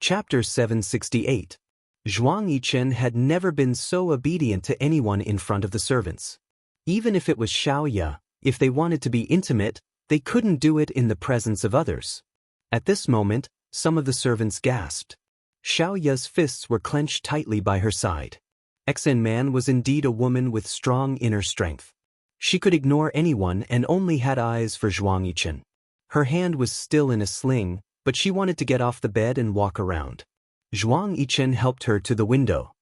Chapter 768. Zhuang Yichen had never been so obedient to anyone in front of the servants. Even if it was Xiaoya, if they wanted to be intimate, they couldn't do it in the presence of others. At this moment, some of the servants gasped. Xiaoya's fists were clenched tightly by her side. Xen Man was indeed a woman with strong inner strength. She could ignore anyone and only had eyes for Zhuang Yichen. Her hand was still in a sling, but she wanted to get off the bed and walk around. Zhuang Yichen helped her to the window.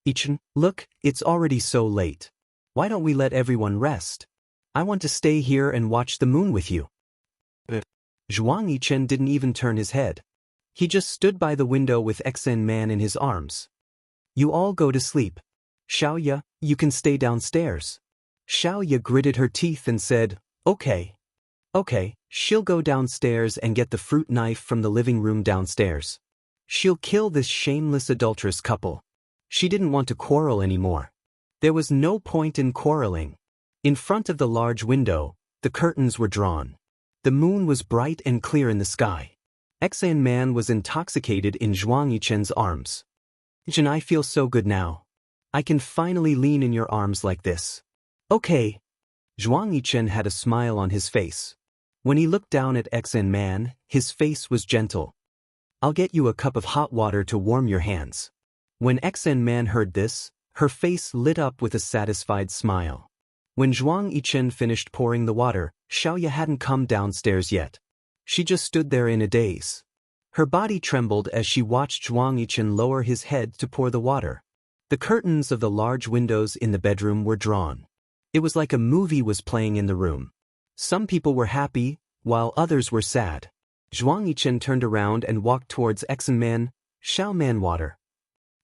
"Yichen, look, it's already so late. Why don't we let everyone rest? I want to stay here and watch the moon with you." Zhuang Yichen didn't even turn his head. He just stood by the window with Xen Man in his arms. "You all go to sleep. Xiaoya, you can stay downstairs." Xiaoya gritted her teeth and said, "Okay. Okay, she'll go downstairs and get the fruit knife from the living room downstairs. She'll kill this shameless adulterous couple." She didn't want to quarrel anymore. There was no point in quarreling. In front of the large window, the curtains were drawn. The moon was bright and clear in the sky. Xen Man was intoxicated in Zhuang Yichen's arms. "Yichen, I feel so good now. I can finally lean in your arms like this." "Okay." Zhuang Yichen had a smile on his face. When he looked down at Xen Man, his face was gentle. "I'll get you a cup of hot water to warm your hands." When Xen Man heard this, her face lit up with a satisfied smile. When Zhuang Yichen finished pouring the water, Xiaoya hadn't come downstairs yet. She just stood there in a daze. Her body trembled as she watched Zhuang Yichen lower his head to pour the water. The curtains of the large windows in the bedroom were drawn. It was like a movie was playing in the room. Some people were happy, while others were sad. Zhuang Yichen turned around and walked towards Xen Man. "Xiao Man, water."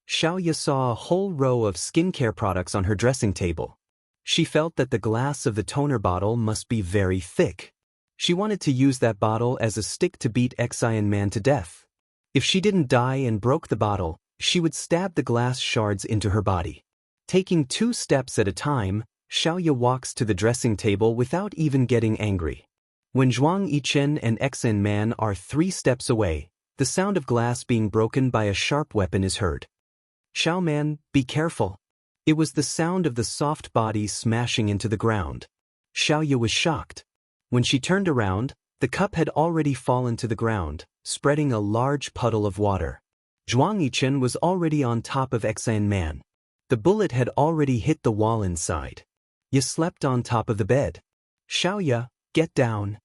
Xiaoya saw a whole row of skincare products on her dressing table. She felt that the glass of the toner bottle must be very thick. She wanted to use that bottle as a stick to beat Xen Man to death. If she didn't die and broke the bottle, she would stab the glass shards into her body. Taking 2 steps at a time, Xiaoya walks to the dressing table without even getting angry. When Zhuang Yichen and Xen Man are 3 steps away, the sound of glass being broken by a sharp weapon is heard. "Xiao Man, be careful." It was the sound of the soft body smashing into the ground. Xiaoya was shocked. When she turned around, the cup had already fallen to the ground, spreading a large puddle of water. Zhuang Yichen was already on top of Xen Man. The bullet had already hit the wall inside. "You slept on top of the bed. Xiaoya, get down."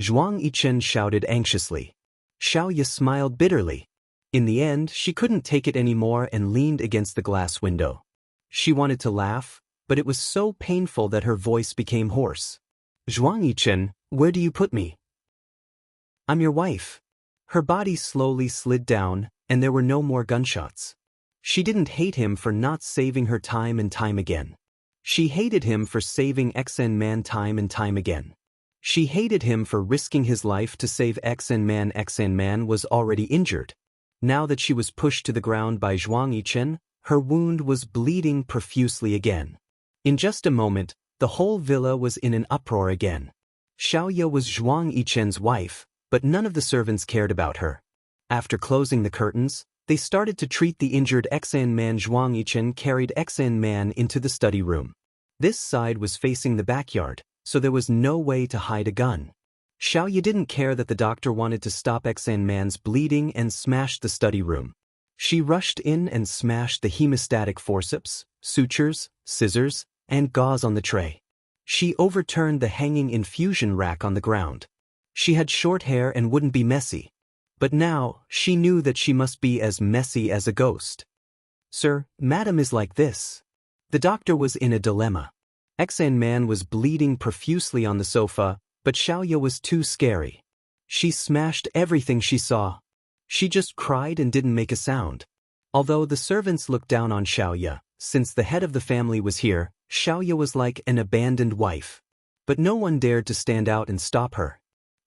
Zhuang Yichen shouted anxiously. Xiaoya smiled bitterly. In the end, she couldn't take it anymore and leaned against the glass window. She wanted to laugh, but it was so painful that her voice became hoarse. "Zhuang Yichen, where do you put me?" "I'm your wife." Her body slowly slid down, and there were no more gunshots. She didn't hate him for not saving her time and time again. She hated him for saving Xen Man time and time again. She hated him for risking his life to save Xen Man. Xen Man was already injured. Now that she was pushed to the ground by Zhuang Yichen, her wound was bleeding profusely again. In just a moment, the whole villa was in an uproar again. Xiaoya was Zhuang Yichen's wife, but none of the servants cared about her. After closing the curtains, they started to treat the injured Xen Man. Zhuang Yichen carried Xen Man into the study room. This side was facing the backyard, so there was no way to hide a gun. Xiaoya didn't care that the doctor wanted to stop Xen Man's bleeding and smashed the study room. She rushed in and smashed the hemostatic forceps, sutures, scissors, and gauze on the tray. She overturned the hanging infusion rack on the ground. She had short hair and wouldn't be messy. But now, she knew that she must be as messy as a ghost. "Sir, Madam is like this." The doctor was in a dilemma. Xen Man was bleeding profusely on the sofa, but Xiaoya was too scary. She smashed everything she saw. She just cried and didn't make a sound. Although the servants looked down on Xiaoya, since the head of the family was here, Xiaoya was like an abandoned wife. But no one dared to stand out and stop her.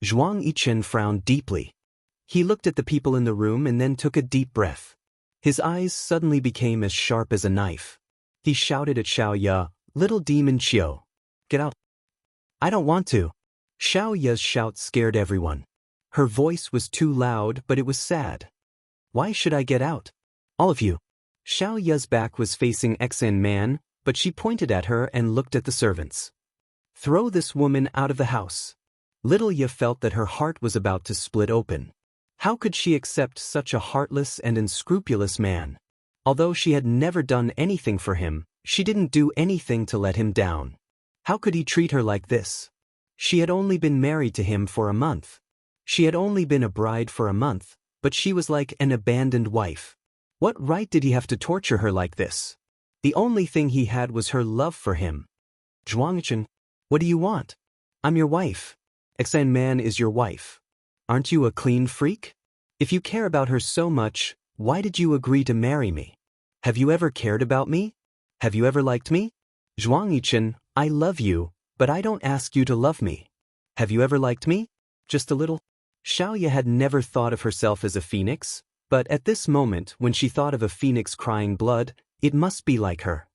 Zhuang Yichen frowned deeply. He looked at the people in the room and then took a deep breath. His eyes suddenly became as sharp as a knife. He shouted at Xiaoya, "Little demon Xiao, get out." "I don't want to." Xiaoya's shout scared everyone. Her voice was too loud, but it was sad. Why should I get out? All of you. Xiao Ya's back was facing Xan Man, but she pointed at her and looked at the servants. Throw this woman out of the house. Little Ya felt that her heart was about to split open. How could she accept such a heartless and unscrupulous man? Although she had never done anything for him, she didn't do anything to let him down. How could he treat her like this? She had only been married to him for a month. She had only been a bride for a month, but she was like an abandoned wife. What right did he have to torture her like this? The only thing he had was her love for him. Zhuangchen, what do you want? I'm your wife. Xan Man is your wife. Aren't you a clean freak? If you care about her so much, why did you agree to marry me? Have you ever cared about me? Have you ever liked me? Zhuangchen, I love you, but I don't ask you to love me. Have you ever liked me? Just a little? Xiaoya had never thought of herself as a phoenix, but at this moment when she thought of a phoenix crying blood, it must be like her.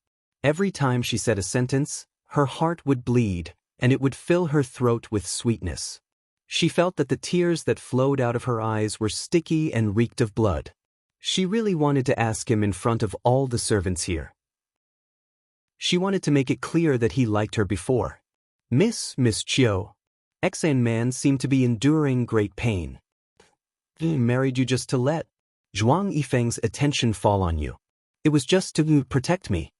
Every time she said a sentence, her heart would bleed, and it would fill her throat with sweetness. She felt that the tears that flowed out of her eyes were sticky and reeked of blood. She really wanted to ask him in front of all the servants here. She wanted to make it clear that he liked her before. Miss Chiu. Xan Man seemed to be enduring great pain. Married you just to let Zhuang Yifeng's attention fall on you. It was just to protect me.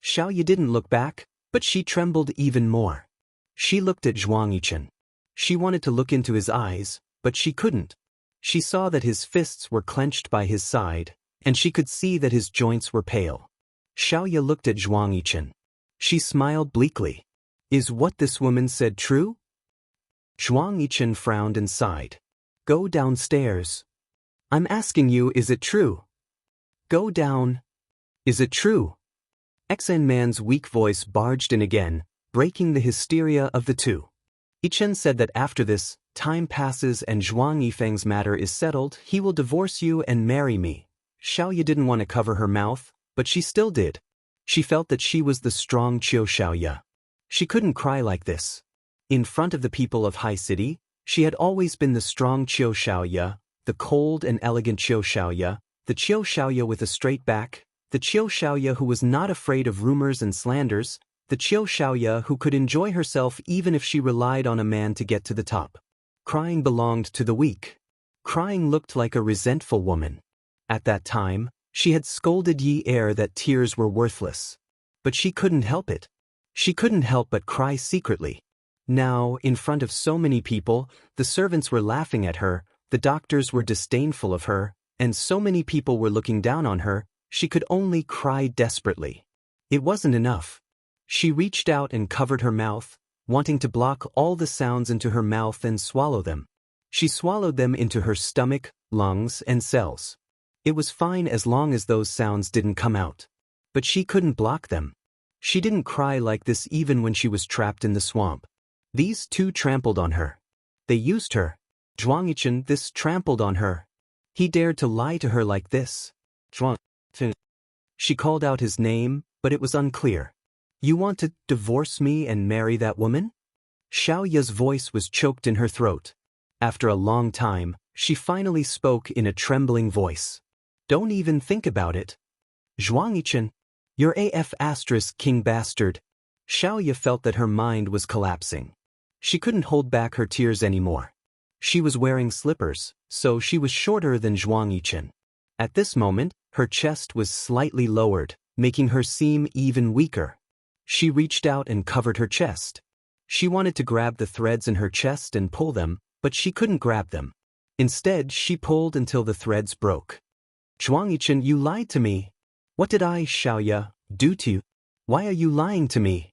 Xiaoya didn't look back, but she trembled even more. She looked at Zhuang Yichen. She wanted to look into his eyes, but she couldn't. She saw that his fists were clenched by his side, and she could see that his joints were pale. Xiaoya looked at Zhuang Yichen. She smiled bleakly. Is what this woman said true? Zhuang Yichen frowned and sighed. Go downstairs. I'm asking you, is it true? Go down. Is it true? Xan Man's weak voice barged in again, breaking the hysteria of the two. Yichen said that after this, time passes and Zhuang Yifeng's matter is settled, he will divorce you and marry me. Xiaoya didn't want to cover her mouth, but she still did. She felt that she was the strong Qiu Xiaoya. She couldn't cry like this. In front of the people of High City, she had always been the strong Qiu Xiaoya, the cold and elegant Qiu Xiaoya, the Qiu Xiaoya with a straight back, the Qiu Xiaoya who was not afraid of rumors and slanders, the Qiu Xiaoya who could enjoy herself even if she relied on a man to get to the top. Crying belonged to the weak. Crying looked like a resentful woman. At that time, she had scolded Yi Er that tears were worthless. But she couldn't help it. She couldn't help but cry secretly. Now, in front of so many people, the servants were laughing at her, the doctors were disdainful of her, and so many people were looking down on her, she could only cry desperately. It wasn't enough. She reached out and covered her mouth, wanting to block all the sounds into her mouth and swallow them. She swallowed them into her stomach, lungs, and cells. It was fine as long as those sounds didn't come out. But she couldn't block them. She didn't cry like this even when she was trapped in the swamp. These two trampled on her. They used her. Zhuang Yichen, this trampled on her. He dared to lie to her like this. Zhuang. She called out his name, but it was unclear. You want to divorce me and marry that woman? Xiaoya's voice was choked in her throat. After a long time, she finally spoke in a trembling voice. Don't even think about it. Zhuang Yichen, you're AF** king bastard. Xiaoya felt that her mind was collapsing. She couldn't hold back her tears anymore. She was wearing slippers, so she was shorter than Zhuang Yichen. At this moment, her chest was slightly lowered, making her seem even weaker. She reached out and covered her chest. She wanted to grab the threads in her chest and pull them, but she couldn't grab them. Instead, she pulled until the threads broke. Zhuang Yichen, you lied to me. What did I, Xiaoya, do to you? Why are you lying to me?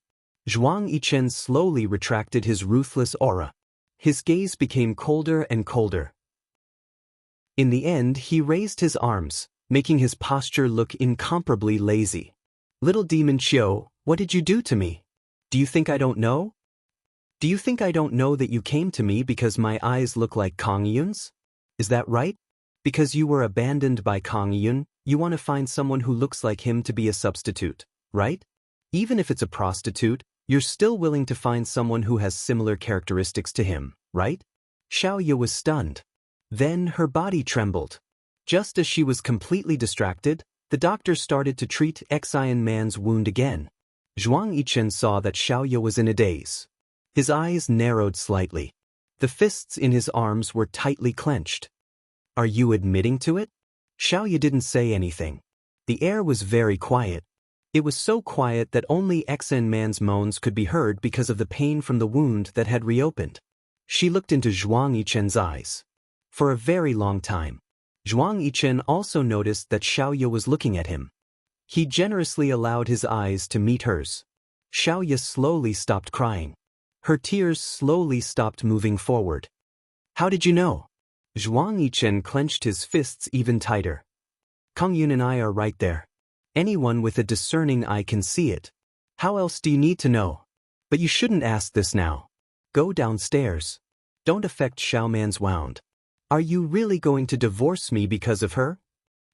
Zhuang Yichen slowly retracted his ruthless aura. His gaze became colder and colder. In the end, he raised his arms, making his posture look incomparably lazy. Little demon Qiu, what did you do to me? Do you think I don't know? Do you think I don't know that you came to me because my eyes look like Kang Yun's? Is that right? Because you were abandoned by Kang Yun, you want to find someone who looks like him to be a substitute, right? Even if it's a prostitute, you're still willing to find someone who has similar characteristics to him, right? Xiaoya was stunned. Then her body trembled. Just as she was completely distracted, the doctor started to treat Xian Man's wound again. Zhuang Yichen saw that Xiaoya was in a daze. His eyes narrowed slightly. The fists in his arms were tightly clenched. "Are you admitting to it?" Xiaoya didn't say anything. The air was very quiet. It was so quiet that only Xian Man's moans could be heard because of the pain from the wound that had reopened. She looked into Zhuang Yichen's eyes. For a very long time. Zhuang Yichen also noticed that Xiaoya was looking at him. He generously allowed his eyes to meet hers. Xiaoya slowly stopped crying. Her tears slowly stopped moving forward. "How did you know?" Zhuang Yichen clenched his fists even tighter. "Kang Yun and I are right there. Anyone with a discerning eye can see it. How else do you need to know? But you shouldn't ask this now. Go downstairs. Don't affect Xiao Man's wound. Are you really going to divorce me because of her?"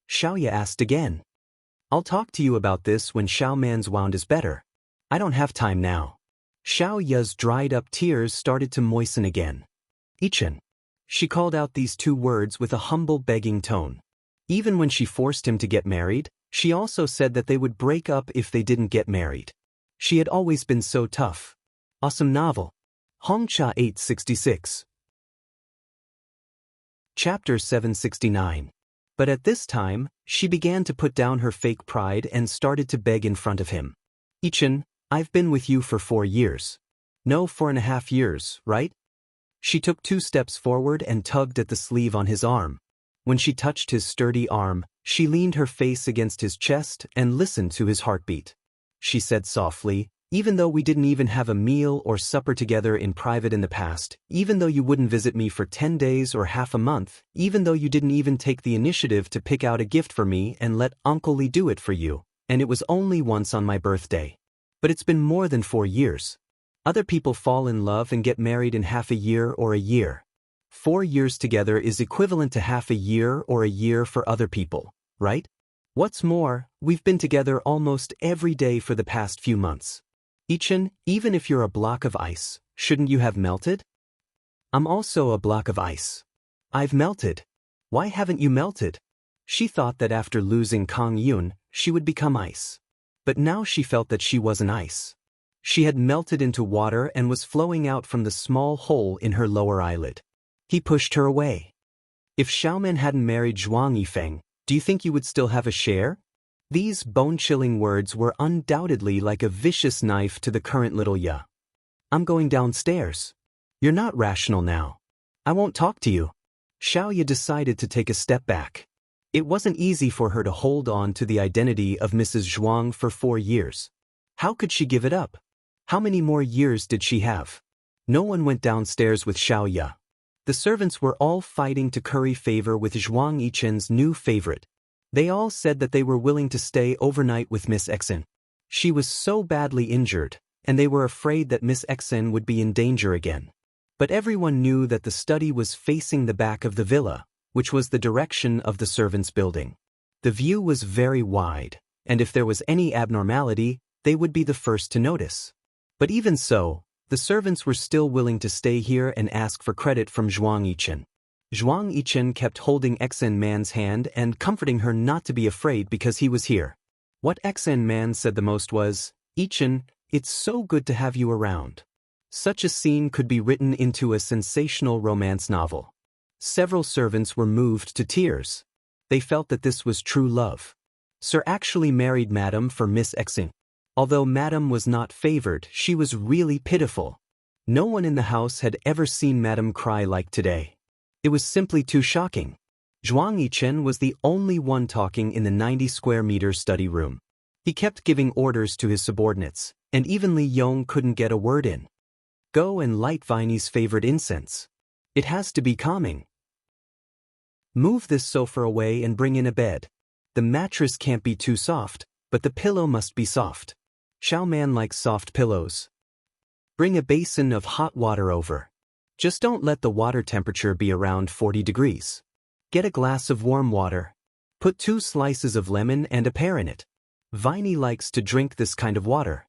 Xiaoya asked again. "I'll talk to you about this when Xiao Man's wound is better. I don't have time now." Xiaoya's dried-up tears started to moisten again. "Yichen." She called out these two words with a humble begging tone. Even when she forced him to get married, she also said that they would break up if they didn't get married. She had always been so tough. Awesome novel. Hongcha 866. Chapter 769. But at this time, she began to put down her fake pride and started to beg in front of him. "Yichen, I've been with you for 4 years. No, 4.5 years, right?" She took 2 steps forward and tugged at the sleeve on his arm. When she touched his sturdy arm, she leaned her face against his chest and listened to his heartbeat. She said softly, "Even though we didn't even have a meal or supper together in private in the past, even though you wouldn't visit me for 10 days or half a month, even though you didn't even take the initiative to pick out a gift for me and let Uncle Li do it for you, and it was only once on my birthday. But it's been more than 4 years. Other people fall in love and get married in half a year or a year. 4 years together is equivalent to half a year or a year for other people, right? What's more, we've been together almost every day for the past few months. Yichen, even if you're a block of ice, shouldn't you have melted?" "I'm also a block of ice. I've melted. Why haven't you melted?" She thought that after losing Kang Yun, she would become ice. But now she felt that she wasn't ice. She had melted into water and was flowing out from the small hole in her lower eyelid. He pushed her away. "If Xiaoman hadn't married Zhuang Yifeng, do you think you would still have a share?" These bone-chilling words were undoubtedly like a vicious knife to the current little Ya. "I'm going downstairs. You're not rational now. I won't talk to you." Xiaoya decided to take a step back. It wasn't easy for her to hold on to the identity of Mrs. Zhuang for 4 years. How could she give it up? How many more years did she have? No one went downstairs with Xiaoya. The servants were all fighting to curry favor with Zhuang Yichen's new favorite. They all said that they were willing to stay overnight with Miss Xen. She was so badly injured, and they were afraid that Miss Xen would be in danger again. But everyone knew that the study was facing the back of the villa, which was the direction of the servants' building. The view was very wide, and if there was any abnormality, they would be the first to notice. But even so, the servants were still willing to stay here and ask for credit from Zhuang Yichen. Zhuang Yichen kept holding Xen Man's hand and comforting her not to be afraid because he was here. What Xen Man said the most was, "Yichen, it's so good to have you around." Such a scene could be written into a sensational romance novel. Several servants were moved to tears. They felt that this was true love. Sir actually married Madame for Miss Xen. Although Madame was not favored, she was really pitiful. No one in the house had ever seen Madame cry like today. It was simply too shocking. Zhuang Yichen was the only one talking in the 90-square-meter study room. He kept giving orders to his subordinates, and even Li Yong couldn't get a word in. "Go and light Viney's favorite incense. It has to be calming. Move this sofa away and bring in a bed. The mattress can't be too soft, but the pillow must be soft. Xiao Man likes soft pillows. Bring a basin of hot water over. Just don't let the water temperature be around 40 degrees. Get a glass of warm water. Put 2 slices of lemon and a pear in it. Viney likes to drink this kind of water."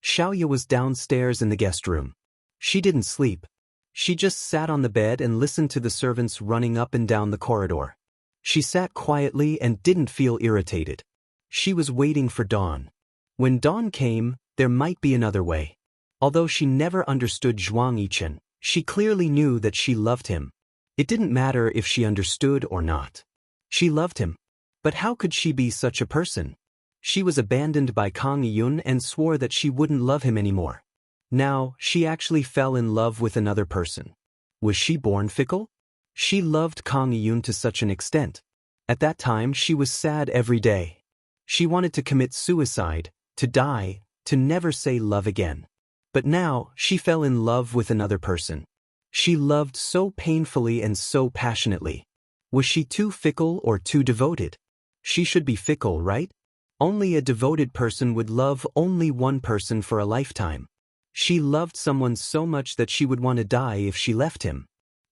Xiaoya was downstairs in the guest room. She didn't sleep. She just sat on the bed and listened to the servants running up and down the corridor. She sat quietly and didn't feel irritated. She was waiting for dawn. When dawn came, there might be another way. Although she never understood Zhuang Yichen, she clearly knew that she loved him. It didn't matter if she understood or not. She loved him. But how could she be such a person? She was abandoned by Kang Yun and swore that she wouldn't love him anymore. Now, she actually fell in love with another person. Was she born fickle? She loved Kang Yun to such an extent. At that time, she was sad every day. She wanted to commit suicide, to die, to never say love again. But now, she fell in love with another person. She loved so painfully and so passionately. Was she too fickle or too devoted? She should be fickle, right? Only a devoted person would love only one person for a lifetime. She loved someone so much that she would want to die if she left him.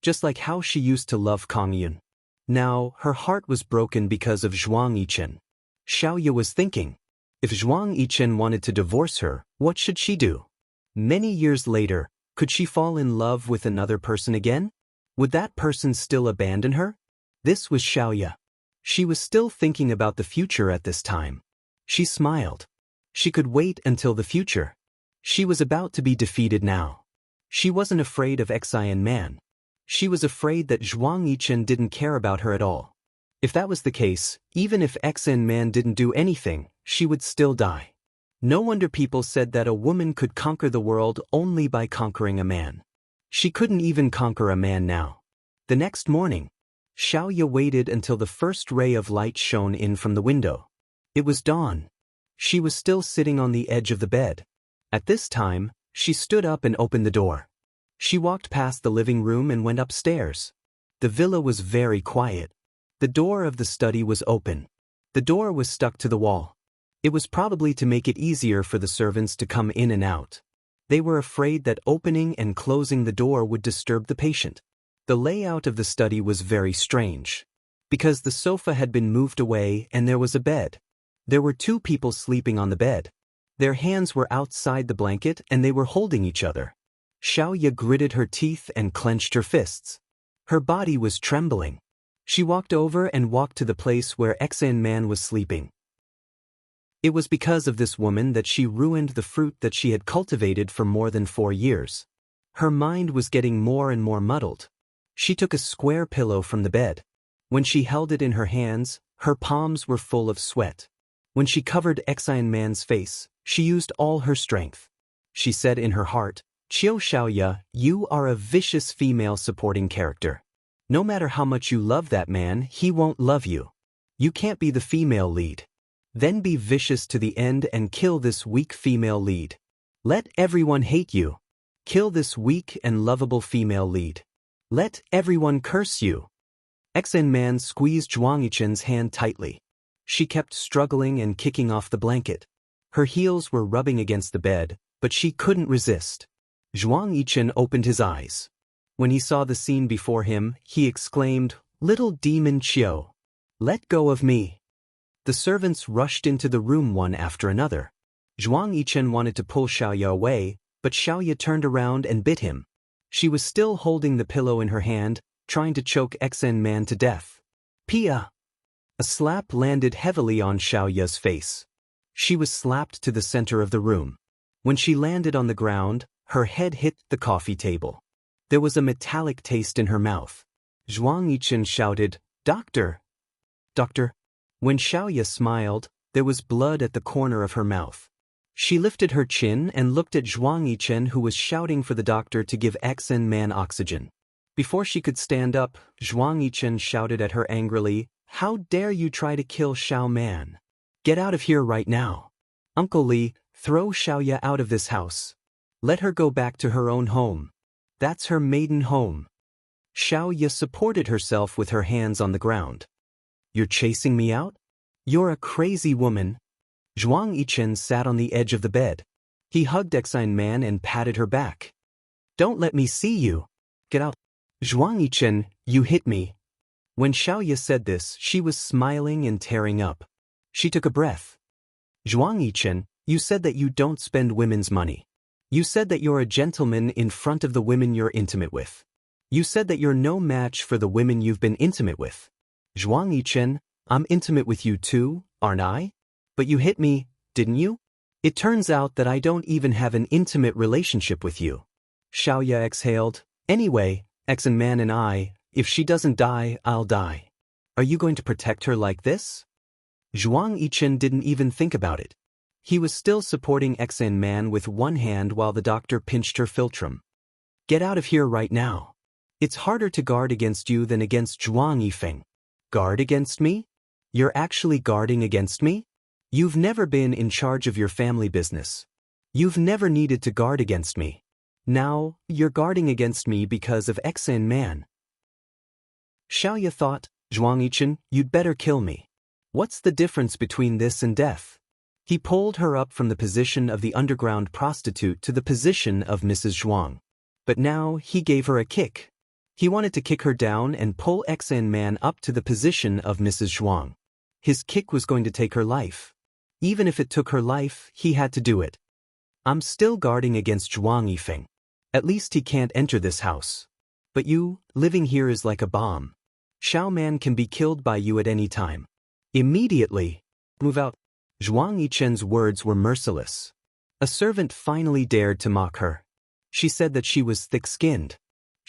Just like how she used to love Kang Yun. Now, her heart was broken because of Zhuang Yichen. Xiaoya was thinking, if Zhuang Yichen wanted to divorce her, what should she do? Many years later, could she fall in love with another person again? Would that person still abandon her? This was Xiaoya. She was still thinking about the future at this time. She smiled. She could wait until the future. She was about to be defeated now. She wasn't afraid of Xian Man. She was afraid that Zhuang Yichen didn't care about her at all. If that was the case, even if Xian Man didn't do anything, she would still die. No wonder people said that a woman could conquer the world only by conquering a man. She couldn't even conquer a man now. The next morning, Xiaoya waited until the first ray of light shone in from the window. It was dawn. She was still sitting on the edge of the bed. At this time, she stood up and opened the door. She walked past the living room and went upstairs. The villa was very quiet. The door of the study was open. The door was stuck to the wall. It was probably to make it easier for the servants to come in and out. They were afraid that opening and closing the door would disturb the patient. The layout of the study was very strange. Because the sofa had been moved away and there was a bed. There were two people sleeping on the bed. Their hands were outside the blanket and they were holding each other. Xiaoya gritted her teeth and clenched her fists. Her body was trembling. She walked over and walked to the place where Xian Man was sleeping. It was because of this woman that she ruined the fruit that she had cultivated for more than 4 years. Her mind was getting more and more muddled. She took a square pillow from the bed. When she held it in her hands, her palms were full of sweat. When she covered Xian Man's face, she used all her strength. She said in her heart, "Qiu Xiaoya, you are a vicious female supporting character. No matter how much you love that man, he won't love you. You can't be the female lead. Then be vicious to the end and kill this weak female lead. Let everyone hate you. Kill this weak and lovable female lead. Let everyone curse you." Xian Man squeezed Zhuang Yichen's hand tightly. She kept struggling and kicking off the blanket. Her heels were rubbing against the bed, but she couldn't resist. Zhuang Yichen opened his eyes. When he saw the scene before him, he exclaimed, "Little demon Qiu, let go of me." The servants rushed into the room one after another. Zhuang Yichen wanted to pull Xiaoya away, but Xiaoya turned around and bit him. She was still holding the pillow in her hand, trying to choke Xian Man to death. Pia! A slap landed heavily on Xiaoya's face. She was slapped to the center of the room. When she landed on the ground, her head hit the coffee table. There was a metallic taste in her mouth. Zhuang Yichen shouted, "Doctor! Doctor!" When Xiaoya smiled, there was blood at the corner of her mouth. She lifted her chin and looked at Zhuang Yichen, who was shouting for the doctor to give Xian Man oxygen. Before she could stand up, Zhuang Yichen shouted at her angrily, "How dare you try to kill Xiao Man? Get out of here right now. Uncle Li, throw Xiaoya out of this house. Let her go back to her own home. That's her maiden home." Xiaoya supported herself with her hands on the ground. "You're chasing me out? You're a crazy woman." Zhuang Yichen sat on the edge of the bed. He hugged Xian Man and patted her back. "Don't let me see you. Get out." "Zhuang Yichen, you hit me." When Xiaoya said this, she was smiling and tearing up. She took a breath. "Zhuang Yichen, you said that you don't spend women's money. You said that you're a gentleman in front of the women you're intimate with. You said that you're no match for the women you've been intimate with. Zhuang Yichen, I'm intimate with you too, aren't I? But you hit me, didn't you? It turns out that I don't even have an intimate relationship with you. Xiaoya exhaled. Anyway, Exan Man and I, if she doesn't die, I'll die. Are you going to protect her like this? Zhuang Yichen didn't even think about it. He was still supporting Exan Man with one hand while the doctor pinched her philtrum. Get out of here right now. It's harder to guard against you than against Zhuang Yifeng. Guard against me? You're actually guarding against me? You've never been in charge of your family business. You've never needed to guard against me. Now, you're guarding against me because of Exan Man. Xiaoya thought, Zhuang Yichen, you'd better kill me. What's the difference between this and death? He pulled her up from the position of the underground prostitute to the position of Mrs. Zhuang. But now he gave her a kick. He wanted to kick her down and pull Exan Man up to the position of Mrs. Zhuang. His kick was going to take her life. Even if it took her life, he had to do it. I'm still guarding against Zhuang Yifeng. At least he can't enter this house. But you, living here is like a bomb. Xiao Man can be killed by you at any time. Immediately, move out. Zhuang Yichen's words were merciless. A servant finally dared to mock her. She said that she was thick-skinned.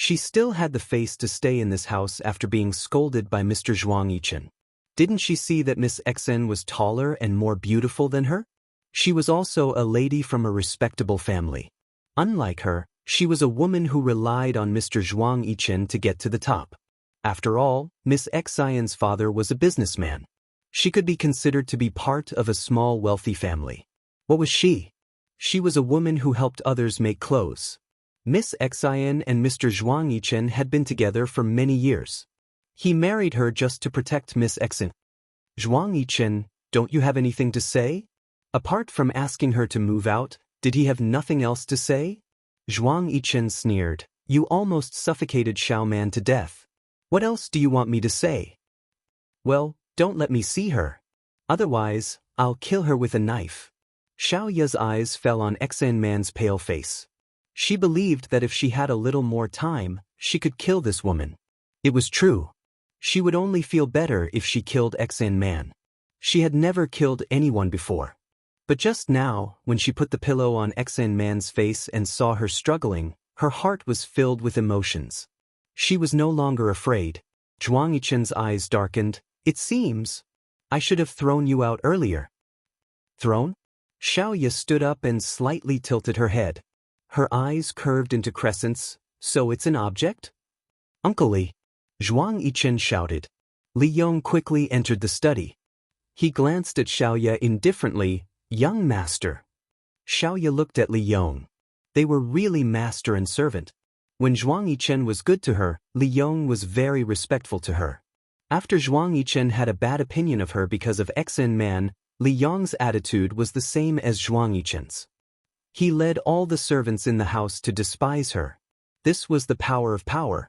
She still had the face to stay in this house after being scolded by Mr. Zhuang Yichen. Didn't she see that Miss Exen was taller and more beautiful than her? She was also a lady from a respectable family. Unlike her, she was a woman who relied on Mr. Zhuang Yichen to get to the top. After all, Miss Xian's father was a businessman. She could be considered to be part of a small wealthy family. What was she? She was a woman who helped others make clothes. Miss Xian and Mr. Zhuang Yichen had been together for many years. He married her just to protect Miss Exen. Zhuang Yichen, don't you have anything to say? Apart from asking her to move out, did he have nothing else to say? Zhuang Yichen sneered, you almost suffocated Xiao Man to death. What else do you want me to say? Well, don't let me see her. Otherwise, I'll kill her with a knife. Xiao Ya's eyes fell on Exan Man's pale face. She believed that if she had a little more time, she could kill this woman. It was true. She would only feel better if she killed Exan Man. She had never killed anyone before. But just now, when she put the pillow on Exan Man's face and saw her struggling, her heart was filled with emotions. She was no longer afraid. Zhuang Yichen's eyes darkened. It seems. I should have thrown you out earlier. Thrown? Xiaoya stood up and slightly tilted her head. Her eyes curved into crescents. So it's an object? Uncle Li. Zhuang Yichen shouted. Li Yong quickly entered the study. He glanced at Xiaoya indifferently. Young master. Xiaoya looked at Li Yong. They were really master and servant. When Zhuang Yichen was good to her, Li Yong was very respectful to her. After Zhuang Yichen had a bad opinion of her because of Exan Man, Li Yong's attitude was the same as Zhuang Yichen's. He led all the servants in the house to despise her. This was the power of power.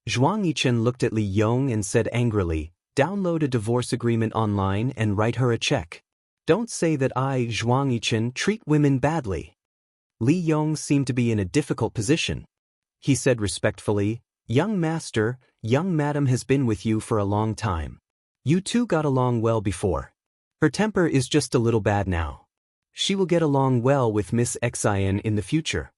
Zhuang Yichen looked at Li Yong and said angrily, download a divorce agreement online and write her a check. Don't say that I, Zhuang Yichen, treat women badly. Li Yong seemed to be in a difficult position. He said respectfully, young master, young madam has been with you for a long time. You two got along well before. Her temper is just a little bad now. She will get along well with Miss Xian in the future.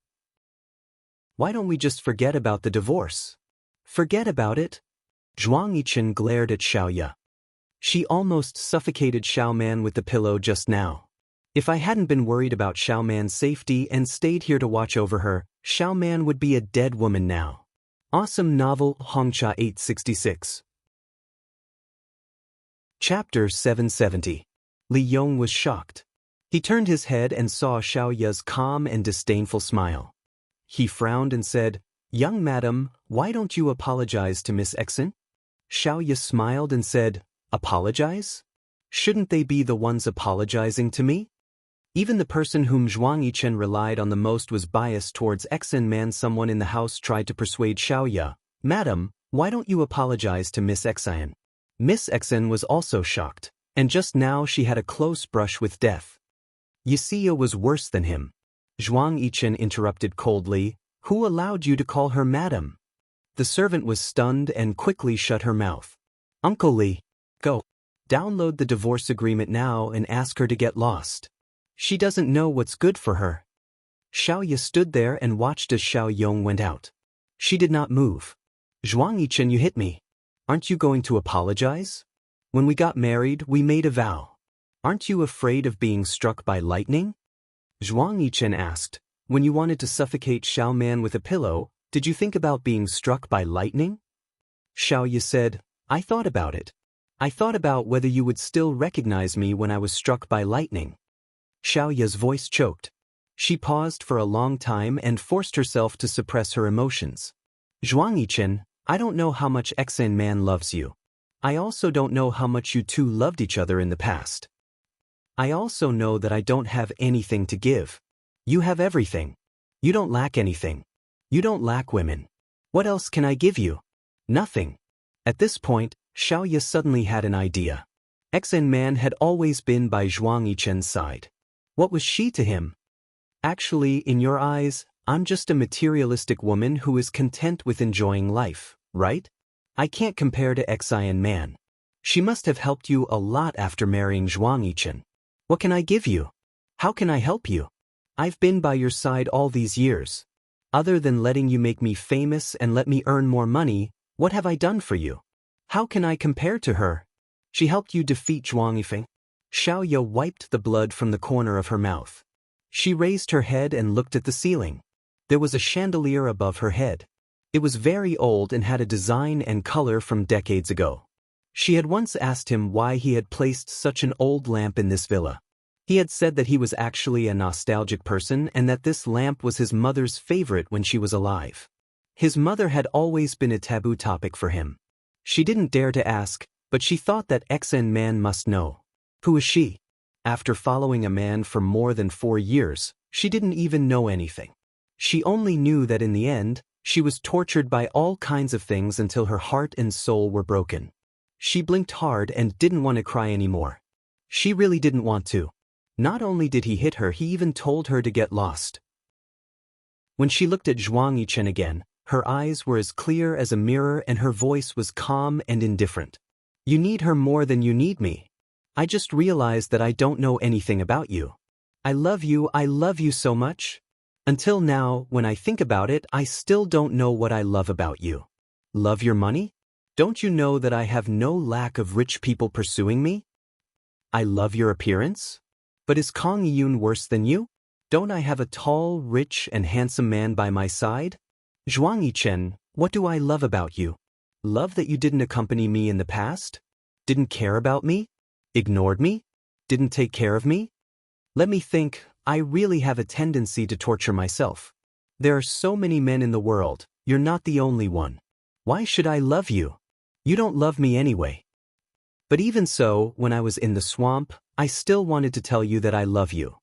Why don't we just forget about the divorce? Forget about it? Zhuang Yichen glared at Xiaoya. She almost suffocated Xiao Man with the pillow just now. If I hadn't been worried about Xiao Man's safety and stayed here to watch over her, Xiao Man would be a dead woman now. Awesome novel Hongcha 866. Chapter 770. Li Yong was shocked. He turned his head and saw Xiaoya's calm and disdainful smile. He frowned and said, young madam, why don't you apologize to Miss Exen? Xiaoya smiled and said, apologize? Shouldn't they be the ones apologizing to me? Even the person whom Zhuang Yichen relied on the most was biased towards Exan Man. Someone in the house tried to persuade Xiaoya, madam, why don't you apologize to Miss Xian? Miss Exen was also shocked, and just now she had a close brush with death. Yisiya was worse than him. Zhuang Yichen interrupted coldly, who allowed you to call her madam? The servant was stunned and quickly shut her mouth. Uncle Li. Go. Download the divorce agreement now and ask her to get lost. She doesn't know what's good for her. Xiaoya stood there and watched as Xiao Yong went out. She did not move. Zhuang Yichen, you hit me. Aren't you going to apologize? When we got married, we made a vow. Aren't you afraid of being struck by lightning? Zhuang Yichen asked. When you wanted to suffocate Xiao Man with a pillow, did you think about being struck by lightning? Xiaoya said, I thought about it. I thought about whether you would still recognize me when I was struck by lightning. Xiaoya's voice choked. She paused for a long time and forced herself to suppress her emotions. Zhuang Yichen, I don't know how much Xen Man loves you. I also don't know how much you two loved each other in the past. I also know that I don't have anything to give. You have everything. You don't lack anything. You don't lack women. What else can I give you? Nothing. At this point, Xiaoya suddenly had an idea. Xen Man had always been by Zhuang Yichen's side. What was she to him? Actually, in your eyes, I'm just a materialistic woman who is content with enjoying life, right? I can't compare to Xen Man. She must have helped you a lot after marrying Zhuang Yichen. What can I give you? How can I help you? I've been by your side all these years. Other than letting you make me famous and let me earn more money, what have I done for you? How can I compare to her? She helped you defeat Zhuang Yifeng. Xiaoya wiped the blood from the corner of her mouth. She raised her head and looked at the ceiling. There was a chandelier above her head. It was very old and had a design and color from decades ago. She had once asked him why he had placed such an old lamp in this villa. He had said that he was actually a nostalgic person and that this lamp was his mother's favorite when she was alive. His mother had always been a taboo topic for him. She didn't dare to ask, but she thought that Xen Man must know. Who is she? After following a man for more than 4 years, she didn't even know anything. She only knew that in the end, she was tortured by all kinds of things until her heart and soul were broken. She blinked hard and didn't want to cry anymore. She really didn't want to. Not only did he hit her, he even told her to get lost. When she looked at Zhuang Yichen again, her eyes were as clear as a mirror and her voice was calm and indifferent. You need her more than you need me. I just realized that I don't know anything about you. I love you so much. Until now, when I think about it, I still don't know what I love about you. Love your money? Don't you know that I have no lack of rich people pursuing me? I love your appearance? But is Kong Yun worse than you? Don't I have a tall, rich, and handsome man by my side? Zhuang Yichen, what do I love about you? Love that you didn't accompany me in the past? Didn't care about me? Ignored me? Didn't take care of me? Let me think, I really have a tendency to torture myself. There are so many men in the world, you're not the only one. Why should I love you? You don't love me anyway. But even so, when I was in the swamp, I still wanted to tell you that I love you.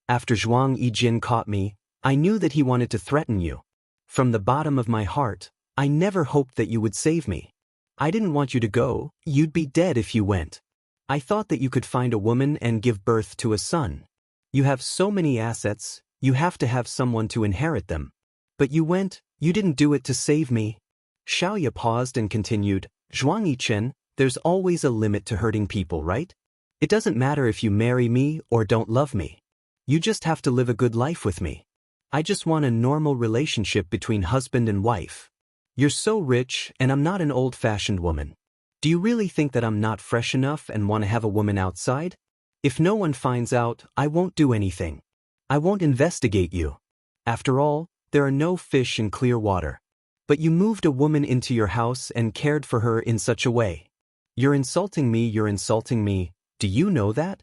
After Zhuang Yijin caught me, I knew that he wanted to threaten you. From the bottom of my heart, I never hoped that you would save me. I didn't want you to go, you'd be dead if you went. I thought that you could find a woman and give birth to a son. You have so many assets, you have to have someone to inherit them. But you went, you didn't do it to save me. Xiaoya paused and continued, Zhuang Yichen, there's always a limit to hurting people, right? It doesn't matter if you marry me or don't love me. You just have to live a good life with me. I just want a normal relationship between husband and wife. You're so rich and I'm not an old-fashioned woman. Do you really think that I'm not fresh enough and want to have a woman outside? If no one finds out, I won't do anything. I won't investigate you. After all, there are no fish in clear water. But you moved a woman into your house and cared for her in such a way. You're insulting me. Do you know that?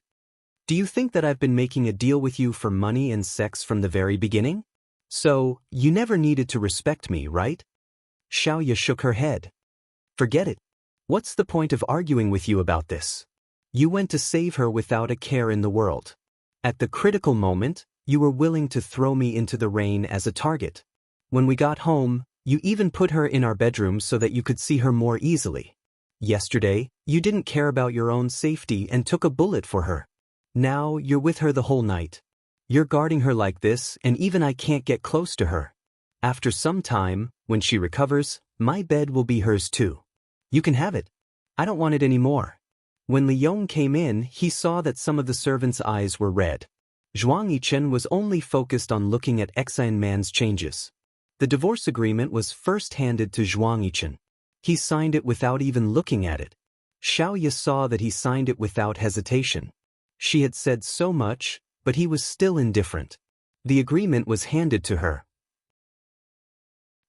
Do you think that I've been making a deal with you for money and sex from the very beginning? So, you never needed to respect me, right? Xiaoya shook her head. Forget it. What's the point of arguing with you about this? You went to save her without a care in the world. At the critical moment, you were willing to throw me into the rain as a target. When we got home, you even put her in our bedroom so that you could see her more easily. Yesterday, you didn't care about your own safety and took a bullet for her. Now, you're with her the whole night. You're guarding her like this, and even I can't get close to her. After some time, when she recovers, my bed will be hers too. You can have it. I don't want it anymore. When Li Yong came in, he saw that some of the servants' eyes were red. Zhuang Yichen was only focused on looking at Exine Man's changes. The divorce agreement was first handed to Zhuang Yichen. He signed it without even looking at it. Xiaoya saw that he signed it without hesitation. She had said so much, but he was still indifferent. The agreement was handed to her.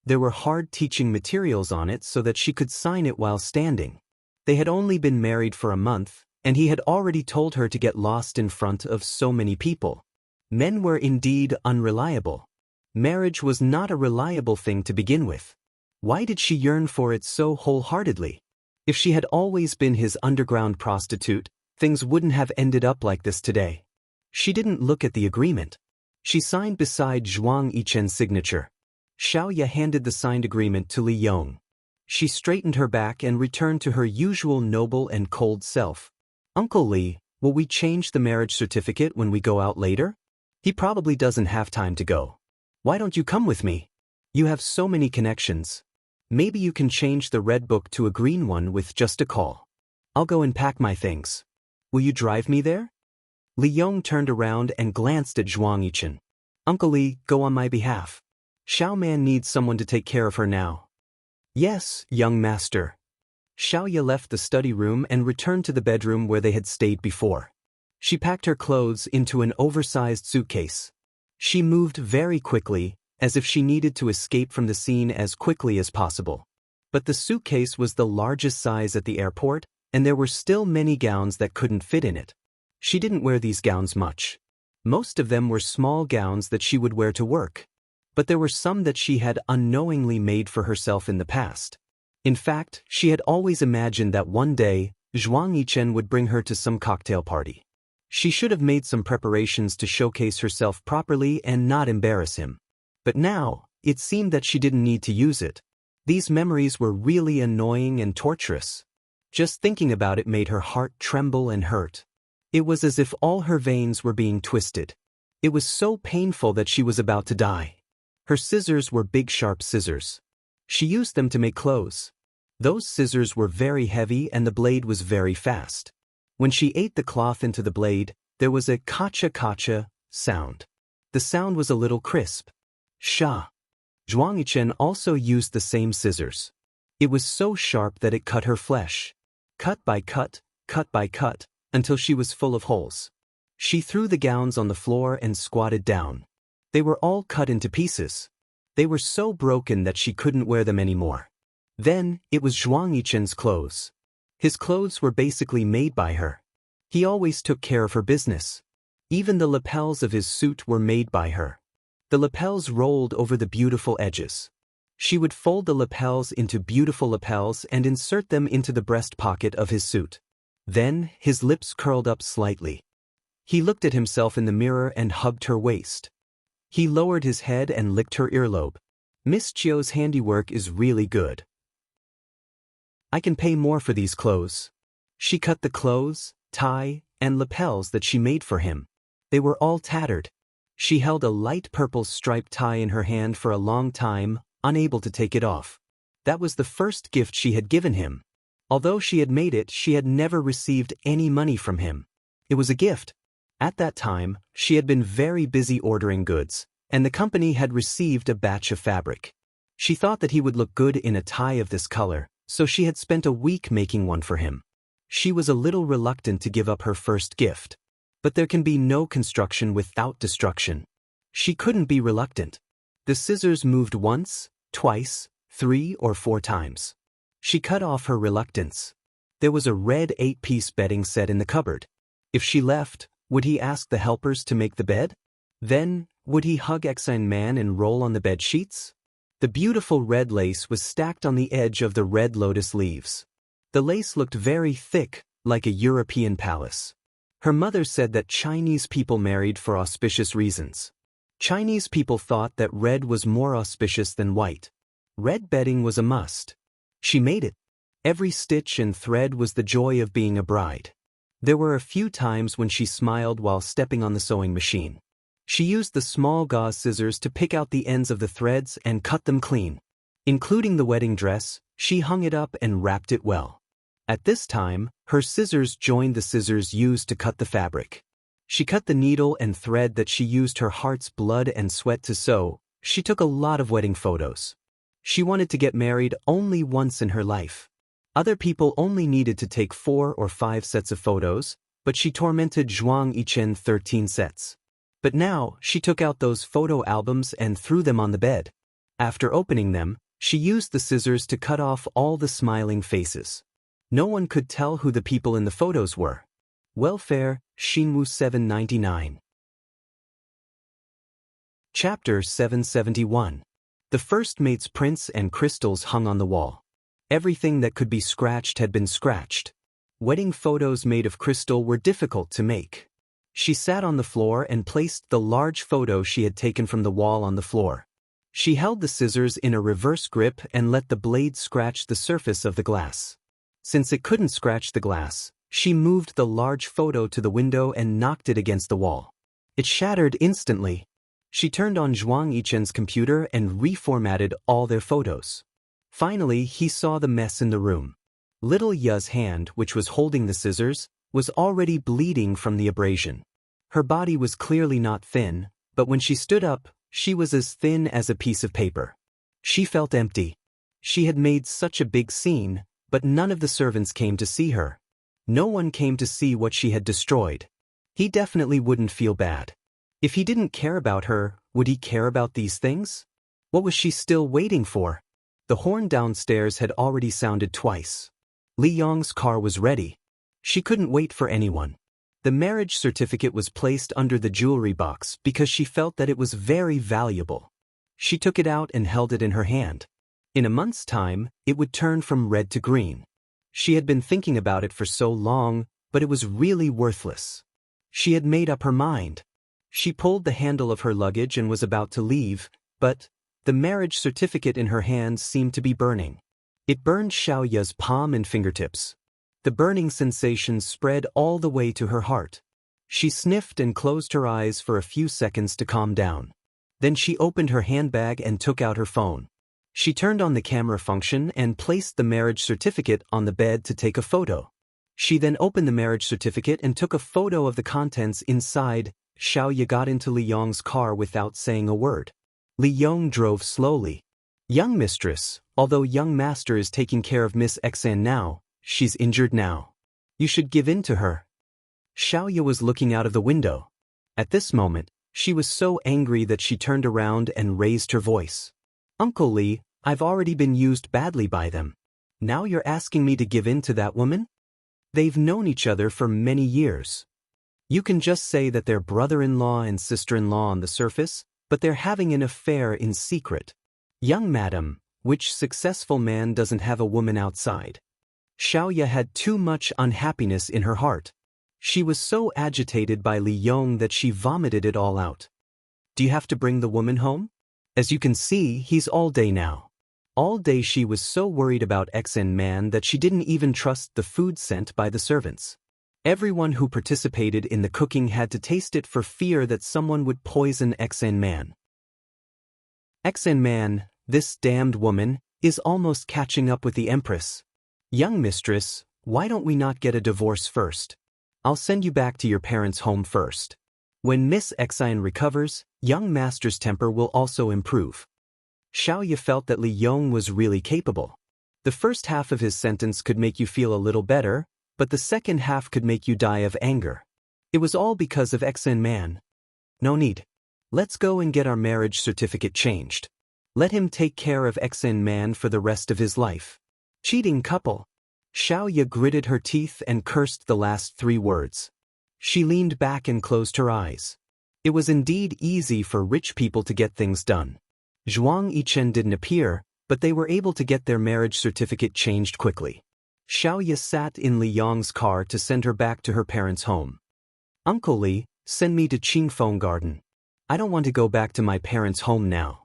There were hard teaching materials on it so that she could sign it while standing. They had only been married for a month, and he had already told her to get lost in front of so many people. Men were indeed unreliable. Marriage was not a reliable thing to begin with. Why did she yearn for it so wholeheartedly? If she had always been his underground prostitute, things wouldn't have ended up like this today. She didn't look at the agreement. She signed beside Zhuang Yichen's signature. Xiaoya handed the signed agreement to Li Yong. She straightened her back and returned to her usual noble and cold self. Uncle Li, will we change the marriage certificate when we go out later? He probably doesn't have time to go. Why don't you come with me? You have so many connections. Maybe you can change the red book to a green one with just a call. I'll go and pack my things. Will you drive me there? Li Yong turned around and glanced at Zhuang Yichen. Uncle Li, go on my behalf. Xiao Man needs someone to take care of her now. Yes, young master. Xiaoya left the study room and returned to the bedroom where they had stayed before. She packed her clothes into an oversized suitcase. She moved very quickly, as if she needed to escape from the scene as quickly as possible. But the suitcase was the largest size at the airport, and there were still many gowns that couldn't fit in it. She didn't wear these gowns much. Most of them were small gowns that she would wear to work. But there were some that she had unknowingly made for herself in the past. In fact, she had always imagined that one day, Zhuang Yichen would bring her to some cocktail party. She should have made some preparations to showcase herself properly and not embarrass him. But now, it seemed that she didn't need to use it. These memories were really annoying and torturous. Just thinking about it made her heart tremble and hurt. It was as if all her veins were being twisted. It was so painful that she was about to die. Her scissors were big sharp scissors. She used them to make clothes. Those scissors were very heavy and the blade was very fast. When she ate the cloth into the blade, there was a kacha-kacha sound. The sound was a little crisp. Sha. Zhuang Yichen also used the same scissors. It was so sharp that it cut her flesh. Cut by cut, until she was full of holes. She threw the gowns on the floor and squatted down. They were all cut into pieces. They were so broken that she couldn't wear them anymore. Then, it was Zhuang Yichen's clothes. His clothes were basically made by her. He always took care of her business. Even the lapels of his suit were made by her. The lapels rolled over the beautiful edges. She would fold the lapels into beautiful lapels and insert them into the breast pocket of his suit. Then, his lips curled up slightly. He looked at himself in the mirror and hugged her waist. He lowered his head and licked her earlobe. Miss Chio's handiwork is really good. I can pay more for these clothes. She cut the clothes, tie, and lapels that she made for him. They were all tattered. She held a light purple striped tie in her hand for a long time, unable to take it off. That was the first gift she had given him. Although she had made it, she had never received any money from him. It was a gift. At that time, she had been very busy ordering goods, and the company had received a batch of fabric. She thought that he would look good in a tie of this color, so she had spent a week making one for him. She was a little reluctant to give up her first gift. But there can be no construction without destruction. She couldn't be reluctant. The scissors moved once, twice, 3 or 4 times. She cut off her reluctance. There was a red 8-piece bedding set in the cupboard. If she left, would he ask the helpers to make the bed? Then, would he hug Exine Man and roll on the bed sheets? The beautiful red lace was stacked on the edge of the red lotus leaves. The lace looked very thick, like a European palace. Her mother said that Chinese people married for auspicious reasons. Chinese people thought that red was more auspicious than white. Red bedding was a must. She made it. Every stitch and thread was the joy of being a bride. There were a few times when she smiled while stepping on the sewing machine. She used the small gauze scissors to pick out the ends of the threads and cut them clean. Including the wedding dress, she hung it up and wrapped it well. At this time, her scissors joined the scissors used to cut the fabric. She cut the needle and thread that she used her heart's blood and sweat to sew. She took a lot of wedding photos. She wanted to get married only once in her life. Other people only needed to take 4 or 5 sets of photos, but she tormented Zhuang Yichen 13 sets. But now, she took out those photo albums and threw them on the bed. After opening them, she used the scissors to cut off all the smiling faces. No one could tell who the people in the photos were. Welfare, Xinwu 799. Chapter 771. The first mate's prints and crystals hung on the wall. Everything that could be scratched had been scratched. Wedding photos made of crystal were difficult to make. She sat on the floor and placed the large photo she had taken from the wall on the floor. She held the scissors in a reverse grip and let the blade scratch the surface of the glass. Since it couldn't scratch the glass, she moved the large photo to the window and knocked it against the wall. It shattered instantly. She turned on Zhuang Yichen's computer and reformatted all their photos. Finally, he saw the mess in the room. Little Ya's hand, which was holding the scissors, was already bleeding from the abrasion. Her body was clearly not thin, but when she stood up, she was as thin as a piece of paper. She felt empty. She had made such a big scene, but none of the servants came to see her. No one came to see what she had destroyed. He definitely wouldn't feel bad. If he didn't care about her, would he care about these things? What was she still waiting for? The horn downstairs had already sounded twice. Li Yong's car was ready. She couldn't wait for anyone. The marriage certificate was placed under the jewelry box because she felt that it was very valuable. She took it out and held it in her hand. In a month's time, it would turn from red to green. She had been thinking about it for so long, but it was really worthless. She had made up her mind. She pulled the handle of her luggage and was about to leave, but the marriage certificate in her hand seemed to be burning. It burned Xiaoya's palm and fingertips. The burning sensation spread all the way to her heart. She sniffed and closed her eyes for a few seconds to calm down. Then she opened her handbag and took out her phone. She turned on the camera function and placed the marriage certificate on the bed to take a photo. She then opened the marriage certificate and took a photo of the contents inside. Xiaoya got into Li Yong's car without saying a word. Li Yong drove slowly. Young mistress, although young master is taking care of Miss Xan now, she's injured now. You should give in to her. Xiaoya was looking out of the window. At this moment, she was so angry that she turned around and raised her voice. Uncle Li, I've already been used badly by them. Now you're asking me to give in to that woman? They've known each other for many years. You can just say that they're brother-in-law and sister-in-law on the surface, but they're having an affair in secret. Young madam, which successful man doesn't have a woman outside? Xiaoya had too much unhappiness in her heart. She was so agitated by Li Yong that she vomited it all out. Do you have to bring the woman home? As you can see, he's all day now. All day she was so worried about Xn man that she didn't even trust the food sent by the servants. Everyone who participated in the cooking had to taste it for fear that someone would poison Xn man. Xn man, this damned woman, is almost catching up with the Empress. Young mistress, why don't we not get a divorce first? I'll send you back to your parents' home first. When Miss Xan recovers, young master's temper will also improve. Xiaoya felt that Li Yong was really capable. The first half of his sentence could make you feel a little better, but the second half could make you die of anger. It was all because of Xn man. No need. Let's go and get our marriage certificate changed. Let him take care of Xn man for the rest of his life. Cheating couple. Xiaoya gritted her teeth and cursed the last 3 words. She leaned back and closed her eyes. It was indeed easy for rich people to get things done. Zhuang Yichen didn't appear, but they were able to get their marriage certificate changed quickly. Xiaoya sat in Li Yong's car to send her back to her parents' home. Uncle Li, send me to Qingfeng Garden. I don't want to go back to my parents' home now.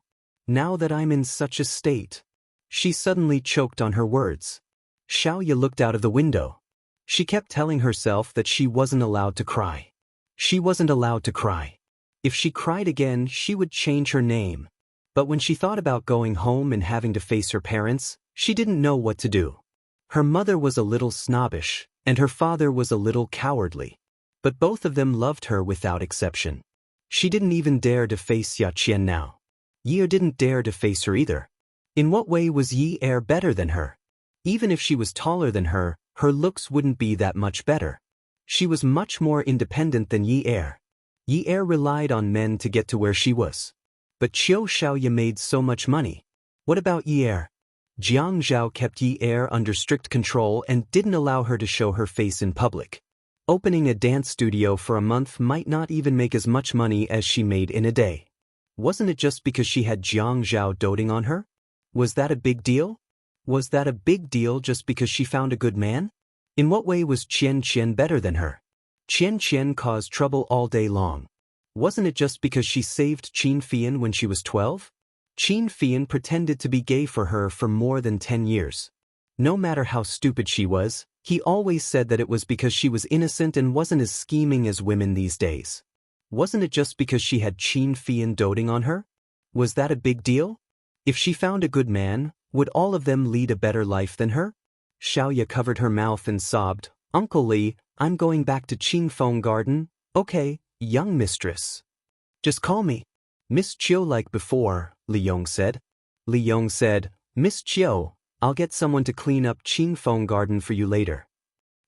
Now that I'm in such a state. She suddenly choked on her words. Xiaoya looked out of the window. She kept telling herself that she wasn't allowed to cry. She wasn't allowed to cry. If she cried again, she would change her name. But when she thought about going home and having to face her parents, she didn't know what to do. Her mother was a little snobbish, and her father was a little cowardly. But both of them loved her without exception. She didn't even dare to face Ya Qian now. Yi Er didn't dare to face her either. In what way was Yi Er better than her? Even if she was taller than her, her looks wouldn't be that much better. She was much more independent than Yi Er. Yi Er relied on men to get to where she was. But Qiu Xiaoye made so much money. What about Yi Er? Jiang Zhao kept Yi Er under strict control and didn't allow her to show her face in public. Opening a dance studio for a month might not even make as much money as she made in a day. Wasn't it just because she had Jiang Zhao doting on her? Was that a big deal? Was that a big deal just because she found a good man? In what way was Qian Qian better than her? Qian Qian caused trouble all day long. Wasn't it just because she saved Qin Fian when she was 12? Qin Fian pretended to be gay for her for more than 10 years. No matter how stupid she was, he always said that it was because she was innocent and wasn't as scheming as women these days. Wasn't it just because she had Qin Fian doting on her? Was that a big deal? If she found a good man, would all of them lead a better life than her? Xiaoye covered her mouth and sobbed, "Uncle Li, I'm going back to Qingfeng Garden." "Okay, young mistress. Just call me Miss Chiu like before," Li Yong said. Li Yong said, "Miss Chiu, I'll get someone to clean up Qingfeng Garden for you later."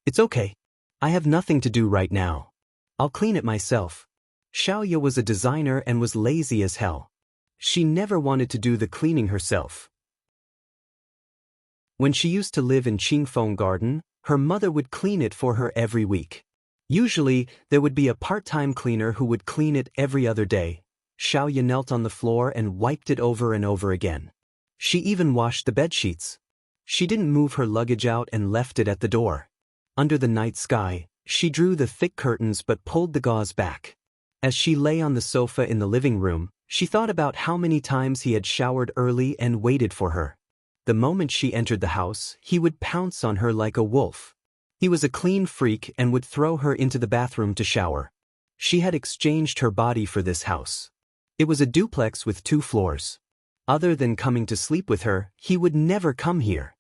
"It's okay. I have nothing to do right now. I'll clean it myself." Xiaoye was a designer and was lazy as hell. She never wanted to do the cleaning herself. When she used to live in Qingfeng Garden, her mother would clean it for her every week. Usually, there would be a part-time cleaner who would clean it every other day. Xiaoye knelt on the floor and wiped it over and over again. She even washed the bedsheets. She didn't move her luggage out and left it at the door. Under the night sky, she drew the thick curtains but pulled the gauze back. As she lay on the sofa in the living room, she thought about how many times he had showered early and waited for her. The moment she entered the house, he would pounce on her like a wolf. He was a clean freak and would throw her into the bathroom to shower. She had exchanged her body for this house. It was a duplex with 2 floors. Other than coming to sleep with her, he would never come here.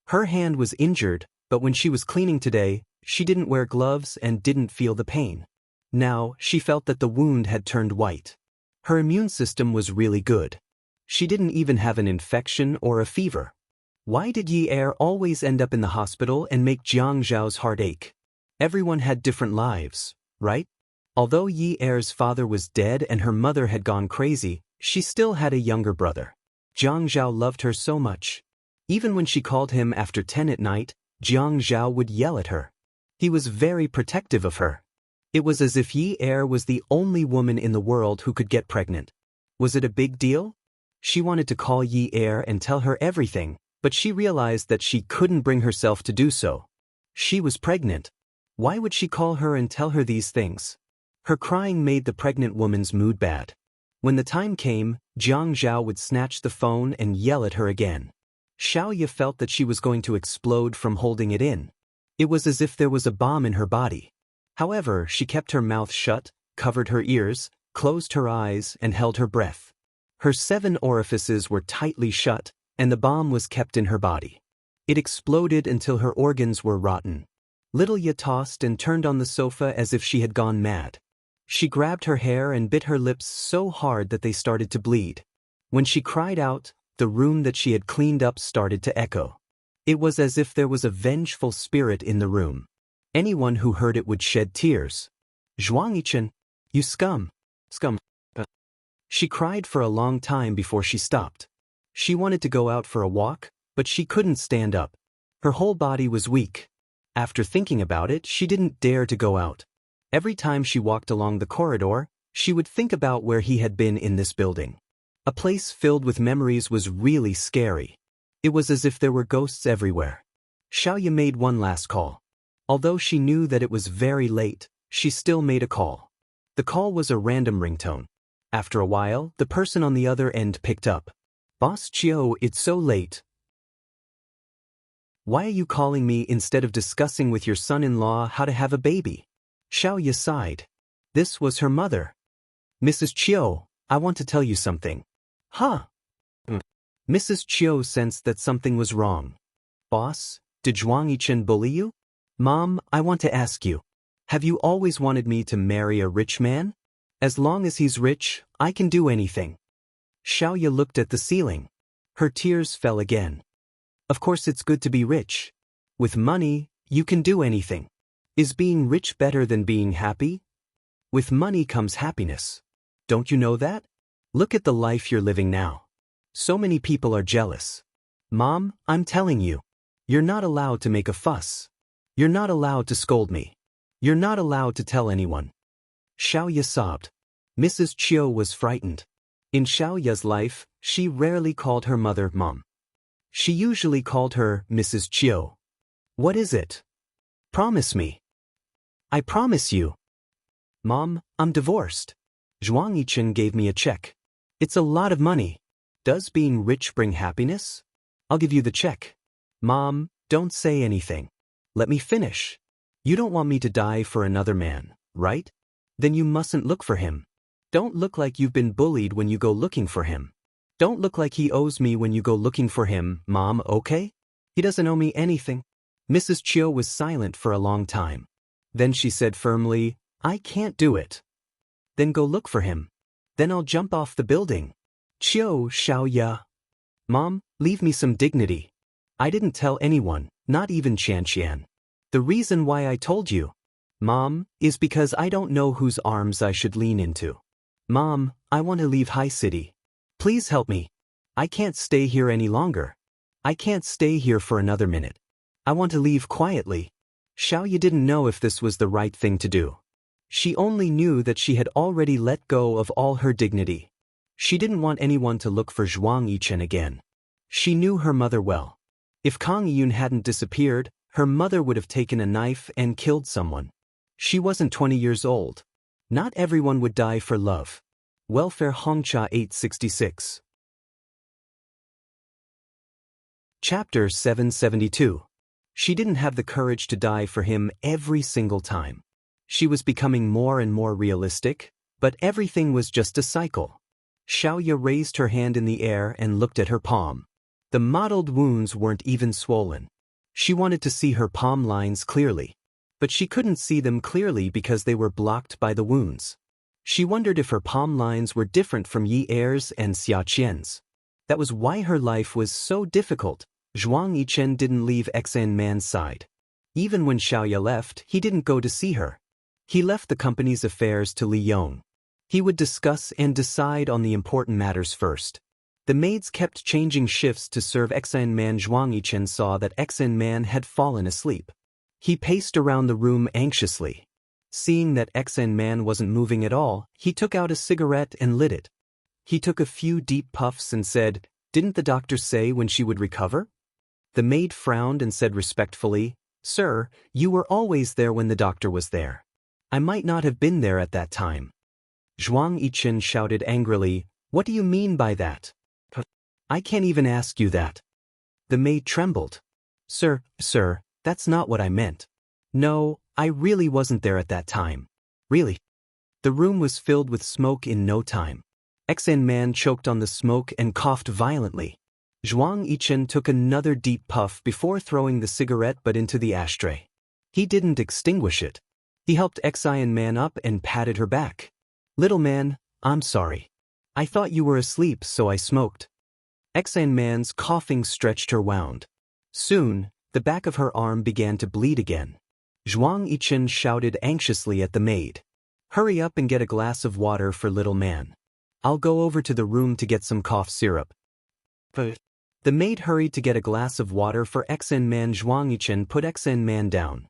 Her hand was injured, but when she was cleaning today, she didn't wear gloves and didn't feel the pain. Now, she felt that the wound had turned white. Her immune system was really good. She didn't even have an infection or a fever. Why did Yi Er always end up in the hospital and make Jiang Zhao's heart ache? Everyone had different lives, right? Although Yi Er's father was dead and her mother had gone crazy, she still had a younger brother. Jiang Zhao loved her so much. Even when she called him after 10 at night, Jiang Zhao would yell at her. He was very protective of her. It was as if Yi Er was the only woman in the world who could get pregnant. Was it a big deal? She wanted to call Yi Er and tell her everything, but she realized that she couldn't bring herself to do so. She was pregnant. Why would she call her and tell her these things? Her crying made the pregnant woman's mood bad. When the time came, Jiang Zhao would snatch the phone and yell at her again. Xiaoye felt that she was going to explode from holding it in. It was as if there was a bomb in her body. However, she kept her mouth shut, covered her ears, closed her eyes, and held her breath. Her 7 orifices were tightly shut, and the bomb was kept in her body. It exploded until her organs were rotten. Little Ye tossed and turned on the sofa as if she had gone mad. She grabbed her hair and bit her lips so hard that they started to bleed. When she cried out, the room that she had cleaned up started to echo. It was as if there was a vengeful spirit in the room. Anyone who heard it would shed tears. "Zhuang Yichen, you scum. Scum." She cried for a long time before she stopped. She wanted to go out for a walk, but she couldn't stand up. Her whole body was weak. After thinking about it, she didn't dare to go out. Every time she walked along the corridor, she would think about where he had been in this building. A place filled with memories was really scary. It was as if there were ghosts everywhere. Xiaoye made one last call. Although she knew that it was very late, she still made a call. The call was a random ringtone. After a while, the person on the other end picked up. "Boss Chiu, it's so late. Why are you calling me instead of discussing with your son-in-law how to have a baby?" Xiaoye sighed. This was her mother. "Mrs. Chiu, I want to tell you something." "Huh?" Mrs. Chiu sensed that something was wrong. "Boss, Did Zhuang Yichen bully you? Mom, I want to ask you. Have you always wanted me to marry a rich man? As long as he's rich, I can do anything. Xiaoya looked at the ceiling. Her tears fell again. Of course it's good to be rich. With money, you can do anything. Is being rich better than being happy? With money comes happiness. Don't you know that? Look at the life you're living now. So many people are jealous. Mom, I'm telling you. You're not allowed to make a fuss. You're not allowed to scold me. You're not allowed to tell anyone. Xiaoya sobbed. Mrs. Chiu was frightened. In Xiaoya's life, she rarely called her mother Mom. She usually called her Mrs. Chiu. What is it? Promise me. I promise you. Mom, I'm divorced. Zhuang Yichen gave me a check. It's a lot of money. Does being rich bring happiness? I'll give you the check. Mom, don't say anything. Let me finish. You don't want me to die for another man, right? Then you mustn't look for him. Don't look like you've been bullied when you go looking for him. Don't look like he owes me when you go looking for him, Mom, okay? He doesn't owe me anything. Mrs. Chiu was silent for a long time. Then she said firmly, I can't do it. Then go look for him. Then I'll jump off the building. Chiu, Xiaoya. Mom, leave me some dignity. I didn't tell anyone, not even Qian. The reason why I told you, Mom, is because I don't know whose arms I should lean into. Mom, I want to leave High City. Please help me. I can't stay here any longer. I can't stay here for another minute. I want to leave quietly. Xiaoya didn't know if this was the right thing to do. She only knew that she had already let go of all her dignity. She didn't want anyone to look for Zhuang Yichen again. She knew her mother well. If Kang Yun hadn't disappeared, her mother would have taken a knife and killed someone. She wasn't 20 years old. Not everyone would die for love. Welfare Hongcha 866. Chapter 772. She didn't have the courage to die for him every single time. She was becoming more and more realistic, but everything was just a cycle. Xiaoya raised her hand in the air and looked at her palm. The mottled wounds weren't even swollen. She wanted to see her palm lines clearly, but she couldn't see them clearly because they were blocked by the wounds. She wondered if her palm lines were different from Yi Er's and Xia Qian's. That was why her life was so difficult. Zhuang Yichen didn't leave Xan Man's side. Even when Xiaoya left, he didn't go to see her. He left the company's affairs to Li Yong. He would discuss and decide on the important matters first. The maids kept changing shifts to serve Xan Man. Zhuang Yichen saw that Xan Man had fallen asleep. He paced around the room anxiously. Seeing that Xan Man wasn't moving at all, he took out a cigarette and lit it. He took a few deep puffs and said, "Didn't the doctor say when she would recover?" The maid frowned and said respectfully, "Sir, you were always there when the doctor was there. I might not have been there at that time." Zhuang Yichen shouted angrily, "What do you mean by that? I can't even ask you that." The maid trembled. Sir, that's not what I meant. No, I really wasn't there at that time. Really." The room was filled with smoke in no time. Xan Man choked on the smoke and coughed violently. Zhuang Yichen took another deep puff before throwing the cigarette butt into the ashtray. He didn't extinguish it. He helped Xan Man up and patted her back. "Little man, I'm sorry. I thought you were asleep, so I smoked." Xan Man's coughing stretched her wound. Soon, the back of her arm began to bleed again. Zhuang Yichen shouted anxiously at the maid, "Hurry up and get a glass of water for little man. I'll go over to the room to get some cough syrup." But the maid hurried to get a glass of water for Xan Man. Zhuang Yichen put Xan Man down.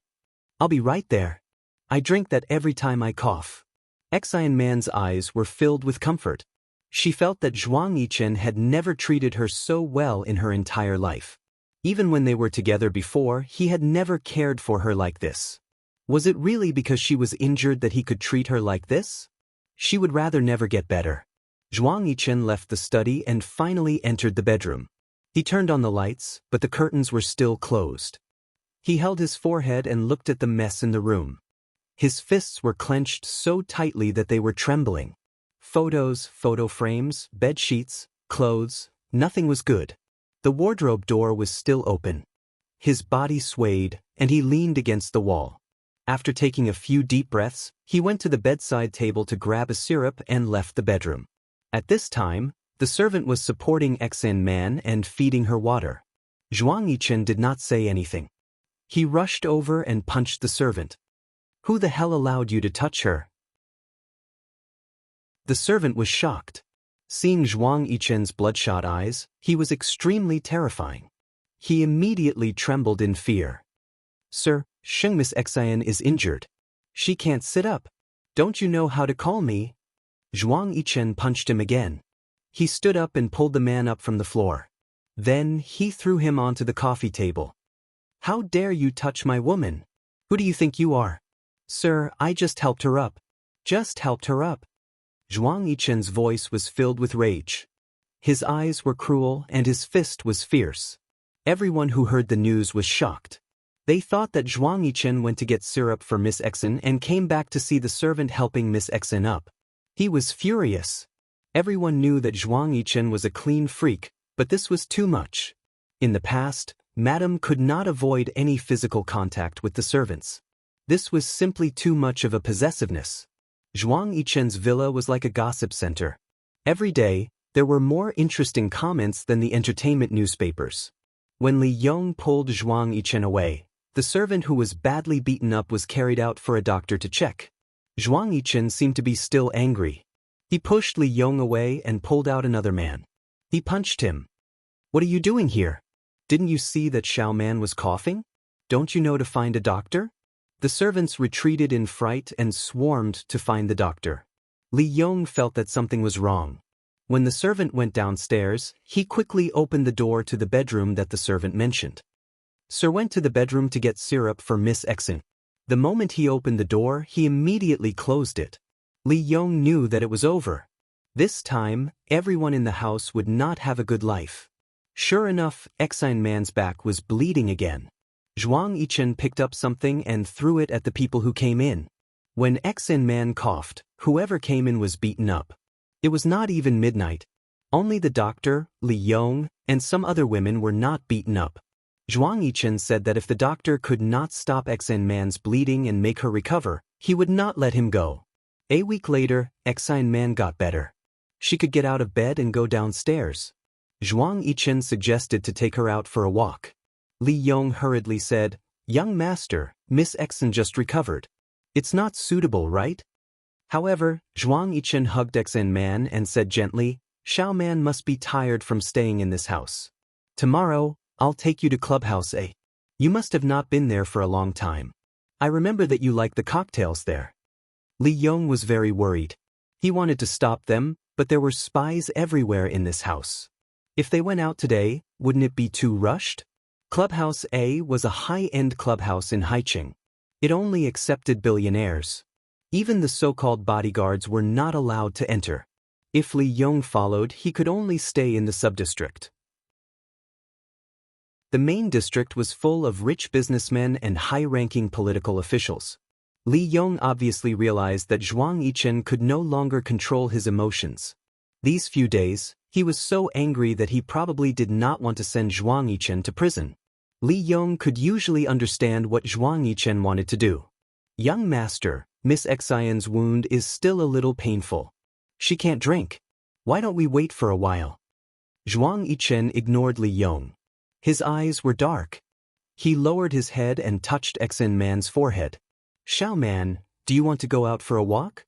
"I'll be right there. I drink that every time I cough." Xan Man's eyes were filled with comfort. She felt that Zhuang Yichen had never treated her so well in her entire life. Even when they were together before, he had never cared for her like this. Was it really because she was injured that he could treat her like this? She would rather never get better. Zhuang Yichen left the study and finally entered the bedroom. He turned on the lights, but the curtains were still closed. He held his forehead and looked at the mess in the room. His fists were clenched so tightly that they were trembling. Photos, photo frames, bed sheets, clothes, nothing was good. The wardrobe door was still open. his body swayed, and he leaned against the wall. After taking a few deep breaths, he went to the bedside table to grab a syrup and left the bedroom. At this time, the servant was supporting Exan Man and feeding her water. Zhuang Yichen did not say anything. He rushed over and punched the servant. "Who the hell allowed you to touch her?" The servant was shocked. Seeing Zhuang Yichen's bloodshot eyes, he was extremely terrifying. He immediately trembled in fear. "Sir, Sheng Miss Xian is injured. She can't sit up. Don't you know how to call me?" Zhuang Yichen punched him again. He stood up and pulled the man up from the floor. Then he threw him onto the coffee table. "How dare you touch my woman? Who do you think you are?" "Sir, I just helped her up. Just helped her up." Zhuang Yichen's voice was filled with rage. His eyes were cruel and his fist was fierce. Everyone who heard the news was shocked. They thought that Zhuang Yichen went to get syrup for Miss Exan and came back to see the servant helping Miss Exan up. He was furious. Everyone knew that Zhuang Yichen was a clean freak, but this was too much. In the past, Madame could not avoid any physical contact with the servants. This was simply too much of a possessiveness. Zhuang Yichen's villa was like a gossip center. Every day, there were more interesting comments than the entertainment newspapers. When Li Yong pulled Zhuang Yichen away, the servant who was badly beaten up was carried out for a doctor to check. Zhuang Yichen seemed to be still angry. He pushed Li Yong away and pulled out another man. He punched him. "What are you doing here? Didn't you see that Xiao Man was coughing? Don't you know to find a doctor?" The servants retreated in fright and swarmed to find the doctor. Li Yong felt that something was wrong. When the servant went downstairs, he quickly opened the door to the bedroom that the servant mentioned. Sir went to the bedroom to get syrup for Miss Exan. The moment he opened the door, he immediately closed it. Li Yong knew that it was over. This time, everyone in the house would not have a good life. Sure enough, Exan Man's back was bleeding again. Zhuang Yichen picked up something and threw it at the people who came in. When Exan Man coughed, whoever came in was beaten up. It was not even midnight. Only the doctor, Li Yong, and some other women were not beaten up. Zhuang Yichen said that if the doctor could not stop Exan Man's bleeding and make her recover, he would not let him go. A week later, Exan Man got better. She could get out of bed and go downstairs. Zhuang Yichen suggested to take her out for a walk. Li Yong hurriedly said, "Young master, Miss Exan just recovered. It's not suitable, right?" However, Zhuang Yichen hugged Exan Man and said gently, "Xiao Man must be tired from staying in this house. Tomorrow, I'll take you to Clubhouse A. You must have not been there for a long time. I remember that you like the cocktails there." Li Yong was very worried. He wanted to stop them, but there were spies everywhere in this house. If they went out today, wouldn't it be too rushed? Clubhouse A was a high-end clubhouse in Haicheng. It only accepted billionaires. Even the so-called bodyguards were not allowed to enter. If Li Yong followed, he could only stay in the sub-district. The main district was full of rich businessmen and high-ranking political officials. Li Yong obviously realized that Zhuang Yichen could no longer control his emotions. These few days, he was so angry that he probably did not want to send Zhuang Yichen to prison. Li Yong could usually understand what Zhuang Yichen wanted to do. "Young master, Miss Xian's wound is still a little painful. She can't drink. Why don't we wait for a while?" Zhuang Yichen ignored Li Yong. His eyes were dark. He lowered his head and touched Exan Man's forehead. "Xiao Man, do you want to go out for a walk?"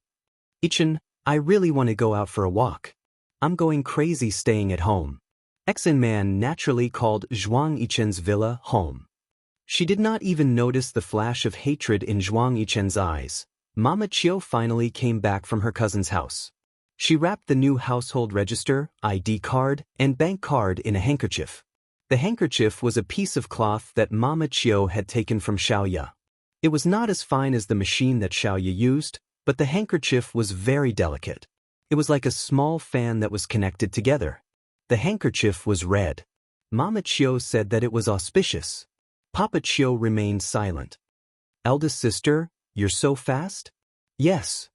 "Yichen, I really want to go out for a walk. I'm going crazy staying at home." Exan Man naturally called Zhuang Yichen's villa home. She did not even notice the flash of hatred in Zhuang Yichen's eyes. Mama Chiu finally came back from her cousin's house. She wrapped the new household register, ID card, and bank card in a handkerchief. The handkerchief was a piece of cloth that Mama Chiu had taken from Xiaoya. It was not as fine as the machine that Xiaoya used, but the handkerchief was very delicate. It was like a small fan that was connected together. The handkerchief was red. Mama Chiu said that it was auspicious. Papa Chiu remained silent. "Eldest sister, you're so fast?" "Yes."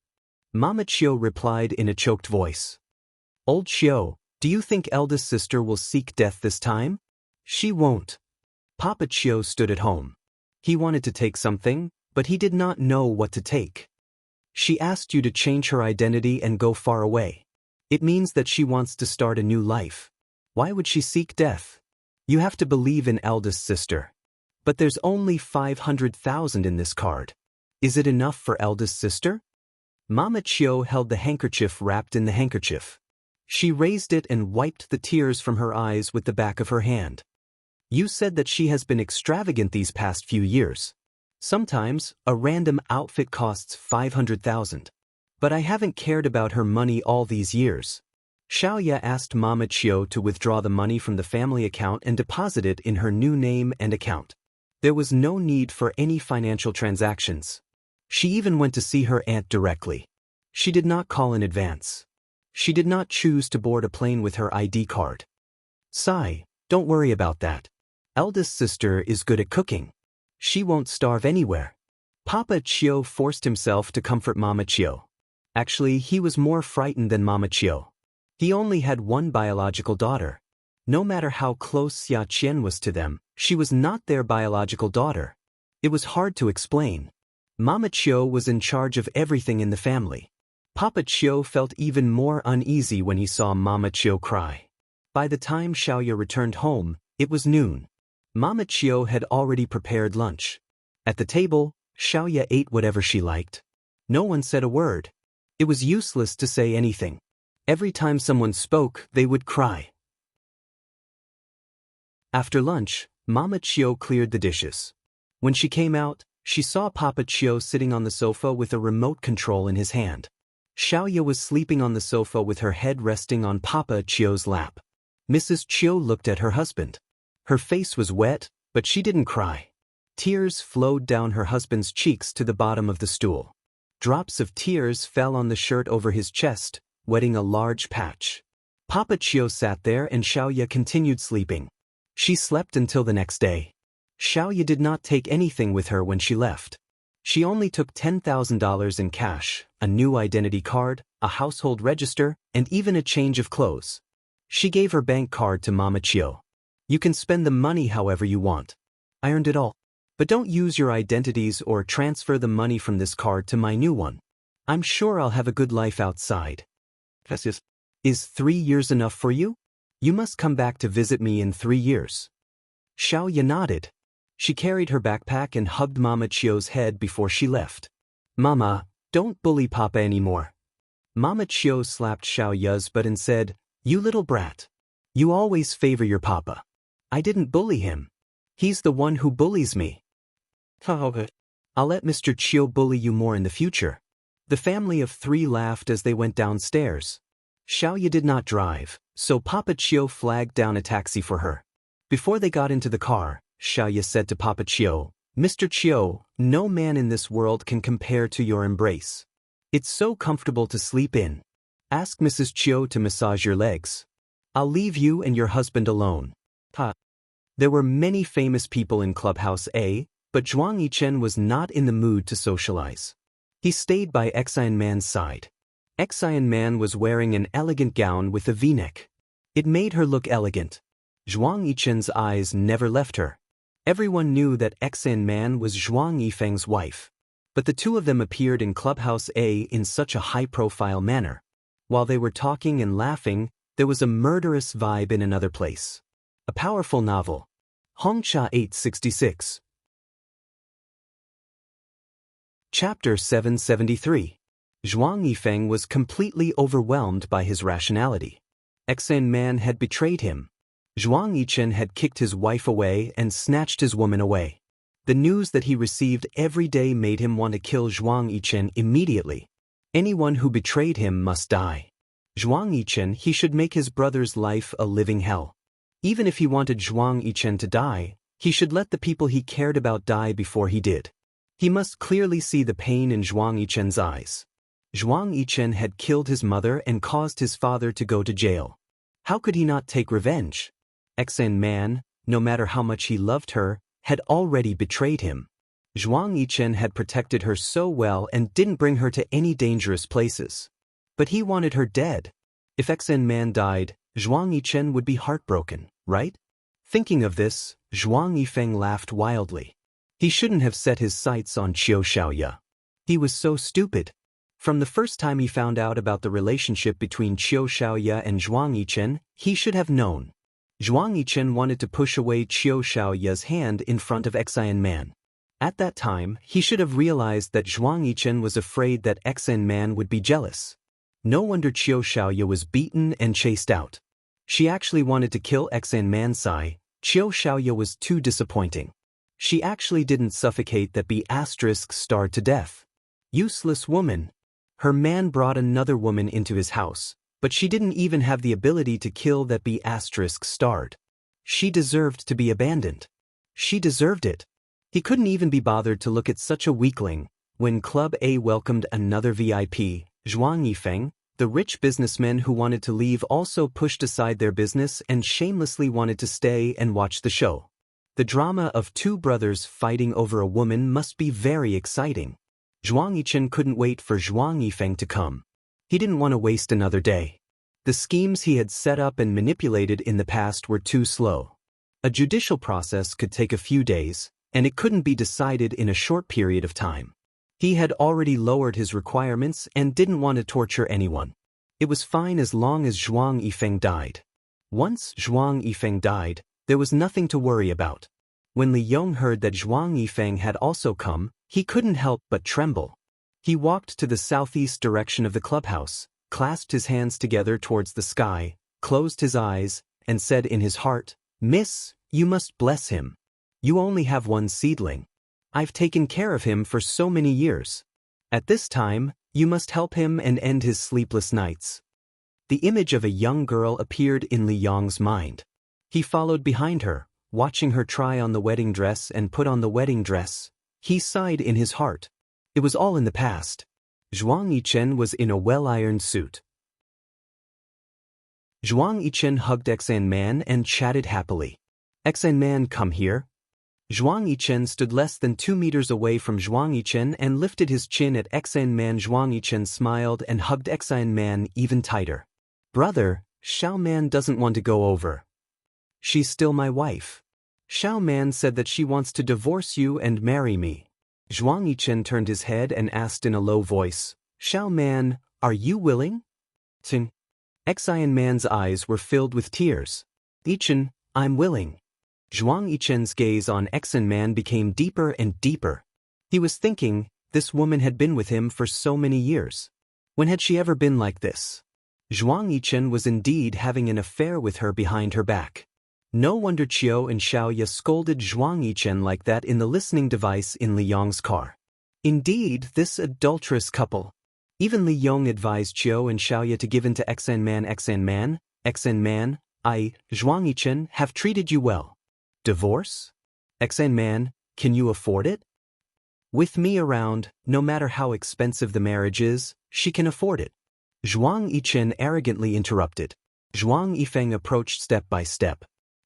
Mama Chiu replied in a choked voice. "Old Chiu, do you think eldest sister will seek death this time?" "She won't." Papa Chio stood at home. He wanted to take something, but he did not know what to take. She asked you to change her identity and go far away. It means that she wants to start a new life. Why would she seek death? You have to believe in eldest sister. But there's only 500,000 in this card. Is it enough for eldest sister? Mama Chio held the handkerchief wrapped in the handkerchief. She raised it and wiped the tears from her eyes with the back of her hand. You said that she has been extravagant these past few years. Sometimes, a random outfit costs 500,000. But I haven't cared about her money all these years. Xiaoya asked Mama Chio to withdraw the money from the family account and deposit it in her new name and account. There was no need for any financial transactions. She even went to see her aunt directly. She did not call in advance. She did not choose to board a plane with her ID card. Sai, don't worry about that. Eldest sister is good at cooking. She won't starve anywhere. Papa Chio forced himself to comfort Mama Chio. Actually, he was more frightened than Mama Chio. He only had one biological daughter. No matter how close Xia Qian was to them, she was not their biological daughter. It was hard to explain. Mama Chio was in charge of everything in the family. Papa Chio felt even more uneasy when he saw Mama Chio cry. By the time Xiaoya returned home, it was noon. Mama Chio had already prepared lunch. At the table, Xiaoya ate whatever she liked. No one said a word. It was useless to say anything. Every time someone spoke, they would cry. After lunch, Mama Chio cleared the dishes. When she came out, she saw Papa Chio sitting on the sofa with a remote control in his hand. Xiaoya was sleeping on the sofa with her head resting on Papa Chio's lap. Mrs. Chio looked at her husband. Her face was wet, but she didn't cry. Tears flowed down her husband's cheeks to the bottom of the stool. Drops of tears fell on the shirt over his chest, wetting a large patch. Papa Chio sat there and Xiaoya continued sleeping. She slept until the next day. Xiaoya did not take anything with her when she left. She only took $10,000 in cash, a new identity card, a household register, and even a change of clothes. She gave her bank card to Mama Chio. You can spend the money however you want. I earned it all. But don't use your identities or transfer the money from this card to my new one. I'm sure I'll have a good life outside. Gracias. Is 3 years enough for you? You must come back to visit me in 3 years. Xiaoya nodded. She carried her backpack and hugged Mama Chio's head before she left. Mama, don't bully Papa anymore. Mama Chio slapped Xiaoya's butt and said, You little brat. You always favor your papa. I didn't bully him. He's the one who bullies me. Okay. I'll let Mr. Chio bully you more in the future. The family of 3 laughed as they went downstairs. Xiaoya did not drive, so Papa Chio flagged down a taxi for her. Before they got into the car, Xiaoya said to Papa Chio, Mr. Chio, no man in this world can compare to your embrace. It's so comfortable to sleep in. Ask Mrs. Chio to massage your legs. I'll leave you and your husband alone. There were many famous people in Clubhouse A, but Zhuang Yichen was not in the mood to socialize. He stayed by Xian Man's side. Xian Man was wearing an elegant gown with a V-neck. It made her look elegant. Zhuang Yichen's eyes never left her. Everyone knew that Xian Man was Zhuang Yifeng's wife. But the two of them appeared in Clubhouse A in such a high-profile manner. While they were talking and laughing, there was a murderous vibe in another place. A powerful novel. Hongcha 866. Chapter 773. Zhuang Yifeng was completely overwhelmed by his rationality. Xian Man had betrayed him. Zhuang Yichen had kicked his wife away and snatched his woman away. The news that he received every day made him want to kill Zhuang Yichen immediately. Anyone who betrayed him must die. Zhuang Yichen, he should make his brother's life a living hell. Even if he wanted Zhuang Yichen to die, he should let the people he cared about die before he did. He must clearly see the pain in Zhuang Yichen's eyes. Zhuang Yichen had killed his mother and caused his father to go to jail. How could he not take revenge? Xian Man, no matter how much he loved her, had already betrayed him. Zhuang Yichen had protected her so well and didn't bring her to any dangerous places. But he wanted her dead. If Xian Man died, Zhuang Yichen would be heartbroken, right? Thinking of this, Zhuang Yifeng laughed wildly. He shouldn't have set his sights on Qiu Xiaoya. He was so stupid. From the first time he found out about the relationship between Qiu Xiaoya and Zhuang Yichen, he should have known. Zhuang Yichen wanted to push away Qiu Xiaoya's hand in front of Xian Man. At that time, he should have realized that Zhuang Yichen was afraid that Xian Man would be jealous. No wonder Qiu Xiaoya was beaten and chased out. She actually wanted to kill Xian Man Sai. Qiu Xiaoya was too disappointing. She actually didn't suffocate that B** starved to death. Useless woman. Her man brought another woman into his house, but she didn't even have the ability to kill that B** starved. She deserved to be abandoned. She deserved it. He couldn't even be bothered to look at such a weakling. When Club A welcomed another VIP, Zhuang Yifeng, the rich businessman who wanted to leave also pushed aside their business and shamelessly wanted to stay and watch the show. The drama of two brothers fighting over a woman must be very exciting. Zhuang Yichen couldn't wait for Zhuang Yifeng to come. He didn't want to waste another day. The schemes he had set up and manipulated in the past were too slow. A judicial process could take a few days, and it couldn't be decided in a short period of time. He had already lowered his requirements and didn't want to torture anyone. It was fine as long as Zhuang Yifeng died. Once Zhuang Yifeng died, there was nothing to worry about. When Li Yong heard that Zhuang Yifeng had also come, he couldn't help but tremble. He walked to the southeast direction of the clubhouse, clasped his hands together towards the sky, closed his eyes, and said in his heart, "Miss, you must bless him. You only have one seedling. I've taken care of him for so many years. At this time, you must help him and end his sleepless nights." The image of a young girl appeared in Li Yong's mind. He followed behind her, watching her try on the wedding dress and put on the wedding dress. He sighed in his heart. It was all in the past. Zhuang Yichen was in a well-ironed suit. Zhuang Yichen hugged Xian Man and chatted happily. "Xian Man, come here." Zhuang Yichen stood less than 2 meters away from Zhuang Yichen and lifted his chin at Xian Man. Zhuang Yichen smiled and hugged Xian Man even tighter. "Brother, Xiao Man doesn't want to go over. She's still my wife. Xiao Man said that she wants to divorce you and marry me." Zhuang Yichen turned his head and asked in a low voice, "Xiao Man, are you willing?" Tsing. Xian Man's eyes were filled with tears. "Yichen, I'm willing." Zhuang Yichen's gaze on Xian Man became deeper and deeper. He was thinking, this woman had been with him for so many years. When had she ever been like this? Zhuang Yichen was indeed having an affair with her behind her back. No wonder Qiu and Xiaoya scolded Zhuang Yichen like that in the listening device in Li Yong's car. Indeed, this adulterous couple. Even Li Yong advised Qiu and Xiaoya to give in to Xian Man. "Xian Man, Xian Man, I, Zhuang Yichen, have treated you well. Divorce? Xian Man, can you afford it? With me around, no matter how expensive the marriage is, she can afford it." Zhuang Yichen arrogantly interrupted. Zhuang Yifeng approached step by step.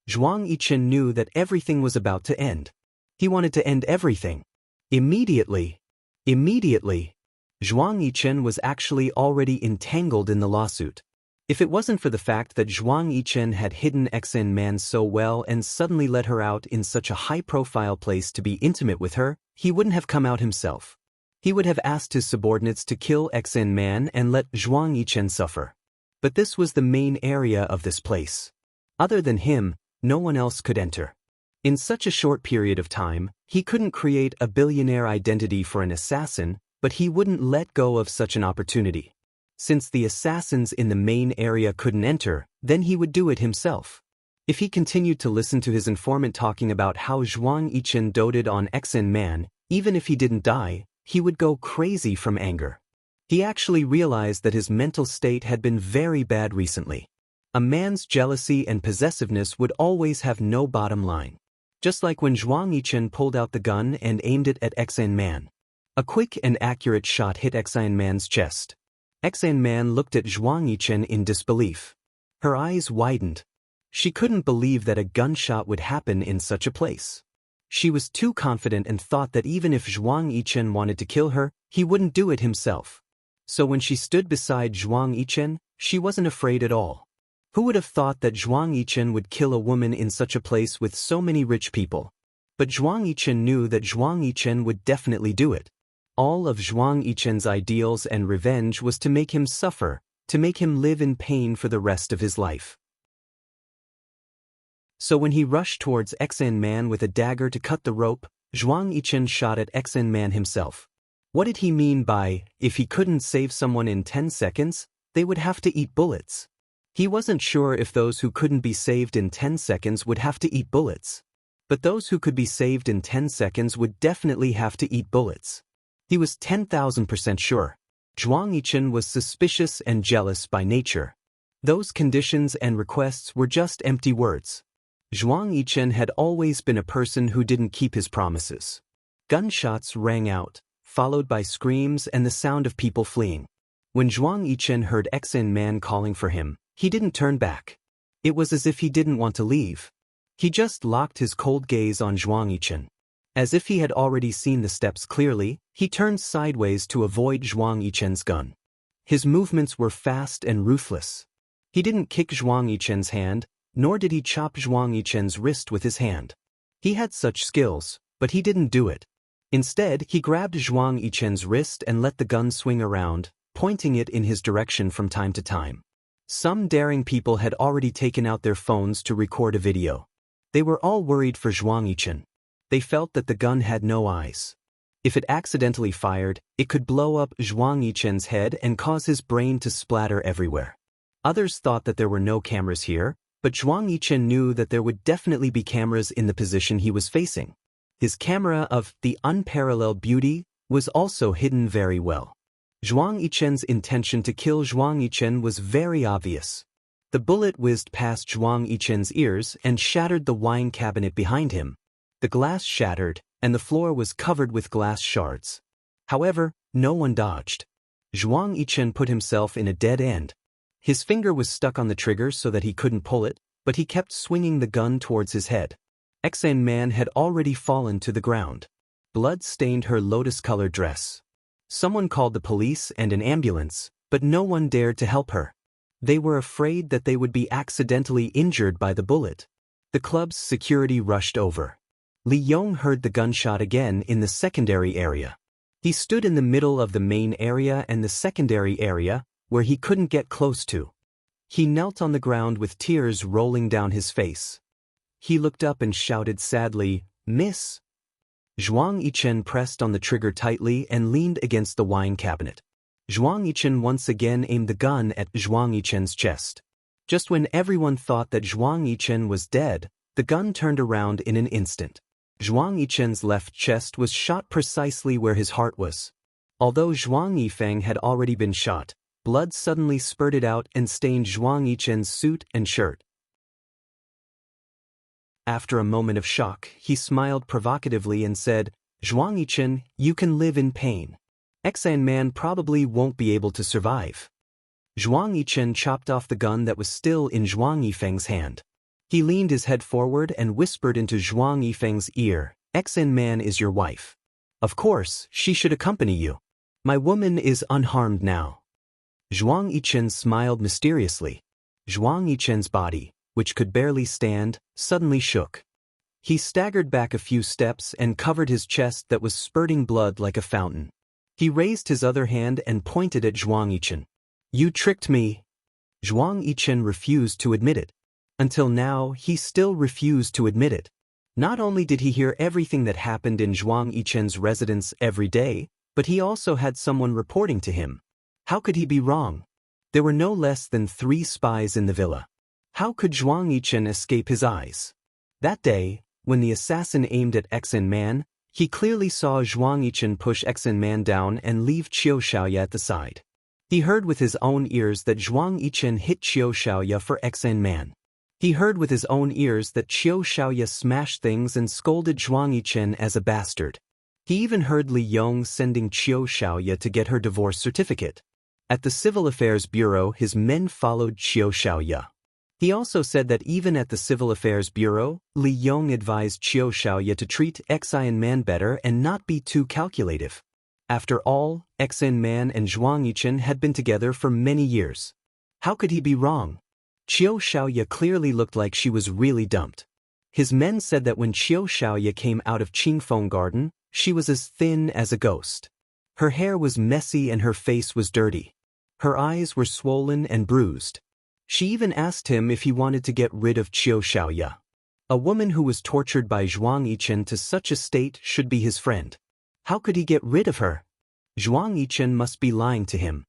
Zhuang Yichen knew that everything was about to end. He wanted to end everything. Immediately. Zhuang Yichen was actually already entangled in the lawsuit. If it wasn't for the fact that Zhuang Yichen had hidden Xian Man so well and suddenly let her out in such a high-profile place to be intimate with her, he wouldn't have come out himself. He would have asked his subordinates to kill Xian Man and let Zhuang Yichen suffer. But this was the main area of this place. Other than him, no one else could enter. In such a short period of time, he couldn't create a billionaire identity for an assassin, but he wouldn't let go of such an opportunity. Since the assassins in the main area couldn't enter, then he would do it himself. If he continued to listen to his informant talking about how Zhuang Yichen doted on Xian Man, even if he didn't die, he would go crazy from anger. He actually realized that his mental state had been very bad recently. A man's jealousy and possessiveness would always have no bottom line. Just like when Zhuang Yichen pulled out the gun and aimed it at Xian Man. A quick and accurate shot hit Xian Man's chest. Xian Man looked at Zhuang Yichen in disbelief. Her eyes widened. She couldn't believe that a gunshot would happen in such a place. She was too confident and thought that even if Zhuang Yichen wanted to kill her, he wouldn't do it himself. So when she stood beside Zhuang Yichen, she wasn't afraid at all. Who would have thought that Zhuang Yichen would kill a woman in such a place with so many rich people? But Zhuang Yichen knew that Zhuang Yichen would definitely do it. All of Zhuang Yichen's ideals and revenge was to make him suffer, to make him live in pain for the rest of his life. So when he rushed towards Xan Man with a dagger to cut the rope, Zhuang Yichen shot at Xan Man himself. What did he mean by, if he couldn't save someone in 10 seconds, they would have to eat bullets? He wasn't sure if those who couldn't be saved in 10 seconds would have to eat bullets. But those who could be saved in 10 seconds would definitely have to eat bullets. He was 10,000% sure. Zhuang Yichen was suspicious and jealous by nature. Those conditions and requests were just empty words. Zhuang Yichen had always been a person who didn't keep his promises. Gunshots rang out, followed by screams and the sound of people fleeing. When Zhuang Yichen heard Xan Man calling for him, he didn't turn back. It was as if he didn't want to leave. He just locked his cold gaze on Zhuang Yichen. As if he had already seen the steps clearly, he turned sideways to avoid Zhuang Yichen's gun. His movements were fast and ruthless. He didn't kick Zhuang Yichen's hand, nor did he chop Zhuang Yichen's wrist with his hand. He had such skills, but he didn't do it. Instead, he grabbed Zhuang Yichen's wrist and let the gun swing around, pointing it in his direction from time to time. Some daring people had already taken out their phones to record a video. They were all worried for Zhuang Yichen. They felt that the gun had no eyes. If it accidentally fired, it could blow up Zhuang Yichen's head and cause his brain to splatter everywhere. Others thought that there were no cameras here, but Zhuang Yichen knew that there would definitely be cameras in the position he was facing. His camera of the unparalleled beauty was also hidden very well. Zhuang Yichen's intention to kill Zhuang Yichen was very obvious. The bullet whizzed past Zhuang Yichen's ears and shattered the wine cabinet behind him. The glass shattered, and the floor was covered with glass shards. However, no one dodged. Zhuang Yichen put himself in a dead end. His finger was stuck on the trigger so that he couldn't pull it, but he kept swinging the gun towards his head. Xan Man had already fallen to the ground. Blood stained her lotus-colored dress. Someone called the police and an ambulance, but no one dared to help her. They were afraid that they would be accidentally injured by the bullet. The club's security rushed over. Li Yong heard the gunshot again in the secondary area. He stood in the middle of the main area and the secondary area, where he couldn't get close to. He knelt on the ground with tears rolling down his face. He looked up and shouted sadly, "Miss." Zhuang Yichen pressed on the trigger tightly and leaned against the wine cabinet. Zhuang Yichen once again aimed the gun at Zhuang Yichen's chest. Just when everyone thought that Zhuang Yichen was dead, the gun turned around in an instant. Zhuang Yichen's left chest was shot precisely where his heart was. Although Zhuang Yifeng had already been shot, blood suddenly spurted out and stained Zhuang Yichen's suit and shirt. After a moment of shock, he smiled provocatively and said, "Zhuang Yichen, you can live in pain. Xan Man probably won't be able to survive." Zhuang Yichen chopped off the gun that was still in Zhuang Yifeng's hand. He leaned his head forward and whispered into Zhuang Yifeng's ear, "Xan Man is your wife. Of course, she should accompany you. My woman is unharmed now." Zhuang Yichen smiled mysteriously. Zhuang Yichen's body, which could barely stand, suddenly shook. He staggered back a few steps and covered his chest that was spurting blood like a fountain. He raised his other hand and pointed at Zhuang Yichen. "You tricked me." Zhuang Yichen refused to admit it. Until now, he still refused to admit it. Not only did he hear everything that happened in Zhuang Yichen's residence every day, but he also had someone reporting to him. How could he be wrong? There were no less than 3 spies in the villa. How could Zhuang Yichen escape his eyes? That day, when the assassin aimed at Xan Man, he clearly saw Zhuang Yichen push Xan Man down and leave Qiu Shaoya at the side. He heard with his own ears that Zhuang Yichen hit Qiu Shaoya for Xan Man. He heard with his own ears that Qiu Shaoya smashed things and scolded Zhuang Yichen as a bastard. He even heard Li Yong sending Qiu Shaoya to get her divorce certificate. At the Civil Affairs Bureau, his men followed Qiu Shaoya. He also said that even at the Civil Affairs Bureau, Li Yong advised Qiu Shaoya to treat Xan Man better and not be too calculative. After all, Xan Man and Zhuang Yichen had been together for many years. How could he be wrong? Qiu Xiaoya clearly looked like she was really dumped. His men said that when Qiu Xiaoya came out of Qingfeng Garden, she was as thin as a ghost. Her hair was messy and her face was dirty. Her eyes were swollen and bruised. She even asked him if he wanted to get rid of Qiu Xiaoya. A woman who was tortured by Zhuang Yichen to such a state should be his friend. How could he get rid of her? Zhuang Yichen must be lying to him.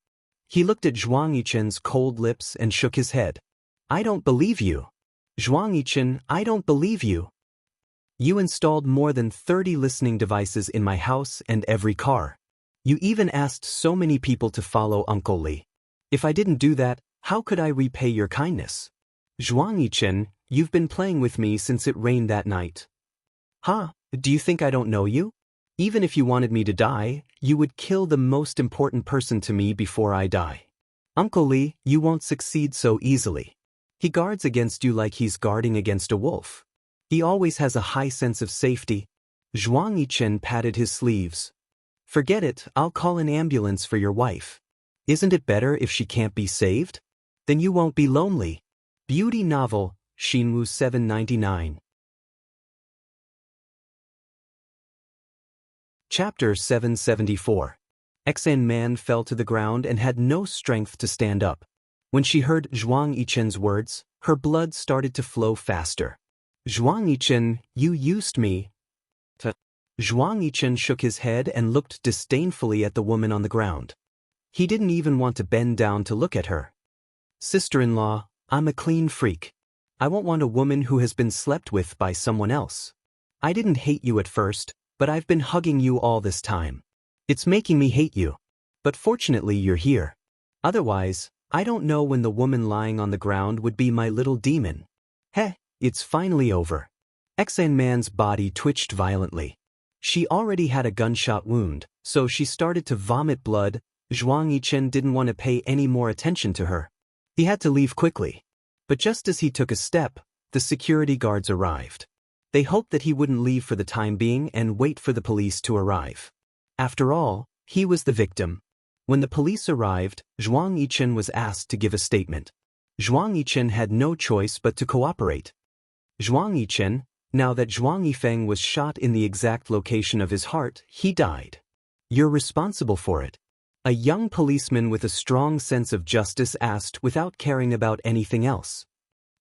He looked at Zhuang Yichen's cold lips and shook his head. I don't believe you. Zhuang Yichen, I don't believe you. You installed more than 30 listening devices in my house and every car. You even asked so many people to follow Uncle Li. If I didn't do that, how could I repay your kindness? Zhuang Yichen, you've been playing with me since it rained that night. Huh, do you think I don't know you? Even if you wanted me to die, you would kill the most important person to me before I die. Uncle Li, you won't succeed so easily. He guards against you like he's guarding against a wolf. He always has a high sense of safety. Zhuang Yichen patted his sleeves. Forget it, I'll call an ambulance for your wife. Isn't it better if she can't be saved? Then you won't be lonely. Beauty novel, Xinwu 799. Chapter 774. Xan Man fell to the ground and had no strength to stand up. When she heard Zhuang Yichen's words, her blood started to flow faster. Zhuang Yichen, you used me. Zhuang Yichen shook his head and looked disdainfully at the woman on the ground. He didn't even want to bend down to look at her. Sister-in-law, I'm a clean freak. I won't want a woman who has been slept with by someone else. I didn't hate you at first, but I've been hugging you all this time. It's making me hate you. But fortunately you're here. Otherwise, I don't know when the woman lying on the ground would be my little demon. Heh, it's finally over. Xan Man's body twitched violently. She already had a gunshot wound, so she started to vomit blood. Zhuang Yichen didn't want to pay any more attention to her. He had to leave quickly. But just as he took a step, the security guards arrived. They hoped that he wouldn't leave for the time being and wait for the police to arrive. After all, he was the victim. When the police arrived, Zhuang Yichen was asked to give a statement. Zhuang Yichen had no choice but to cooperate. Zhuang Yichen, now that Zhuang Yifeng was shot in the exact location of his heart, he died. You're responsible for it. A young policeman with a strong sense of justice asked without caring about anything else.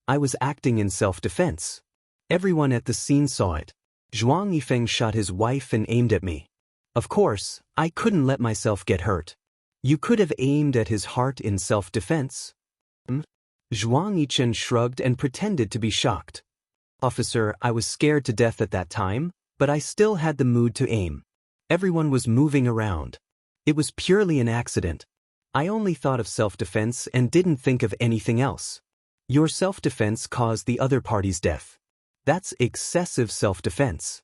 I was acting in self-defense. Everyone at the scene saw it. Zhuang Yifeng shot his wife and aimed at me. Of course, I couldn't let myself get hurt. You could have aimed at his heart in self-defense. Zhuang Yichen shrugged and pretended to be shocked. Officer, I was scared to death at that time, but I still had the mood to aim. Everyone was moving around. It was purely an accident. I only thought of self-defense and didn't think of anything else. Your self-defense caused the other party's death. That's excessive self-defense.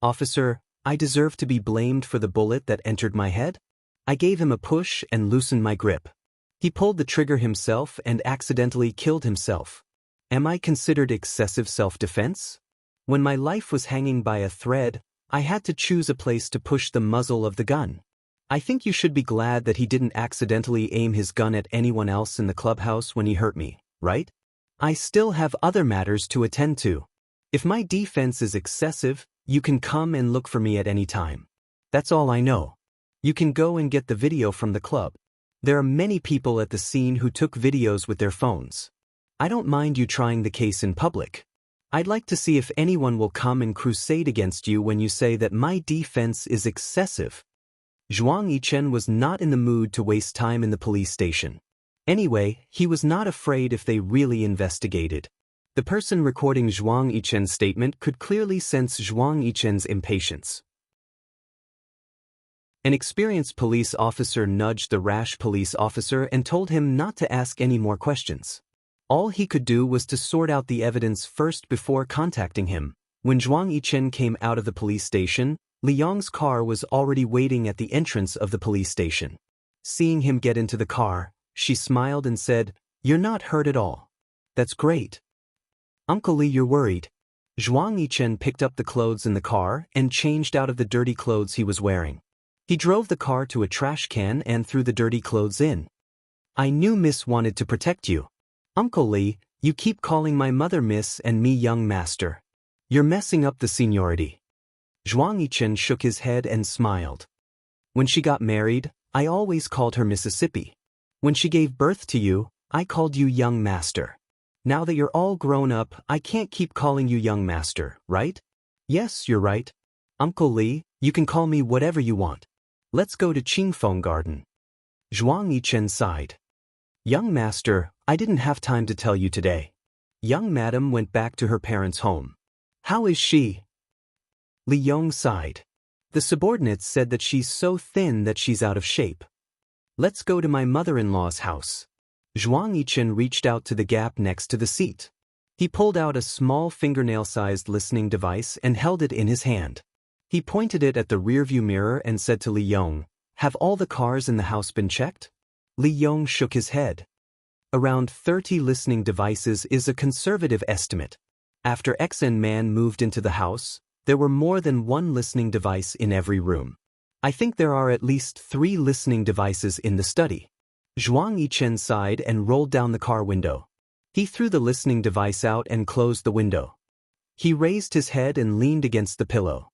Officer, I deserve to be blamed for the bullet that entered my head? I gave him a push and loosened my grip. He pulled the trigger himself and accidentally killed himself. Am I considered excessive self-defense? When my life was hanging by a thread, I had to choose a place to push the muzzle of the gun. I think you should be glad that he didn't accidentally aim his gun at anyone else in the clubhouse when he hurt me, right? I still have other matters to attend to. If my defense is excessive, you can come and look for me at any time. That's all I know. You can go and get the video from the club. There are many people at the scene who took videos with their phones. I don't mind you trying the case in public. I'd like to see if anyone will come and crusade against you when you say that my defense is excessive. Zhuang Yichen was not in the mood to waste time in the police station. Anyway, he was not afraid if they really investigated. The person recording Zhuang Yichen's statement could clearly sense Zhuang Yichen's impatience. An experienced police officer nudged the rash police officer and told him not to ask any more questions. All he could do was to sort out the evidence first before contacting him. When Zhuang Yichen came out of the police station, Li Yong's car was already waiting at the entrance of the police station. Seeing him get into the car, she smiled and said, "You're not hurt at all. That's great. Uncle Li, you're worried." Zhuang Yichen picked up the clothes in the car and changed out of the dirty clothes he was wearing. He drove the car to a trash can and threw the dirty clothes in. "I knew Miss wanted to protect you. Uncle Lee, you keep calling my mother Miss and me young master. You're messing up the seniority. Zhuang Yichen shook his head and smiled. When she got married, I always called her Mississippi. When she gave birth to you, I called you young master. Now that you're all grown up, I can't keep calling you young master, right? Yes, you're right. Uncle Lee, you can call me whatever you want. Let's go to Qingfeng Garden. Zhuang Yichen sighed. Young master, I didn't have time to tell you today. Young madam went back to her parents' home. How is she? Li Yong sighed. The subordinates said that she's so thin that she's out of shape. Let's go to my mother-in-law's house. Zhuang Yichen reached out to the gap next to the seat. He pulled out a small fingernail-sized listening device and held it in his hand. He pointed it at the rearview mirror and said to Li Yong, "Have all the cars in the house been checked?" Li Yong shook his head. Around 30 listening devices is a conservative estimate. After XN Man moved into the house, there were more than one listening device in every room. I think there are at least 3 listening devices in the study. Zhuang Yichen sighed and rolled down the car window. He threw the listening device out and closed the window. He raised his head and leaned against the pillow.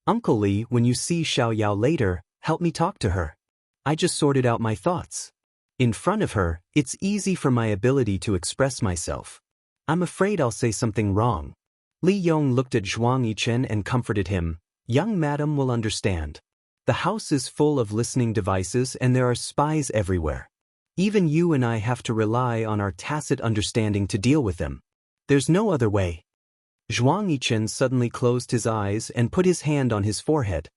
Uncle Lee, when you see Xiao Yao later, help me talk to her. I just sorted out my thoughts. In front of her, it's easy for my ability to express myself. I'm afraid I'll say something wrong. Li Yong looked at Zhuang Yichen and comforted him. Young madam will understand. The house is full of listening devices and there are spies everywhere. Even you and I have to rely on our tacit understanding to deal with them. There's no other way. Zhuang Yichen suddenly closed his eyes and put his hand on his forehead.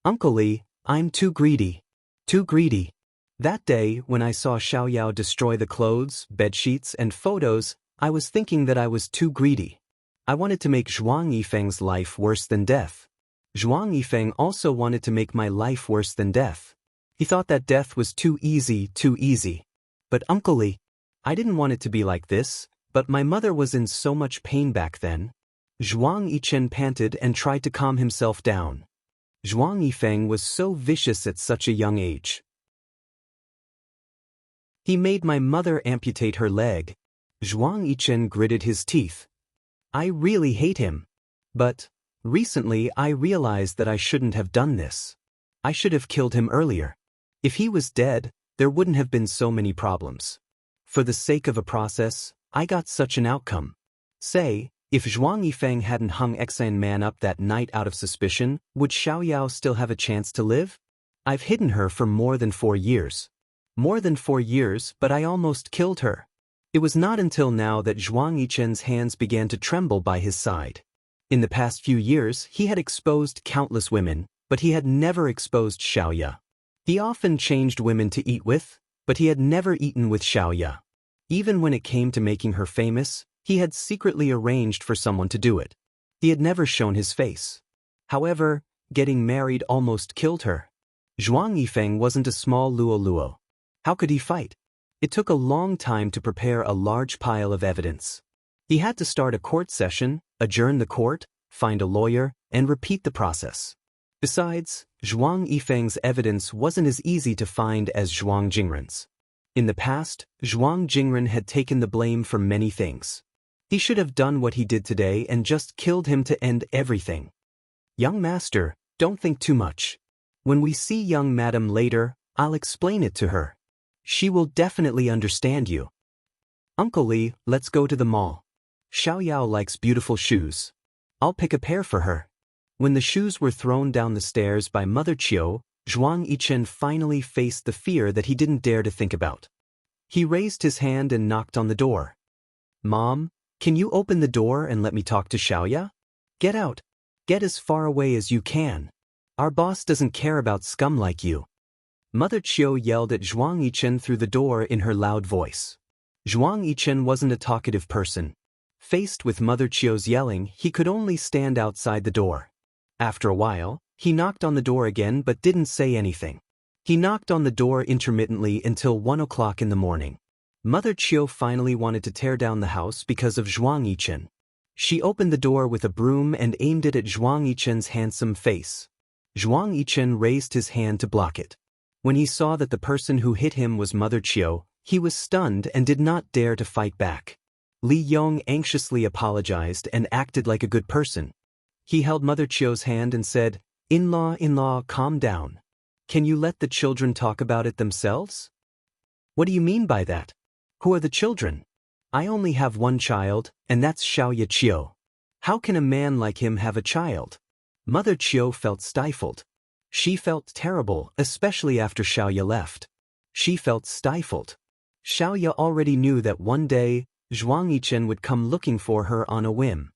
Uncle Lee, I'm too greedy. Too greedy. That day, when I saw Xiao Yao destroy the clothes, bedsheets, and photos, I was thinking that I was too greedy. I wanted to make Zhuang Yifeng's life worse than death. Zhuang Yifeng also wanted to make my life worse than death. He thought that death was too easy, too easy. But Uncle Lee, I didn't want it to be like this, but my mother was in so much pain back then. Zhuang Yichen panted and tried to calm himself down. Zhuang Yifeng was so vicious at such a young age. He made my mother amputate her leg. Zhuang Yichen gritted his teeth. I really hate him. But recently I realized that I shouldn't have done this. I should have killed him earlier. If he was dead, there wouldn't have been so many problems. For the sake of a process, I got such an outcome. Say, if Zhuang Yifeng hadn't hung XN Man up that night out of suspicion, would Xiao Yao still have a chance to live? I've hidden her for more than 4 years. More than 4 years, but I almost killed her. It was not until now that Zhuang Yichen's hands began to tremble by his side. In the past few years, he had exposed countless women, but he had never exposed Xiao Ya. He often changed women to eat with, but he had never eaten with Xiao Ya. Even when it came to making her famous, he had secretly arranged for someone to do it. He had never shown his face. However, getting married almost killed her. Zhuang Yifeng wasn't a small luo. How could he fight? It took a long time to prepare a large pile of evidence. He had to start a court session, adjourn the court, find a lawyer, and repeat the process. Besides, Zhuang Yifeng's evidence wasn't as easy to find as Zhuang Jingren's. In the past, Zhuang Jingren had taken the blame for many things. He should have done what he did today and just killed him to end everything. Young master, don't think too much. When we see young madam later, I'll explain it to her. She will definitely understand you. Uncle Lee, let's go to the mall. Xiao Yao likes beautiful shoes. I'll pick a pair for her. When the shoes were thrown down the stairs by Mother Chiu, Zhuang Yichen finally faced the fear that he didn't dare to think about. He raised his hand and knocked on the door. Mom, can you open the door and let me talk to Xiao Ya? Get out. Get as far away as you can. Our boss doesn't care about scum like you. Mother Chiu yelled at Zhuang Yichen through the door in her loud voice. Zhuang Yichen wasn't a talkative person. Faced with Mother Chiu's yelling, he could only stand outside the door. After a while, he knocked on the door again but didn't say anything. He knocked on the door intermittently until 1 o'clock in the morning. Mother Chiu finally wanted to tear down the house because of Zhuang Yichen. She opened the door with a broom and aimed it at Zhuang Yichen's handsome face. Zhuang Yichen raised his hand to block it. When he saw that the person who hit him was Mother Chiu, He was stunned and did not dare to fight back. Li Yong anxiously apologized and acted like a good person. He held Mother Chio's hand and said, In-law, calm down. Can you let the children talk about it themselves? What do you mean by that? Who are the children? I only have one child, and that's Xiaoya Chio. How can a man like him have a child? Mother Chio felt stifled. She felt terrible, especially after Xiaoya left. She felt stifled. Xiaoya already knew that one day, Zhuang Yichen would come looking for her on a whim.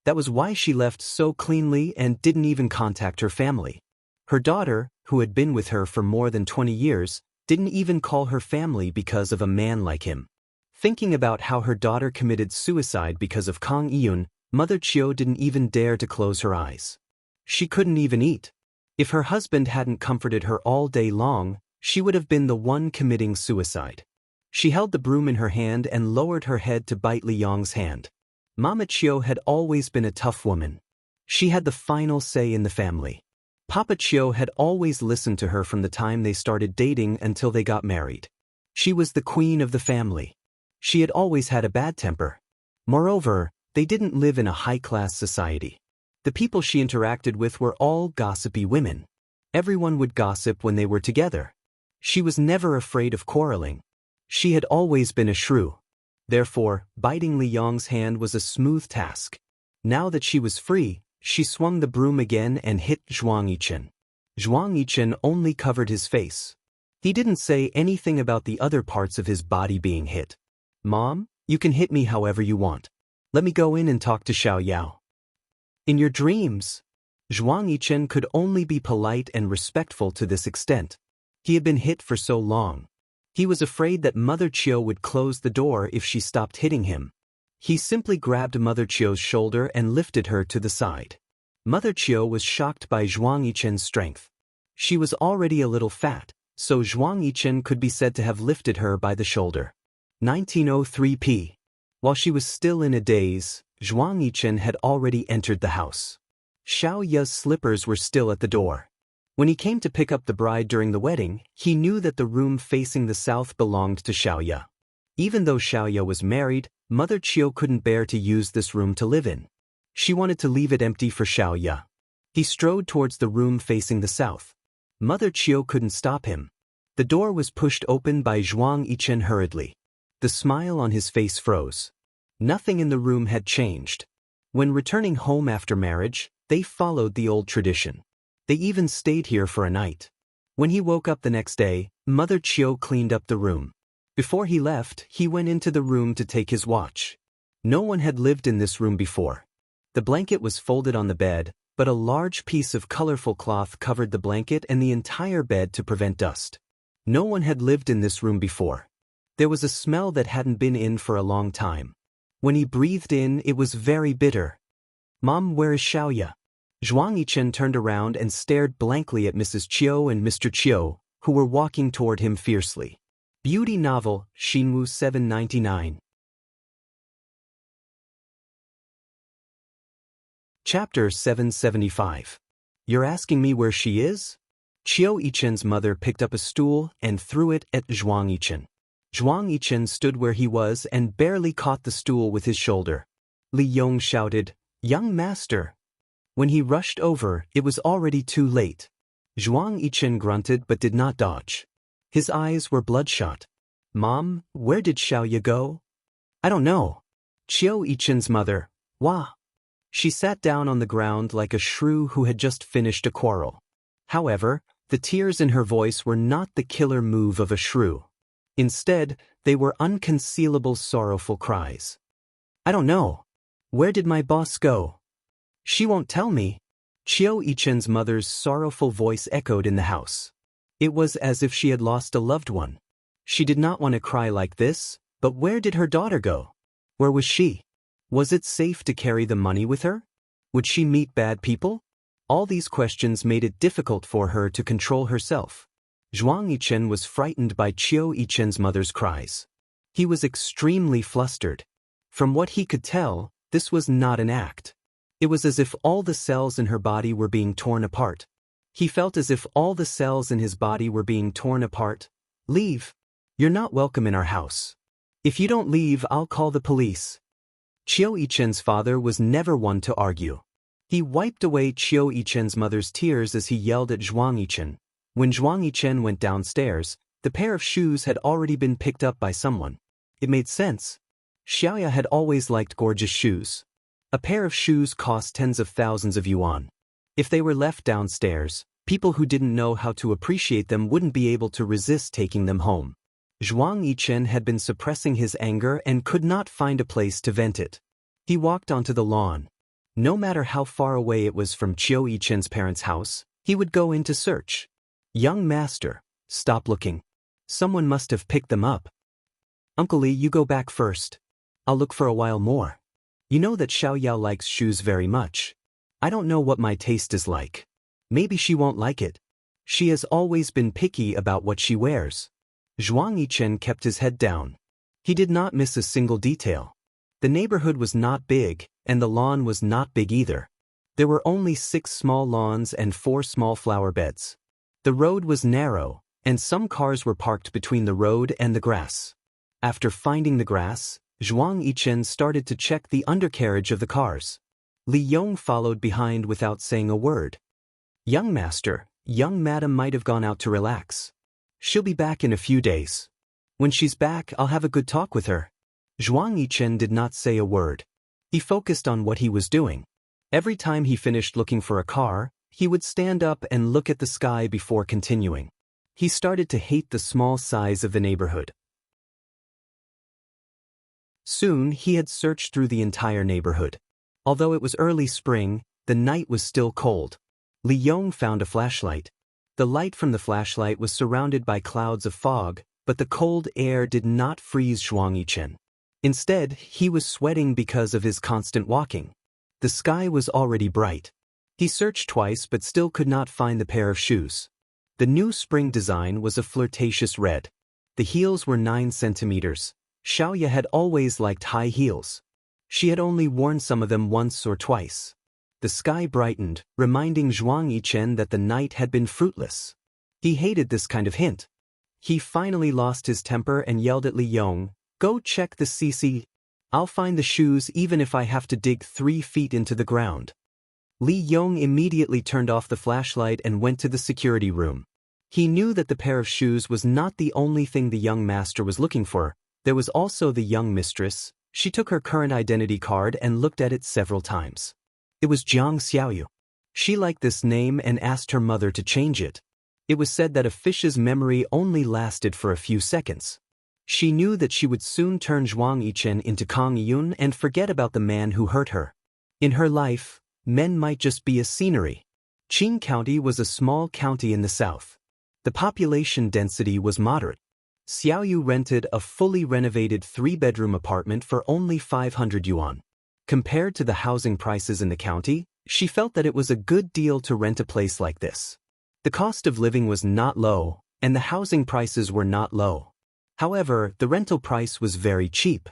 That was why she left so cleanly and didn't even contact her family. Her daughter, who had been with her for more than 20 years, didn't even call her family because of a man like him. Thinking about how her daughter committed suicide because of Kang Iyun, Mother Chio didn't even dare to close her eyes. She couldn't even eat. If her husband hadn't comforted her all day long, she would have been the one committing suicide. She held the broom in her hand and lowered her head to bite Li Yong's hand. Mama Chio had always been a tough woman. She had the final say in the family. Papa Chio had always listened to her from the time they started dating until they got married. She was the queen of the family. She had always had a bad temper. Moreover, they didn't live in a high-class society. The people she interacted with were all gossipy women. Everyone would gossip when they were together. She was never afraid of quarreling. She had always been a shrew. Therefore, biting Li Yong's hand was a smooth task. Now that she was free, she swung the broom again and hit Zhuang Yichen. Zhuang Yichen only covered his face. He didn't say anything about the other parts of his body being hit. Mom, you can hit me however you want. Let me go in and talk to Xiao Yao. In your dreams. Zhuang Yichen could only be polite and respectful to this extent. He had been hit for so long. He was afraid that Mother Chio would close the door if she stopped hitting him. He simply grabbed Mother Chio's shoulder and lifted her to the side. Mother Chio was shocked by Zhuang Yichen's strength. She was already a little fat, so Zhuang Yichen could be said to have lifted her by the shoulder. 1903 While she was still in a daze, Zhuang Yichen had already entered the house. Xiao Ya's slippers were still at the door. When he came to pick up the bride during the wedding, he knew that the room facing the south belonged to Xiao Ya. Even though Xiao Ya was married, Mother Chio couldn't bear to use this room to live in. She wanted to leave it empty for Xiao Ya. He strode towards the room facing the south. Mother Chio couldn't stop him. The door was pushed open by Zhuang Yichen hurriedly. The smile on his face froze. Nothing in the room had changed. When returning home after marriage, they followed the old tradition. They even stayed here for a night. When he woke up the next day, Mother Chio cleaned up the room. Before he left, he went into the room to take his watch. No one had lived in this room before. The blanket was folded on the bed, but a large piece of colorful cloth covered the blanket and the entire bed to prevent dust. No one had lived in this room before. There was a smell that hadn't been in for a long time. When he breathed in, it was very bitter. Mom, where is Xiaoya? Zhuang Yichen turned around and stared blankly at Mrs. Chio and Mr. Chio, who were walking toward him fiercely. Beauty novel, Xinwu 799. Chapter 775. You're asking me where she is? Chio Yichen's mother picked up a stool and threw it at Zhuang Yichen. Zhuang Yichen stood where he was and barely caught the stool with his shoulder. Li Yong shouted, "Young master!" When he rushed over, it was already too late. Zhuang Yichen grunted but did not dodge. His eyes were bloodshot. Mom, where did Xiaoya go? I don't know. Chio Yichen's mother, Wah. She sat down on the ground like a shrew who had just finished a quarrel. However, the tears in her voice were not the killer move of a shrew. Instead, they were unconcealable sorrowful cries. I don't know. Where did my boss go? She won't tell me. Chio Yichen's mother's sorrowful voice echoed in the house. It was as if she had lost a loved one. She did not want to cry like this, but where did her daughter go? Where was she? Was it safe to carry the money with her? Would she meet bad people? All these questions made it difficult for her to control herself. Zhuang Yichen was frightened by Chio Yichen's mother's cries. He was extremely flustered. From what he could tell, this was not an act. It was as if all the cells in her body were being torn apart. He felt as if all the cells in his body were being torn apart. Leave. You're not welcome in our house. If you don't leave, I'll call the police. Chiu Yichen's father was never one to argue. He wiped away Chiu Yichen's mother's tears as he yelled at Zhuang Yichen. When Zhuang Yichen went downstairs, the pair of shoes had already been picked up by someone. It made sense. Xiaoya had always liked gorgeous shoes. A pair of shoes cost tens of thousands of yuan. If they were left downstairs, people who didn't know how to appreciate them wouldn't be able to resist taking them home. Zhuang Yichen had been suppressing his anger and could not find a place to vent it. He walked onto the lawn. No matter how far away it was from Chiu Yichen's parents' house, he would go in to search. Young master, stop looking. Someone must have picked them up. Uncle Li, you go back first. I'll look for a while more. You know that Xiaoya likes shoes very much. I don't know what my taste is like. Maybe she won't like it. She has always been picky about what she wears. Zhuang Yichen kept his head down. He did not miss a single detail. The neighborhood was not big, and the lawn was not big either. There were only 6 small lawns and 4 small flower beds. The road was narrow, and some cars were parked between the road and the grass. After finding the grass, Zhuang Yichen started to check the undercarriage of the cars. Li Yong followed behind without saying a word. Young master, young madam might have gone out to relax. She'll be back in a few days. When she's back, I'll have a good talk with her. Zhuang Yichen did not say a word. He focused on what he was doing. Every time he finished looking for a car, he would stand up and look at the sky before continuing. He started to hate the small size of the neighborhood. Soon he had searched through the entire neighborhood. Although it was early spring, the night was still cold. Li Yong found a flashlight. The light from the flashlight was surrounded by clouds of fog, but the cold air did not freeze Zhuang Yichen. Instead, he was sweating because of his constant walking. The sky was already bright. He searched twice but still could not find the pair of shoes. The new spring design was a flirtatious red. The heels were 9 centimeters. Xiaoya had always liked high heels. She had only worn some of them once or twice. The sky brightened, reminding Zhuang Yichen that the night had been fruitless. He hated this kind of hint. He finally lost his temper and yelled at Li Yong, "Go check the CC. I'll find the shoes even if I have to dig 3 feet into the ground." Li Yong immediately turned off the flashlight and went to the security room. He knew that the pair of shoes was not the only thing the young master was looking for. There was also the young mistress. She took her current identity card and looked at it several times. It was Jiang Xiaoyu. She liked this name and asked her mother to change it. It was said that a fish's memory only lasted for a few seconds. She knew that she would soon turn Zhuang Yichen into Kang Yun and forget about the man who hurt her. In her life, men might just be a scenery. Qing County was a small county in the south. The population density was moderate. Xiaoyu rented a fully renovated 3-bedroom apartment for only 500 yuan. Compared to the housing prices in the county, she felt that it was a good deal to rent a place like this. The cost of living was not low, and the housing prices were not low. However, the rental price was very cheap.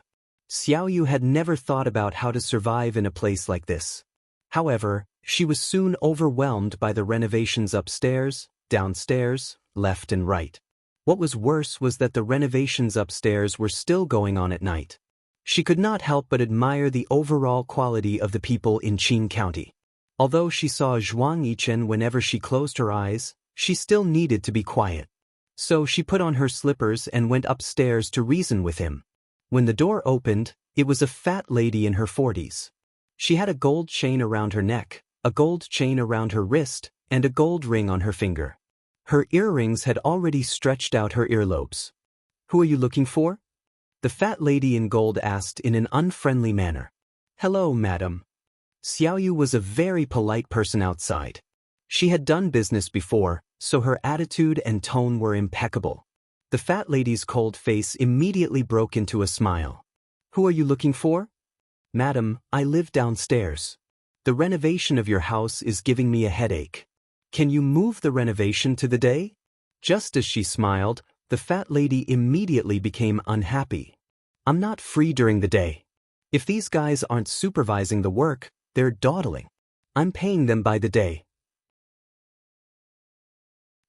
Xiaoyu had never thought about how to survive in a place like this. However, she was soon overwhelmed by the renovations upstairs, downstairs, left and right. What was worse was that the renovations upstairs were still going on at night. She could not help but admire the overall quality of the people in Qing County. Although she saw Zhuang Yichen whenever she closed her eyes, she still needed to be quiet. So she put on her slippers and went upstairs to reason with him. When the door opened, it was a fat lady in her 40s. She had a gold chain around her neck, a gold chain around her wrist, and a gold ring on her finger. Her earrings had already stretched out her earlobes. "Who are you looking for?" The fat lady in gold asked in an unfriendly manner. "Hello, madam." Xiaoyu was a very polite person outside. She had done business before, so her attitude and tone were impeccable. The fat lady's cold face immediately broke into a smile. "Who are you looking for?" "Madam, I live downstairs. The renovation of your house is giving me a headache. Can you move the renovation to the day?" Just as she smiled, the fat lady immediately became unhappy. "I'm not free during the day. If these guys aren't supervising the work, they're dawdling. I'm paying them by the day."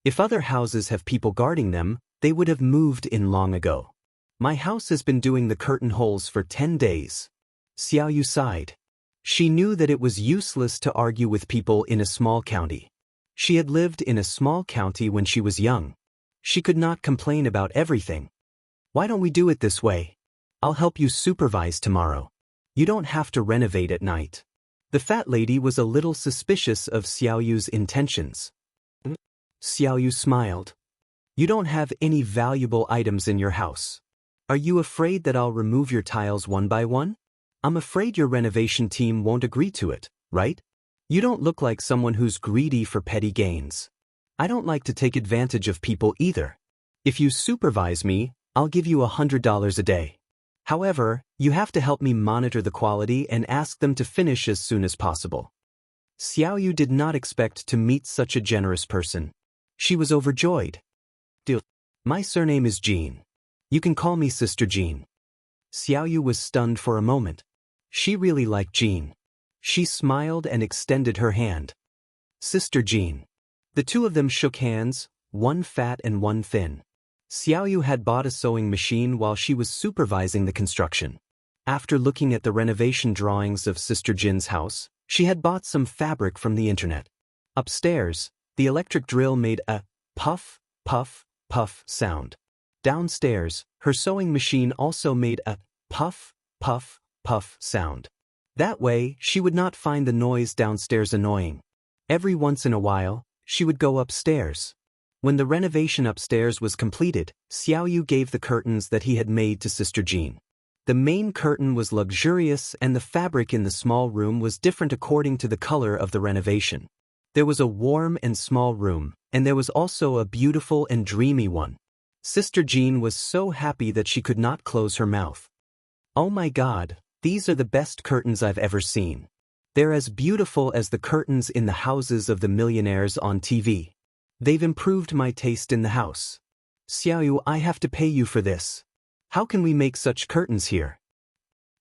If other houses have people guarding them, they would have moved in long ago. My house has been doing the curtain holes for 10 days. Xiaoyu sighed. She knew that it was useless to argue with people in a small county. She had lived in a small county when she was young. She could not complain about everything. Why don't we do it this way? I'll help you supervise tomorrow. You don't have to renovate at night. The fat lady was a little suspicious of Xiaoyu's intentions. Xiaoyu smiled. You don't have any valuable items in your house. Are you afraid that I'll remove your tiles one by one? I'm afraid your renovation team won't agree to it, right? You don't look like someone who's greedy for petty gains. I don't like to take advantage of people either. If you supervise me, I'll give you $100 a day. However, you have to help me monitor the quality and ask them to finish as soon as possible. Xiaoyu did not expect to meet such a generous person. She was overjoyed. Deal. My surname is Jean. You can call me Sister Jean. Xiaoyu was stunned for a moment. She really liked Jean. She smiled and extended her hand. Sister Jean. The two of them shook hands, one fat and one thin. Xiaoyu had bought a sewing machine while she was supervising the construction. After looking at the renovation drawings of Sister Jin's house, she had bought some fabric from the internet. Upstairs, the electric drill made a puff, puff, puff sound. Downstairs, her sewing machine also made a puff, puff, puff sound. That way, she would not find the noise downstairs annoying. Every once in a while, she would go upstairs. When the renovation upstairs was completed, Xiaoyu gave the curtains that he had made to Sister Jean. The main curtain was luxurious and the fabric in the small room was different according to the color of the renovation. There was a warm and small room, and there was also a beautiful and dreamy one. Sister Jean was so happy that she could not close her mouth. Oh my God, these are the best curtains I've ever seen. They're as beautiful as the curtains in the houses of the millionaires on TV. They've improved my taste in the house. Xiaoyu, I have to pay you for this. How can we make such curtains here?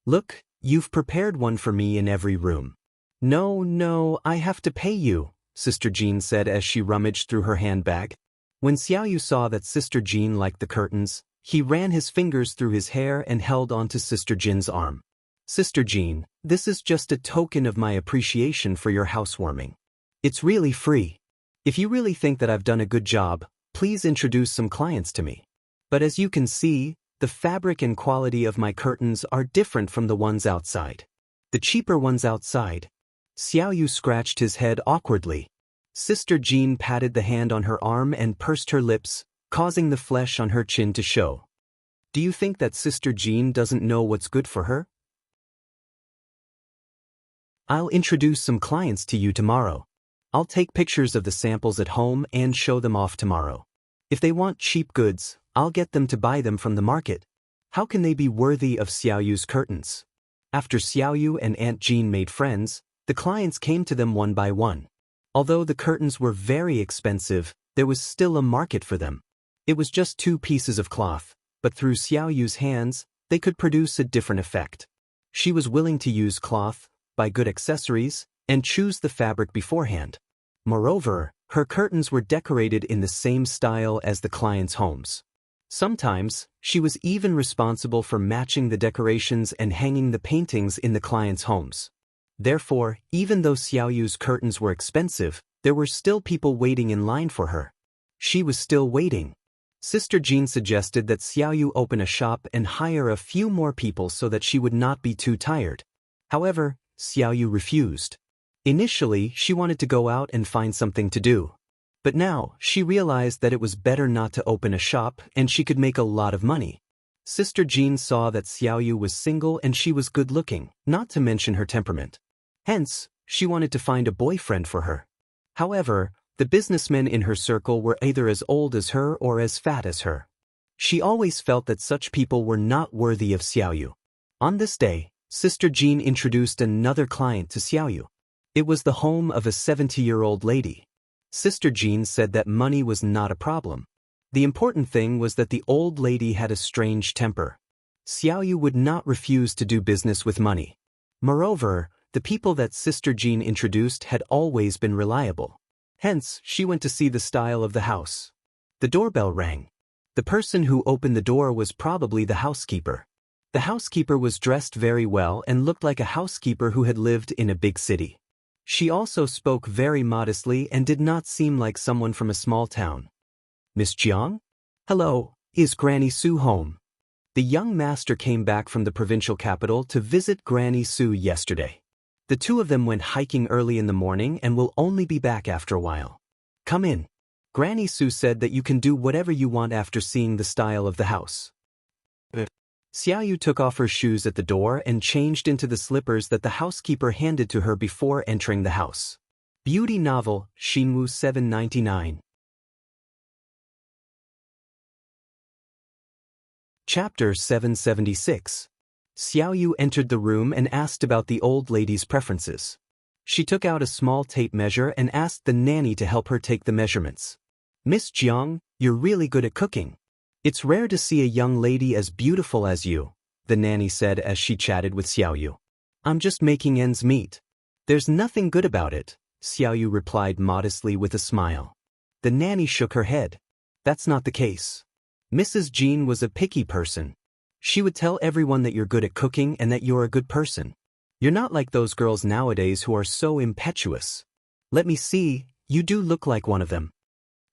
Look, you've prepared one for me in every room. No, I have to pay you, Sister Jean said as she rummaged through her handbag. When Xiaoyu saw that Sister Jean liked the curtains, he ran his fingers through his hair and held onto Sister Jin's arm. Sister Jean, this is just a token of my appreciation for your housewarming. It's really free. If you really think that I've done a good job, please introduce some clients to me. But as you can see, the fabric and quality of my curtains are different from the ones outside. The cheaper ones outside. Xiaoyu scratched his head awkwardly. Sister Jean patted the hand on her arm and pursed her lips, causing the flesh on her chin to show. Do you think that Sister Jean doesn't know what's good for her? I'll introduce some clients to you tomorrow. I'll take pictures of the samples at home and show them off tomorrow. If they want cheap goods, I'll get them to buy them from the market. How can they be worthy of Xiaoyu's curtains? After Xiaoyu and Aunt Jean made friends, the clients came to them one by one. Although the curtains were very expensive, there was still a market for them. It was just 2 pieces of cloth, but through Xiaoyu's hands, they could produce a different effect. She was willing to use cloth, buy good accessories, and choose the fabric beforehand. Moreover, her curtains were decorated in the same style as the clients' homes. Sometimes, she was even responsible for matching the decorations and hanging the paintings in the clients' homes. Therefore, even though Xiaoyu's curtains were expensive, there were still people waiting in line for her. She was still waiting. Sister Jean suggested that Xiaoyu open a shop and hire a few more people so that she would not be too tired. However, Xiaoyu refused. Initially, she wanted to go out and find something to do. But now, she realized that it was better not to open a shop and she could make a lot of money. Sister Jean saw that Xiaoyu was single and she was good-looking, not to mention her temperament. Hence, she wanted to find a boyfriend for her. However, the businessmen in her circle were either as old as her or as fat as her. She always felt that such people were not worthy of Xiaoyu. On this day, Sister Jean introduced another client to Xiaoyu. It was the home of a 70-year-old lady. Sister Jean said that money was not a problem. The important thing was that the old lady had a strange temper. Xiaoyu would not refuse to do business with money. Moreover, the people that Sister Jean introduced had always been reliable. Hence, she went to see the style of the house. The doorbell rang. The person who opened the door was probably the housekeeper. The housekeeper was dressed very well and looked like a housekeeper who had lived in a big city. She also spoke very modestly and did not seem like someone from a small town. Miss Jiang? Hello, is Granny Sue home? The young master came back from the provincial capital to visit Granny Sue yesterday. The two of them went hiking early in the morning and will only be back after a while. Come in. Granny Sue said that you can do whatever you want after seeing the style of the house. Xiaoyu took off her shoes at the door and changed into the slippers that the housekeeper handed to her before entering the house. Beauty novel, Xinwu 799. Chapter 776. Xiaoyu entered the room and asked about the old lady's preferences. She took out a small tape measure and asked the nanny to help her take the measurements. Miss Jiang, you're really good at cooking. It's rare to see a young lady as beautiful as you, the nanny said as she chatted with Xiaoyu. I'm just making ends meet. There's nothing good about it, Xiaoyu replied modestly with a smile. The nanny shook her head. That's not the case. Mrs. Jean was a picky person. She would tell everyone that you're good at cooking and that you're a good person. You're not like those girls nowadays who are so impetuous. Let me see, you do look like one of them.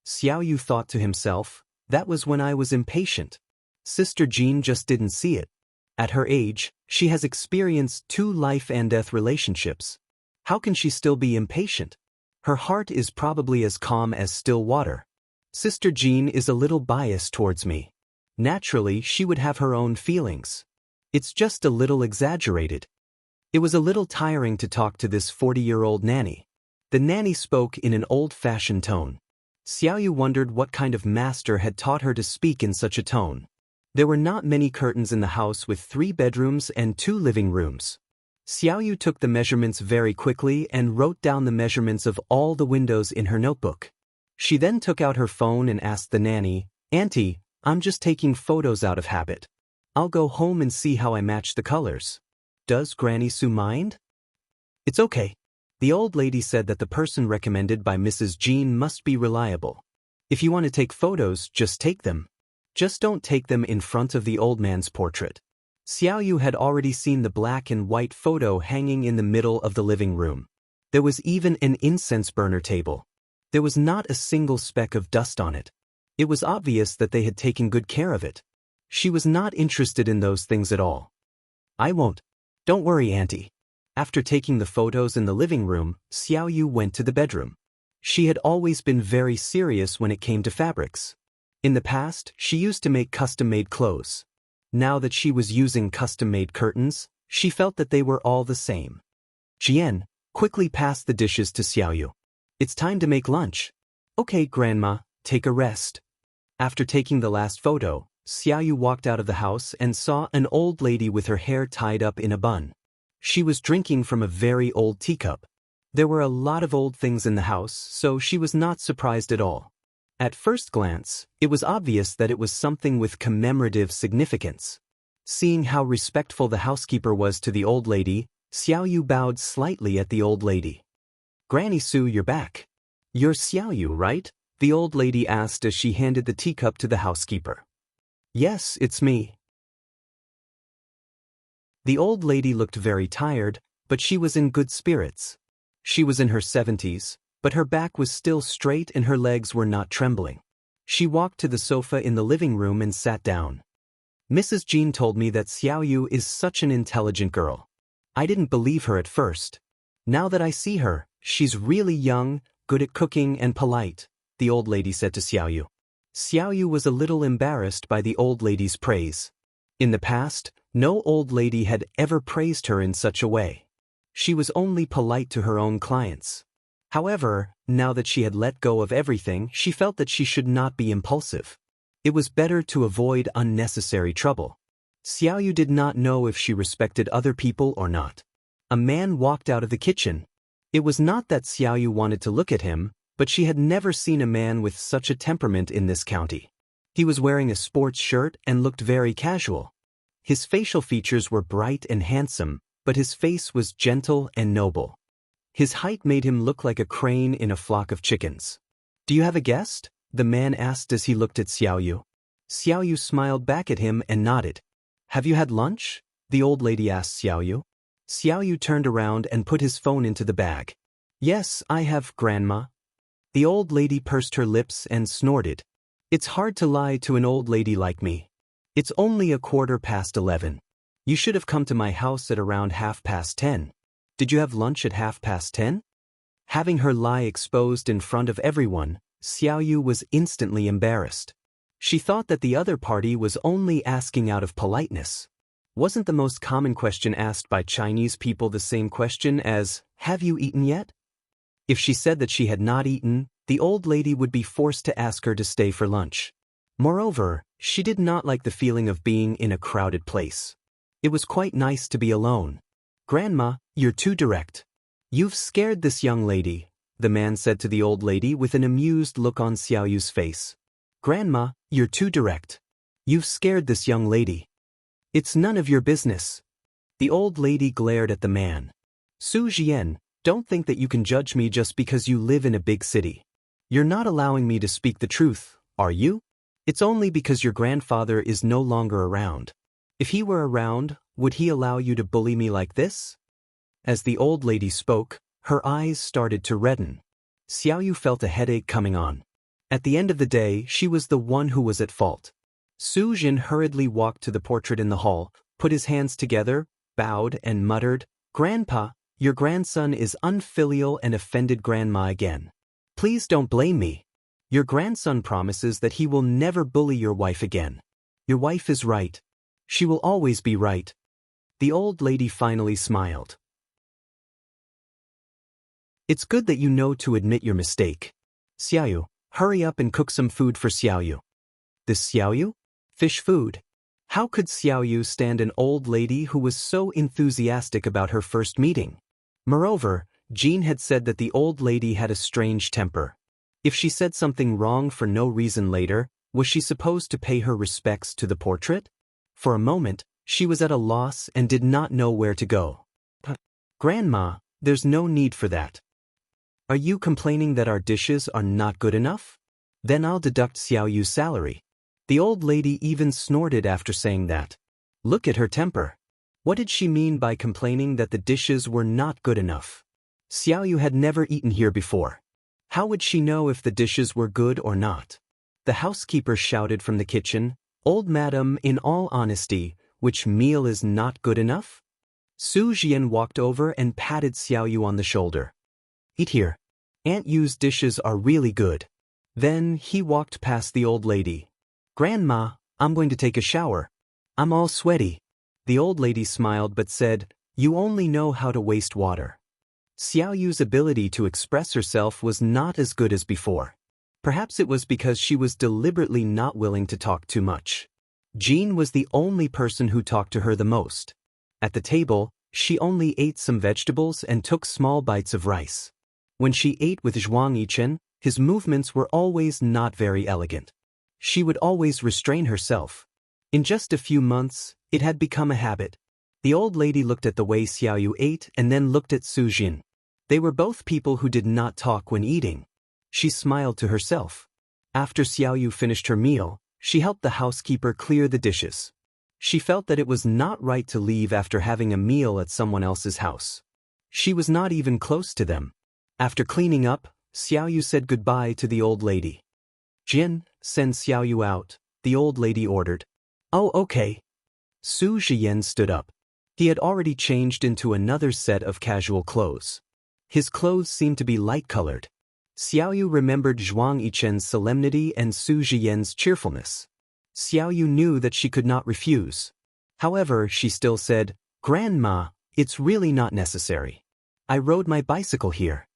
Xiaoyu thought to himself, that was when I was impatient. Sister Jean just didn't see it. At her age, she has experienced 2 life-and-death relationships. How can she still be impatient? Her heart is probably as calm as still water. Sister Jean is a little biased towards me. Naturally, she would have her own feelings. It's just a little exaggerated. It was a little tiring to talk to this 40-year-old nanny. The nanny spoke in an old-fashioned tone. Xiaoyu wondered what kind of master had taught her to speak in such a tone. There were not many curtains in the house with 3 bedrooms and 2 living rooms. Xiaoyu took the measurements very quickly and wrote down the measurements of all the windows in her notebook. She then took out her phone and asked the nanny, Auntie, I'm just taking photos out of habit. I'll go home and see how I match the colors. Does Granny Sue mind? It's okay. The old lady said that the person recommended by Mrs. Jean must be reliable. If you want to take photos, just take them. Just don't take them in front of the old man's portrait. Xiaoyu had already seen the black and white photo hanging in the middle of the living room. There was even an incense burner table. There was not a single speck of dust on it. It was obvious that they had taken good care of it. She was not interested in those things at all. I won't. Don't worry, Auntie. After taking the photos in the living room, Xiaoyu went to the bedroom. She had always been very serious when it came to fabrics. In the past, she used to make custom-made clothes. Now that she was using custom-made curtains, she felt that they were all the same. Jian quickly passed the dishes to Xiaoyu. It's time to make lunch. Okay, Grandma, take a rest. After taking the last photo, Xiaoyu walked out of the house and saw an old lady with her hair tied up in a bun. She was drinking from a very old teacup. There were a lot of old things in the house, so she was not surprised at all. At first glance, it was obvious that it was something with commemorative significance. Seeing how respectful the housekeeper was to the old lady, Xiaoyu bowed slightly at the old lady. Granny Sue, you're back. You're Xiaoyu, right? The old lady asked as she handed the teacup to the housekeeper. Yes, it's me. The old lady looked very tired, but she was in good spirits. She was in her 70s, but her back was still straight and her legs were not trembling. She walked to the sofa in the living room and sat down. Mrs. Jean told me that Xiaoyu is such an intelligent girl. I didn't believe her at first. Now that I see her, she's really young, good at cooking and polite, the old lady said to Xiaoyu. Xiaoyu was a little embarrassed by the old lady's praise. In the past, no old lady had ever praised her in such a way. She was only polite to her own clients. However, now that she had let go of everything, she felt that she should not be impulsive. It was better to avoid unnecessary trouble. Xiaoyu did not know if she respected other people or not. A man walked out of the kitchen. It was not that Xiaoyu wanted to look at him, but she had never seen a man with such a temperament in this county. He was wearing a sports shirt and looked very casual. His facial features were bright and handsome, but his face was gentle and noble. His height made him look like a crane in a flock of chickens. Do you have a guest? The man asked as he looked at Xiaoyu. Xiaoyu smiled back at him and nodded. Have you had lunch? The old lady asked Xiaoyu. Xiaoyu turned around and put his phone into the bag. Yes, I have, Grandma. The old lady pursed her lips and snorted. It's hard to lie to an old lady like me. It's only 11:15. You should have come to my house at around 10:30. Did you have lunch at 10:30? Having her lie exposed in front of everyone, Xiaoyu was instantly embarrassed. She thought that the other party was only asking out of politeness. Wasn't the most common question asked by Chinese people the same question as, have you eaten yet? If she said that she had not eaten, the old lady would be forced to ask her to stay for lunch. Moreover, she did not like the feeling of being in a crowded place. It was quite nice to be alone. Grandma, you're too direct. You've scared this young lady, the man said to the old lady with an amused look on Xiaoyu's face. Grandma, you're too direct. You've scared this young lady. It's none of your business. The old lady glared at the man. Su Jian, don't think that you can judge me just because you live in a big city. You're not allowing me to speak the truth, are you? It's only because your grandfather is no longer around. If he were around, would he allow you to bully me like this? As the old lady spoke, her eyes started to redden. Xiaoyu felt a headache coming on. At the end of the day, she was the one who was at fault. Su Jin hurriedly walked to the portrait in the hall, put his hands together, bowed and muttered, Grandpa, your grandson is unfilial and offended Grandma again. Please don't blame me. Your grandson promises that he will never bully your wife again. Your wife is right. She will always be right. The old lady finally smiled. It's good that you know to admit your mistake. Xiaoyu, hurry up and cook some food for Xiaoyu. This Xiaoyu? Fish food. How could Xiaoyu stand an old lady who was so enthusiastic about her first meeting? Moreover, Jean had said that the old lady had a strange temper. If she said something wrong for no reason later, was she supposed to pay her respects to the portrait? For a moment, she was at a loss and did not know where to go. Grandma, there's no need for that. Are you complaining that our dishes are not good enough? Then I'll deduct Xiaoyu's salary. The old lady even snorted after saying that. Look at her temper. What did she mean by complaining that the dishes were not good enough? Xiaoyu had never eaten here before. How would she know if the dishes were good or not? The housekeeper shouted from the kitchen, Old madam, in all honesty, which meal is not good enough? Su Jian walked over and patted Xiaoyu on the shoulder. Eat here. Aunt Yu's dishes are really good. Then he walked past the old lady. Grandma, I'm going to take a shower. I'm all sweaty. The old lady smiled but said, You only know how to waste water. Xiaoyu's ability to express herself was not as good as before. Perhaps it was because she was deliberately not willing to talk too much. Jean was the only person who talked to her the most. At the table, she only ate some vegetables and took small bites of rice. When she ate with Zhuang Yichen, his movements were always not very elegant. She would always restrain herself. In just a few months, it had become a habit. The old lady looked at the way Xiaoyu ate and then looked at Su Jin. They were both people who did not talk when eating. She smiled to herself. After Xiaoyu finished her meal, she helped the housekeeper clear the dishes. She felt that it was not right to leave after having a meal at someone else's house. She was not even close to them. After cleaning up, Xiaoyu said goodbye to the old lady. Jin, send Xiaoyu out, the old lady ordered. Oh, okay. Su Jian stood up. He had already changed into another set of casual clothes. His clothes seemed to be light-colored. Xiaoyu remembered Zhuang Yichen's solemnity and Su Jian's cheerfulness. Xiaoyu knew that she could not refuse. However, she still said, Grandma, it's really not necessary. I rode my bicycle here.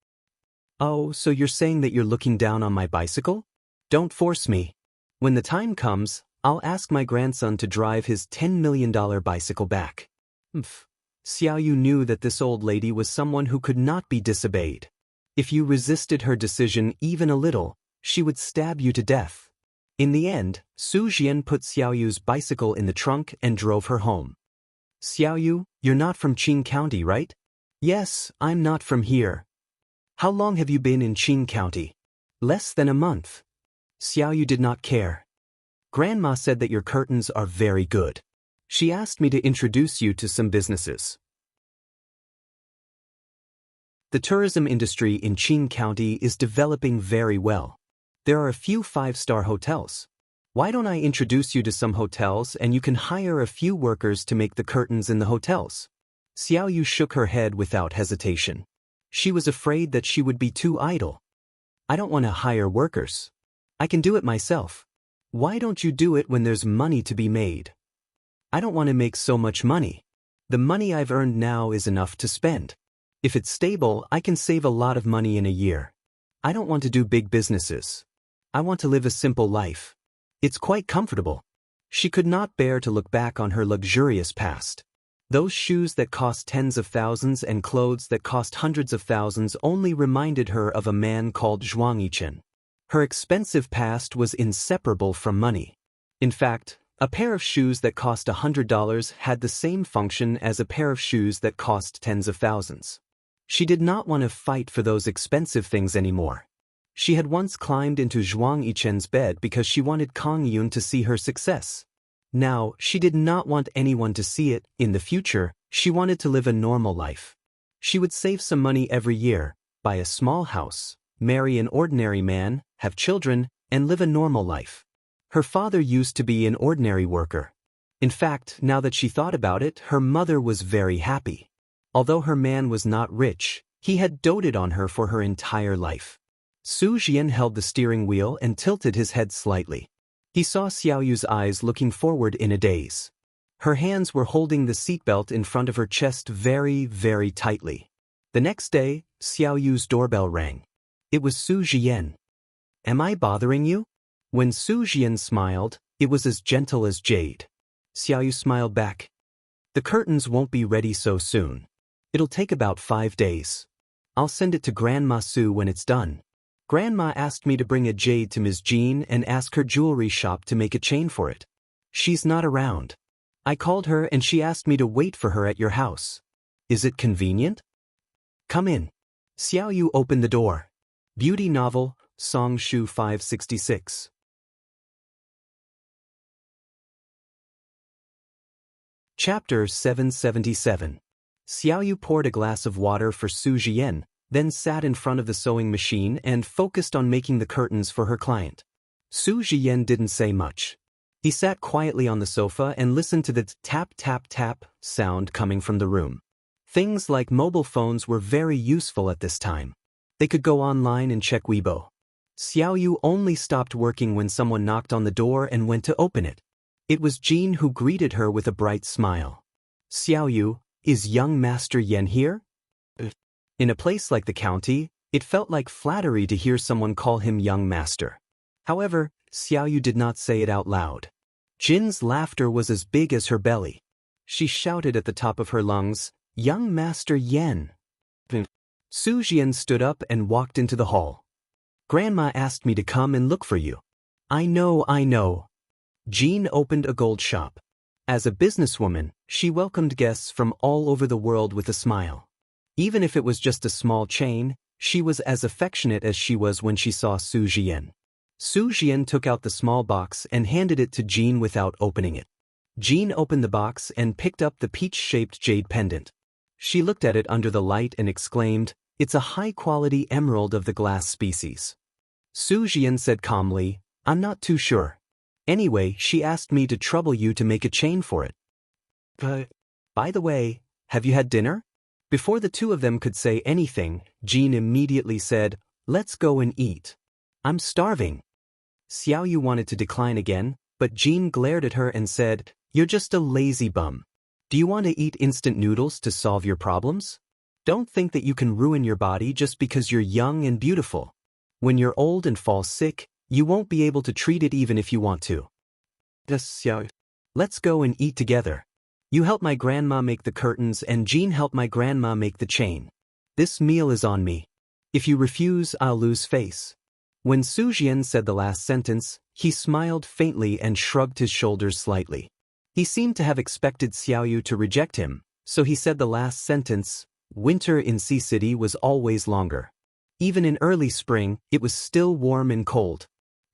Oh, so you're saying that you're looking down on my bicycle? Don't force me. When the time comes, I'll ask my grandson to drive his $10 million bicycle back. Xiaoyu knew that this old lady was someone who could not be disobeyed. If you resisted her decision even a little, she would stab you to death. In the end, Su Jian put Xiaoyu's bicycle in the trunk and drove her home. Xiaoyu, you're not from Qing County, right? Yes, I'm not from here, How long have you been in Qing County? Less than a month. Xiaoyu did not care. Grandma said that your curtains are very good. She asked me to introduce you to some businesses. The tourism industry in Qing County is developing very well. There are a few 5-star hotels. Why don't I introduce you to some hotels and you can hire a few workers to make the curtains in the hotels? Xiaoyu shook her head without hesitation. She was afraid that she would be too idle. I don't want to hire workers. I can do it myself. Why don't you do it when there's money to be made? I don't want to make so much money. The money I've earned now is enough to spend. If it's stable, I can save a lot of money in a year. I don't want to do big businesses. I want to live a simple life. It's quite comfortable. She could not bear to look back on her luxurious past. Those shoes that cost tens of thousands and clothes that cost hundreds of thousands only reminded her of a man called Zhuang Yichen. Her expensive past was inseparable from money. In fact, a pair of shoes that cost $100 had the same function as a pair of shoes that cost tens of thousands. She did not want to fight for those expensive things anymore. She had once climbed into Zhuang Yichen's bed because she wanted Kang Yun to see her success. Now, she did not want anyone to see it. In the future, she wanted to live a normal life. She would save some money every year, buy a small house, marry an ordinary man, have children, and live a normal life. Her father used to be an ordinary worker. In fact, now that she thought about it, her mother was very happy. Although her man was not rich, he had doted on her for her entire life. Su Jian held the steering wheel and tilted his head slightly. He saw Xiaoyu's eyes looking forward in a daze. Her hands were holding the seatbelt in front of her chest very, very tightly. The next day, Xiaoyu's doorbell rang. It was Su Jian. Am I bothering you? When Su Jian smiled, it was as gentle as jade. Xiaoyu smiled back. The curtains won't be ready so soon. It'll take about 5 days. I'll send it to Grandma Su when it's done. Grandma asked me to bring a jade to Ms. Jean and ask her jewelry shop to make a chain for it. She's not around. I called her and she asked me to wait for her at your house. Is it convenient? Come in. Xiaoyu opened the door. Beauty novel, Song Shu 566. Chapter 777. Xiaoyu poured a glass of water for Su Jian, then sat in front of the sewing machine and focused on making the curtains for her client. Su Jian didn't say much. He sat quietly on the sofa and listened to the tap-tap-tap sound coming from the room. Things like mobile phones were very useful at this time. They could go online and check Weibo. Xiaoyu only stopped working when someone knocked on the door and went to open it. It was Jean who greeted her with a bright smile. Xiaoyu, is young Master Yan here? In a place like the county, it felt like flattery to hear someone call him young master. However, Xiaoyu did not say it out loud. Jin's laughter was as big as her belly. She shouted at the top of her lungs, Young Master Yan. Su Jian stood up and walked into the hall. Grandma asked me to come and look for you. I know. Jean opened a gold shop. As a businesswoman, she welcomed guests from all over the world with a smile. Even if it was just a small chain, she was as affectionate as she was when she saw Su Jian. Su Jian took out the small box and handed it to Jean without opening it. Jean opened the box and picked up the peach-shaped jade pendant. She looked at it under the light and exclaimed, It's a high-quality emerald of the glass species. Su Jian said calmly, I'm not too sure. Anyway, she asked me to trouble you to make a chain for it. By the way, have you had dinner? Before the two of them could say anything, Jean immediately said, Let's go and eat. I'm starving. Xiaoyu wanted to decline again, but Jean glared at her and said, You're just a lazy bum. Do you want to eat instant noodles to solve your problems? Don't think that you can ruin your body just because you're young and beautiful. When you're old and fall sick, you won't be able to treat it even if you want to. Let's go and eat together. You help my grandma make the curtains and Jean help my grandma make the chain. This meal is on me. If you refuse, I'll lose face. When Su Jian said the last sentence, he smiled faintly and shrugged his shoulders slightly. He seemed to have expected Xiaoyu to reject him, so he said the last sentence, Winter in Sea City was always longer. Even in early spring, it was still warm and cold.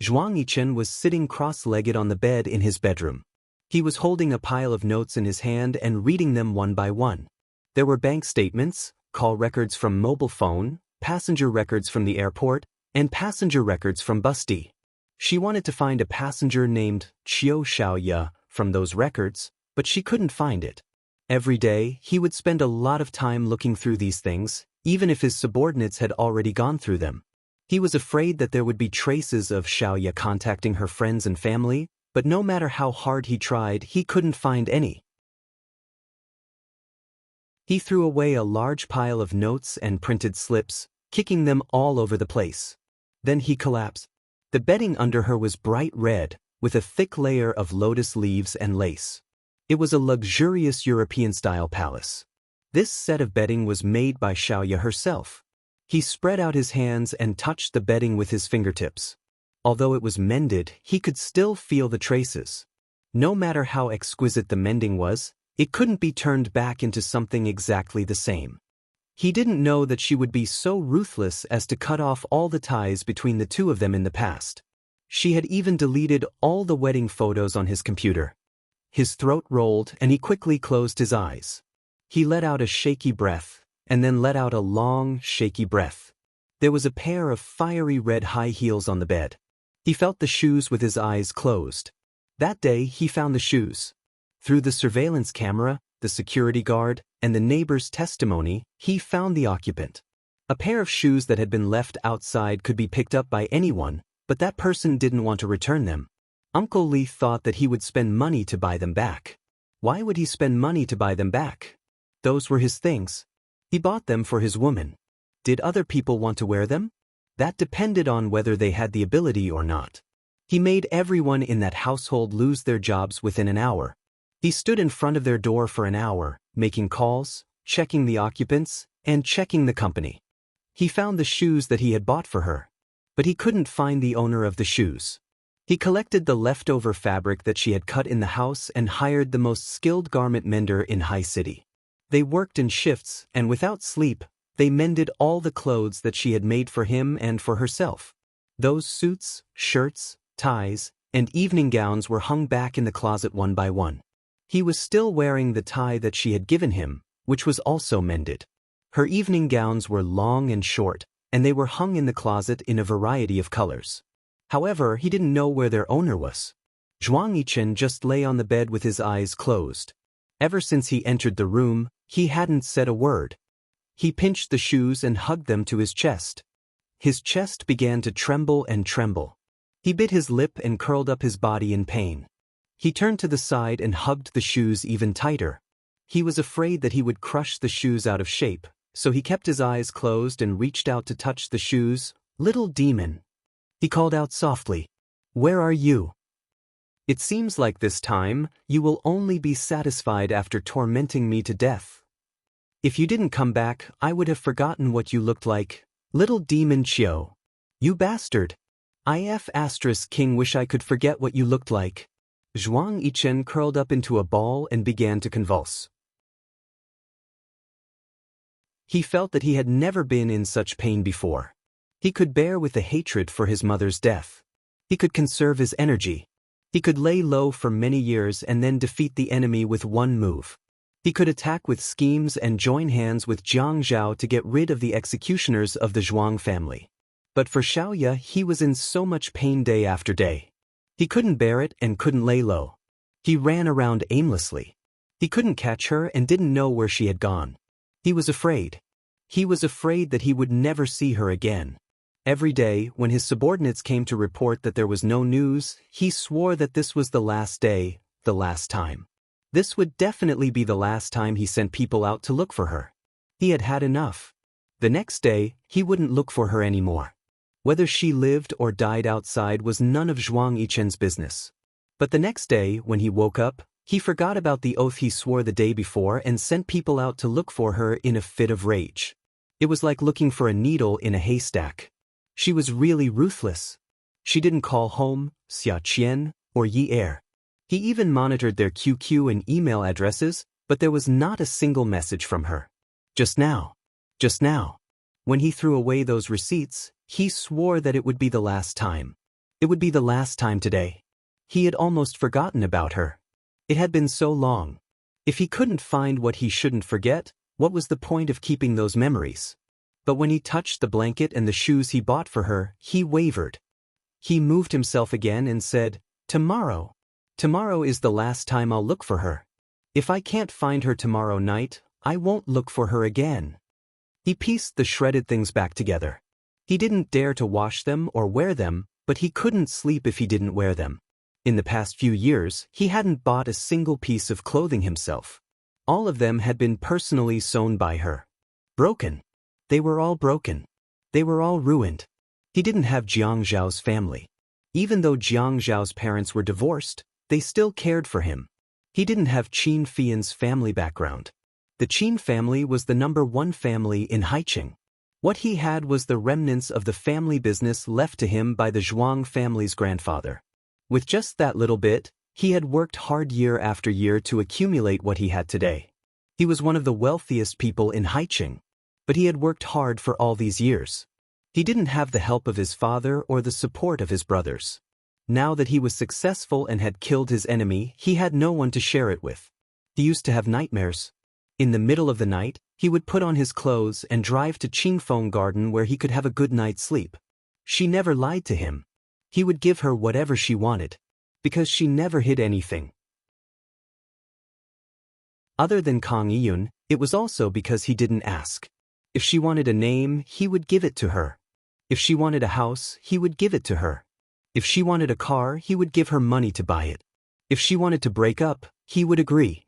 Zhuang Yichen was sitting cross-legged on the bed in his bedroom. He was holding a pile of notes in his hand and reading them one by one. There were bank statements, call records from mobile phone, passenger records from the airport, and passenger records from Busty. She wanted to find a passenger named Qiu Xiaoya from those records, but she couldn't find it. Every day, he would spend a lot of time looking through these things, even if his subordinates had already gone through them. He was afraid that there would be traces of Xiaoya contacting her friends and family, but no matter how hard he tried, he couldn't find any. He threw away a large pile of notes and printed slips, kicking them all over the place. Then he collapsed. The bedding under her was bright red, with a thick layer of lotus leaves and lace. It was a luxurious European-style palace. This set of bedding was made by Xiaoya herself. He spread out his hands and touched the bedding with his fingertips. Although it was mended, he could still feel the traces. No matter how exquisite the mending was, it couldn't be turned back into something exactly the same. He didn't know that she would be so ruthless as to cut off all the ties between the two of them in the past. She had even deleted all the wedding photos on his computer. His throat rolled and he quickly closed his eyes. He let out a shaky breath, and then let out a long, shaky breath. There was a pair of fiery red high heels on the bed. He felt the shoes with his eyes closed. That day he found the shoes. Through the surveillance camera, the security guard, and the neighbor's testimony, he found the occupant. A pair of shoes that had been left outside could be picked up by anyone, but that person didn't want to return them. Uncle Li thought that he would spend money to buy them back. Why would he spend money to buy them back? Those were his things. He bought them for his woman. Did other people want to wear them? That depended on whether they had the ability or not. He made everyone in that household lose their jobs within an hour. He stood in front of their door for an hour, making calls, checking the occupants, and checking the company. He found the shoes that he had bought for her, but he couldn't find the owner of the shoes. He collected the leftover fabric that she had cut in the house and hired the most skilled garment mender in High City. They worked in shifts, and without sleep, they mended all the clothes that she had made for him and for herself. Those suits, shirts, ties, and evening gowns were hung back in the closet one by one. He was still wearing the tie that she had given him, which was also mended. Her evening gowns were long and short, and they were hung in the closet in a variety of colors. However, he didn't know where their owner was. Zhuang Yichen just lay on the bed with his eyes closed. Ever since he entered the room, he hadn't said a word. He pinched the shoes and hugged them to his chest. His chest began to tremble and tremble. He bit his lip and curled up his body in pain. He turned to the side and hugged the shoes even tighter. He was afraid that he would crush the shoes out of shape, so he kept his eyes closed and reached out to touch the shoes. "Little demon." He called out softly, "Where are you? It seems like this time, you will only be satisfied after tormenting me to death. If you didn't come back, I would have forgotten what you looked like. Little demon Qiu. You bastard. King wish I could forget what you looked like." Zhuang Yichen curled up into a ball and began to convulse. He felt that he had never been in such pain before. He could bear with the hatred for his mother's death. He could conserve his energy. He could lay low for many years and then defeat the enemy with one move. He could attack with schemes and join hands with Jiang Zhao to get rid of the executioners of the Zhuang family. But for Xiaoya, he was in so much pain day after day. He couldn't bear it and couldn't lay low. He ran around aimlessly. He couldn't catch her and didn't know where she had gone. He was afraid. He was afraid that he would never see her again. Every day, when his subordinates came to report that there was no news, he swore that this was the last day, the last time. This would definitely be the last time he sent people out to look for her. He had had enough. The next day, he wouldn't look for her anymore. Whether she lived or died outside was none of Zhuang Yichen's business. But the next day, when he woke up, he forgot about the oath he swore the day before and sent people out to look for her in a fit of rage. It was like looking for a needle in a haystack. She was really ruthless. She didn't call home, Xia Qian, or Yi Er. He even monitored their QQ and email addresses, but there was not a single message from her. Just now. When he threw away those receipts, he swore that it would be the last time. It would be the last time today. He had almost forgotten about her. It had been so long. If he couldn't find what he shouldn't forget, what was the point of keeping those memories? But when he touched the blanket and the shoes he bought for her, he wavered. He moved himself again and said, "Tomorrow. Tomorrow is the last time I'll look for her. If I can't find her tomorrow night, I won't look for her again." He pieced the shredded things back together. He didn't dare to wash them or wear them, but he couldn't sleep if he didn't wear them. In the past few years, he hadn't bought a single piece of clothing himself. All of them had been personally sewn by her. Broken. They were all broken. They were all ruined. He didn't have Jiang Zhao's family. Even though Jiang Zhao's parents were divorced, they still cared for him. He didn't have Qin Fian's family background. The Qin family was the #1 family in Haiqing. What he had was the remnants of the family business left to him by the Zhuang family's grandfather. With just that little bit, he had worked hard year after year to accumulate what he had today. He was one of the wealthiest people in Haiqing, but he had worked hard for all these years. He didn't have the help of his father or the support of his brothers. Now that he was successful and had killed his enemy, he had no one to share it with. He used to have nightmares. In the middle of the night, he would put on his clothes and drive to Qingfeng Garden where he could have a good night's sleep. She never lied to him. He would give her whatever she wanted, because she never hid anything. Other than Kang Yiyun, it was also because he didn't ask. If she wanted a name, he would give it to her. If she wanted a house, he would give it to her. If she wanted a car, he would give her money to buy it. If she wanted to break up, he would agree.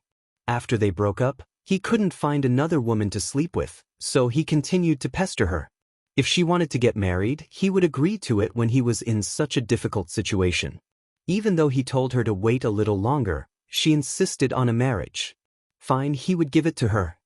After they broke up, he couldn't find another woman to sleep with, so he continued to pester her. If she wanted to get married, he would agree to it when he was in such a difficult situation. Even though he told her to wait a little longer, she insisted on a marriage. Fine, he would give it to her.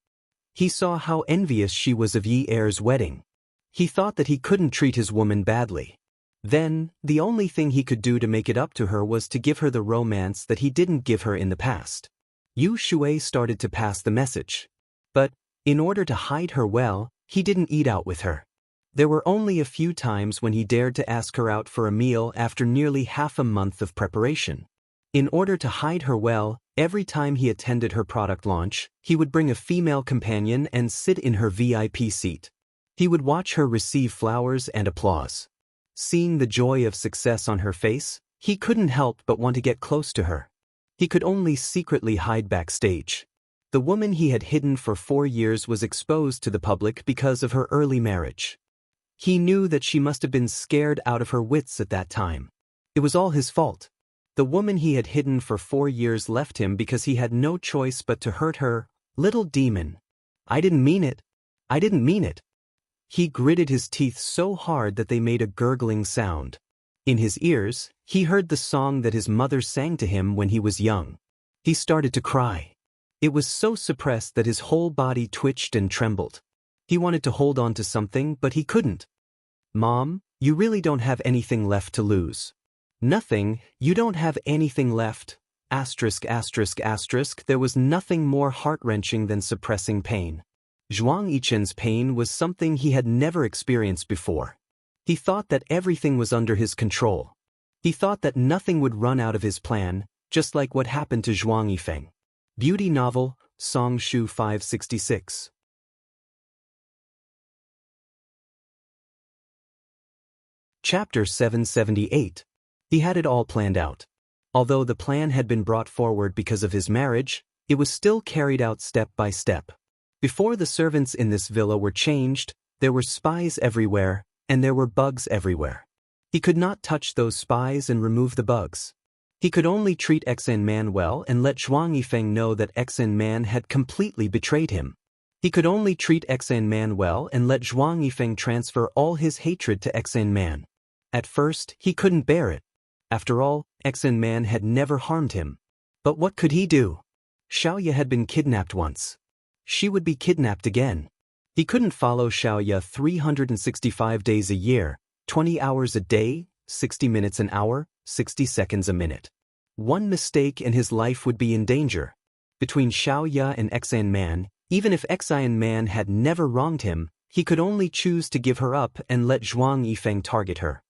He saw how envious she was of Yi Er's wedding. He thought that he couldn't treat his woman badly. Then, the only thing he could do to make it up to her was to give her the romance that he didn't give her in the past. Yu Shui started to pass the message. But, in order to hide her well, he didn't eat out with her. There were only a few times when he dared to ask her out for a meal after nearly half a month of preparation. In order to hide her well, every time he attended her product launch, he would bring a female companion and sit in her VIP seat. He would watch her receive flowers and applause. Seeing the joy of success on her face, he couldn't help but want to get close to her. He could only secretly hide backstage. The woman he had hidden for 4 years was exposed to the public because of her early marriage. He knew that she must have been scared out of her wits at that time. It was all his fault. The woman he had hidden for 4 years left him because he had no choice but to hurt her. Little demon. I didn't mean it. I didn't mean it. He gritted his teeth so hard that they made a gurgling sound. In his ears, he heard the song that his mother sang to him when he was young. He started to cry. It was so suppressed that his whole body twitched and trembled. He wanted to hold on to something, but he couldn't. Mom, you really don't have anything left to lose. Nothing, you don't have anything left. There was nothing more heart-wrenching than suppressing pain. Zhuang Yichen's pain was something he had never experienced before. He thought that everything was under his control. He thought that nothing would run out of his plan, just like what happened to Zhuang Yifeng. Beauty novel, Song Shu 566. Chapter 778. He had it all planned out. Although the plan had been brought forward because of his marriage, it was still carried out step by step. Before the servants in this villa were changed, there were spies everywhere, and there were bugs everywhere. He could not touch those spies and remove the bugs. He could only treat Xn Man well and let Zhuang Yifeng know that Xn Man had completely betrayed him. He could only treat Xn Man well and let Zhuang Yifeng transfer all his hatred to Xn Man. At first, he couldn't bear it. After all, Xn Man had never harmed him. But what could he do? Xiaoya had been kidnapped once. She would be kidnapped again. He couldn't follow Xiaoya 365 days a year, 20 hours a day, 60 minutes an hour, 60 seconds a minute. One mistake and his life would be in danger. Between Xiaoya and Xn Man, even if Xn Man had never wronged him, he could only choose to give her up and let Zhuang Yifeng target her.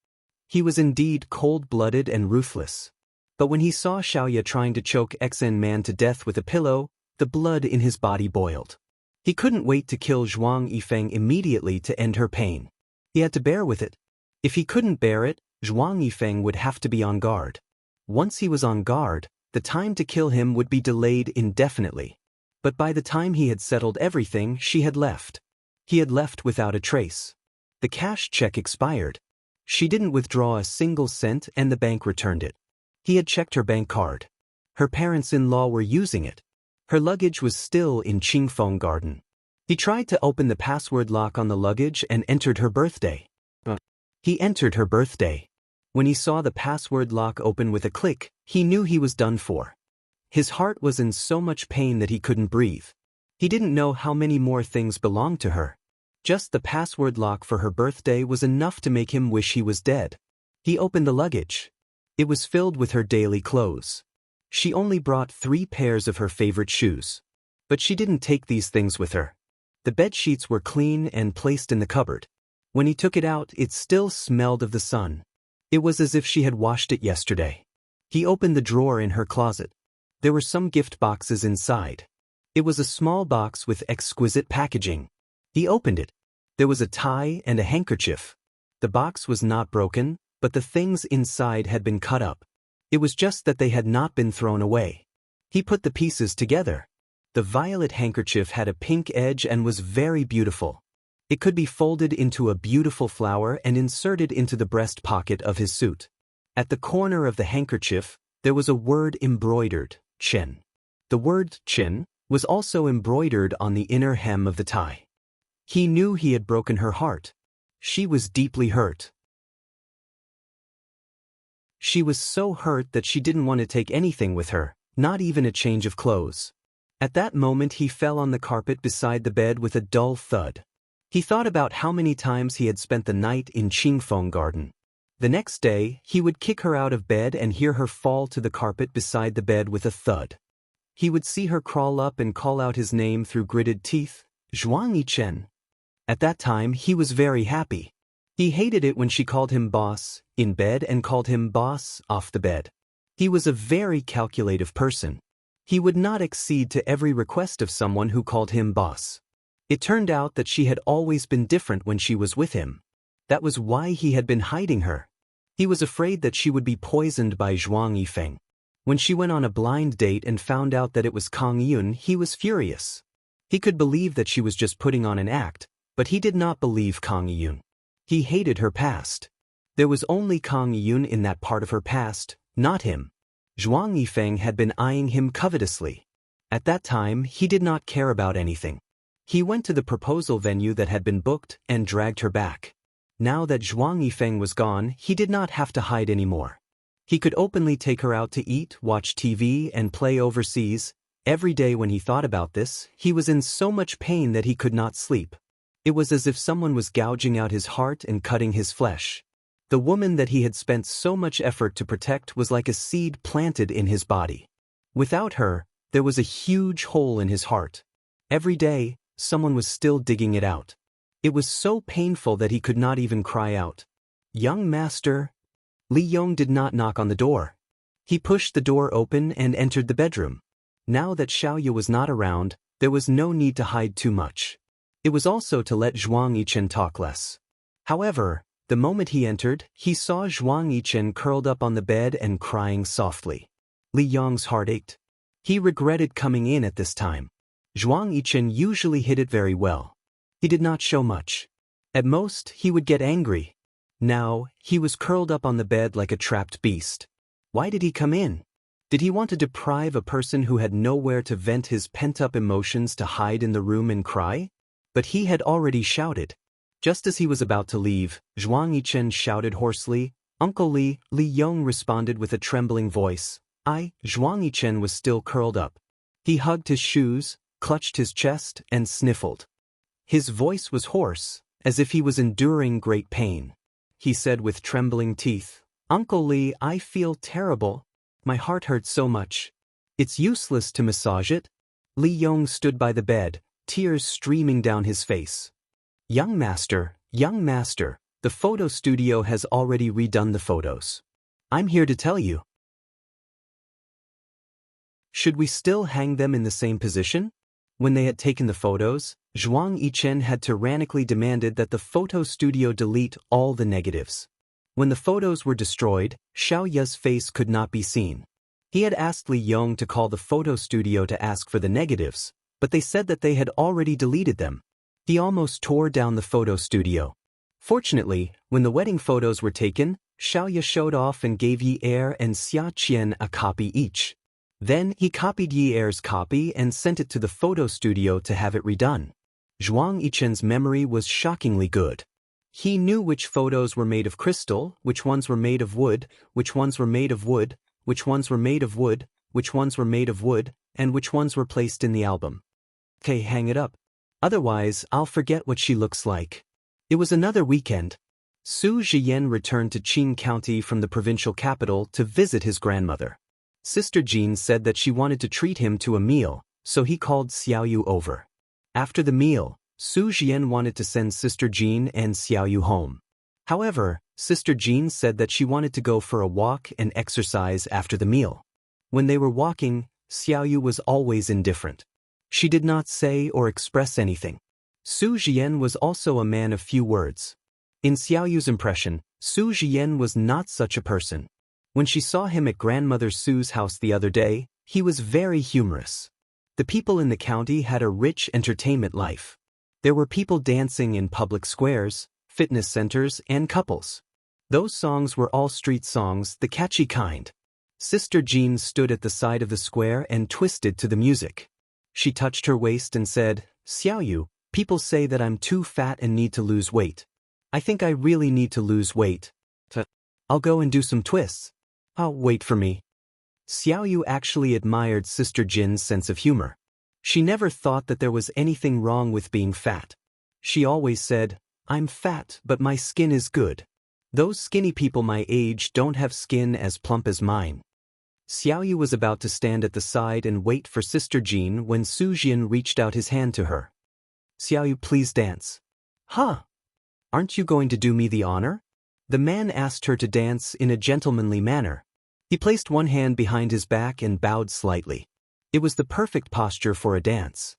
He was indeed cold-blooded and ruthless. But when he saw Xiaoya trying to choke Xen Man to death with a pillow, the blood in his body boiled. He couldn't wait to kill Zhuang Yifeng immediately to end her pain. He had to bear with it. If he couldn't bear it, Zhuang Yifeng would have to be on guard. Once he was on guard, the time to kill him would be delayed indefinitely. But by the time he had settled everything, she had left. He had left without a trace. The cash check expired. She didn't withdraw a single cent and the bank returned it. He had checked her bank card. Her parents-in-law were using it. Her luggage was still in Qingfeng Garden. He tried to open the password lock on the luggage and entered her birthday. He entered her birthday. When he saw the password lock open with a click, he knew he was done for. His heart was in so much pain that he couldn't breathe. He didn't know how many more things belonged to her. Just the password lock for her birthday was enough to make him wish he was dead. He opened the luggage. It was filled with her daily clothes. She only brought 3 pairs of her favorite shoes. But she didn't take these things with her. The bed sheets were clean and placed in the cupboard. When he took it out, it still smelled of the sun. It was as if she had washed it yesterday. He opened the drawer in her closet. There were some gift boxes inside. It was a small box with exquisite packaging. He opened it. There was a tie and a handkerchief. The box was not broken, but the things inside had been cut up. It was just that they had not been thrown away. He put the pieces together. The violet handkerchief had a pink edge and was very beautiful. It could be folded into a beautiful flower and inserted into the breast pocket of his suit. At the corner of the handkerchief, there was a word embroidered, Chen. The word Chen was also embroidered on the inner hem of the tie. He knew he had broken her heart. She was deeply hurt. She was so hurt that she didn't want to take anything with her, not even a change of clothes. At that moment he fell on the carpet beside the bed with a dull thud. He thought about how many times he had spent the night in Qingfeng Garden. The next day, he would kick her out of bed and hear her fall to the carpet beside the bed with a thud. He would see her crawl up and call out his name through gritted teeth, Zhuang Yichen. At that time, he was very happy. He hated it when she called him boss in bed and called him boss off the bed. He was a very calculative person. He would not accede to every request of someone who called him boss. It turned out that she had always been different when she was with him. That was why he had been hiding her. He was afraid that she would be poisoned by Zhuang Yifeng. When she went on a blind date and found out that it was Kang Yun, he was furious. He could believe that she was just putting on an act, but he did not believe Kang Yun. He hated her past. There was only Kang Yun in that part of her past, not him. Zhuang Yifeng had been eyeing him covetously. At that time, he did not care about anything. He went to the proposal venue that had been booked and dragged her back. Now that Zhuang Yifeng was gone, he did not have to hide anymore. He could openly take her out to eat, watch TV, and play overseas. Every day when he thought about this, he was in so much pain that he could not sleep. It was as if someone was gouging out his heart and cutting his flesh. The woman that he had spent so much effort to protect was like a seed planted in his body. Without her, there was a huge hole in his heart. Every day, someone was still digging it out. It was so painful that he could not even cry out. "Young master." Li Yong did not knock on the door. He pushed the door open and entered the bedroom. Now that Xiaoya was not around, there was no need to hide too much. It was also to let Zhuang Yichen talk less. However, the moment he entered, he saw Zhuang Yichen curled up on the bed and crying softly. Li Yong's heart ached. He regretted coming in at this time. Zhuang Yichen usually hid it very well. He did not show much. At most, he would get angry. Now, he was curled up on the bed like a trapped beast. Why did he come in? Did he want to deprive a person who had nowhere to vent his pent-up emotions to hide in the room and cry? But he had already shouted. Just as he was about to leave, Zhuang Yichen shouted hoarsely, "Uncle Li." Li Yong responded with a trembling voice. Zhuang Yichen was still curled up. He hugged his shoes, clutched his chest, and sniffled. His voice was hoarse, as if he was enduring great pain. He said with trembling teeth, "Uncle Li, I feel terrible. My heart hurts so much. It's useless to massage it." Li Yong stood by the bed, tears streaming down his face. Young master, the photo studio has already redone the photos. I'm here to tell you. Should we still hang them in the same position? When they had taken the photos, Zhuang Yichen had tyrannically demanded that the photo studio delete all the negatives. When the photos were destroyed, Xiao Ya's face could not be seen. He had asked Li Yong to call the photo studio to ask for the negatives, but they said that they had already deleted them. He almost tore down the photo studio. Fortunately, when the wedding photos were taken, Xiao Ya showed off and gave Yi Er and Xia Qian a copy each. Then he copied Yi Er's copy and sent it to the photo studio to have it redone. Zhuang Yichen's memory was shockingly good. He knew which photos were made of crystal, which ones were made of wood, which ones were made of wood, which ones were made of wood, which ones were made of wood, and which ones were placed in the album. Okay, hang it up. Otherwise, I'll forget what she looks like. It was another weekend. Su Zhiyan returned to Qing County from the provincial capital to visit his grandmother. Sister Jean said that she wanted to treat him to a meal, so he called Xiaoyu over. After the meal, Su Zhiyan wanted to send Sister Jean and Xiaoyu home. However, Sister Jean said that she wanted to go for a walk and exercise after the meal. When they were walking, Xiaoyu was always indifferent. She did not say or express anything. Su Zhiyan was also a man of few words. In Xiaoyu's impression, Su Zhiyan was not such a person. When she saw him at Grandmother Su's house the other day, he was very humorous. The people in the county had a rich entertainment life. There were people dancing in public squares, fitness centers, and couples. Those songs were all street songs, the catchy kind. Sister Jean stood at the side of the square and twisted to the music. She touched her waist and said, "Xiaoyu, people say that I'm too fat and need to lose weight. I think I really need to lose weight. I'll go and do some twists. Wait for me." Xiaoyu actually admired Sister Jin's sense of humor. She never thought that there was anything wrong with being fat. She always said, "I'm fat, but my skin is good. Those skinny people my age don't have skin as plump as mine." Xiaoyu was about to stand at the side and wait for Sister Jean when Su Jian reached out his hand to her. "Xiaoyu, please dance." "Huh? Aren't you going to do me the honor?" The man asked her to dance in a gentlemanly manner. He placed one hand behind his back and bowed slightly. It was the perfect posture for a dance.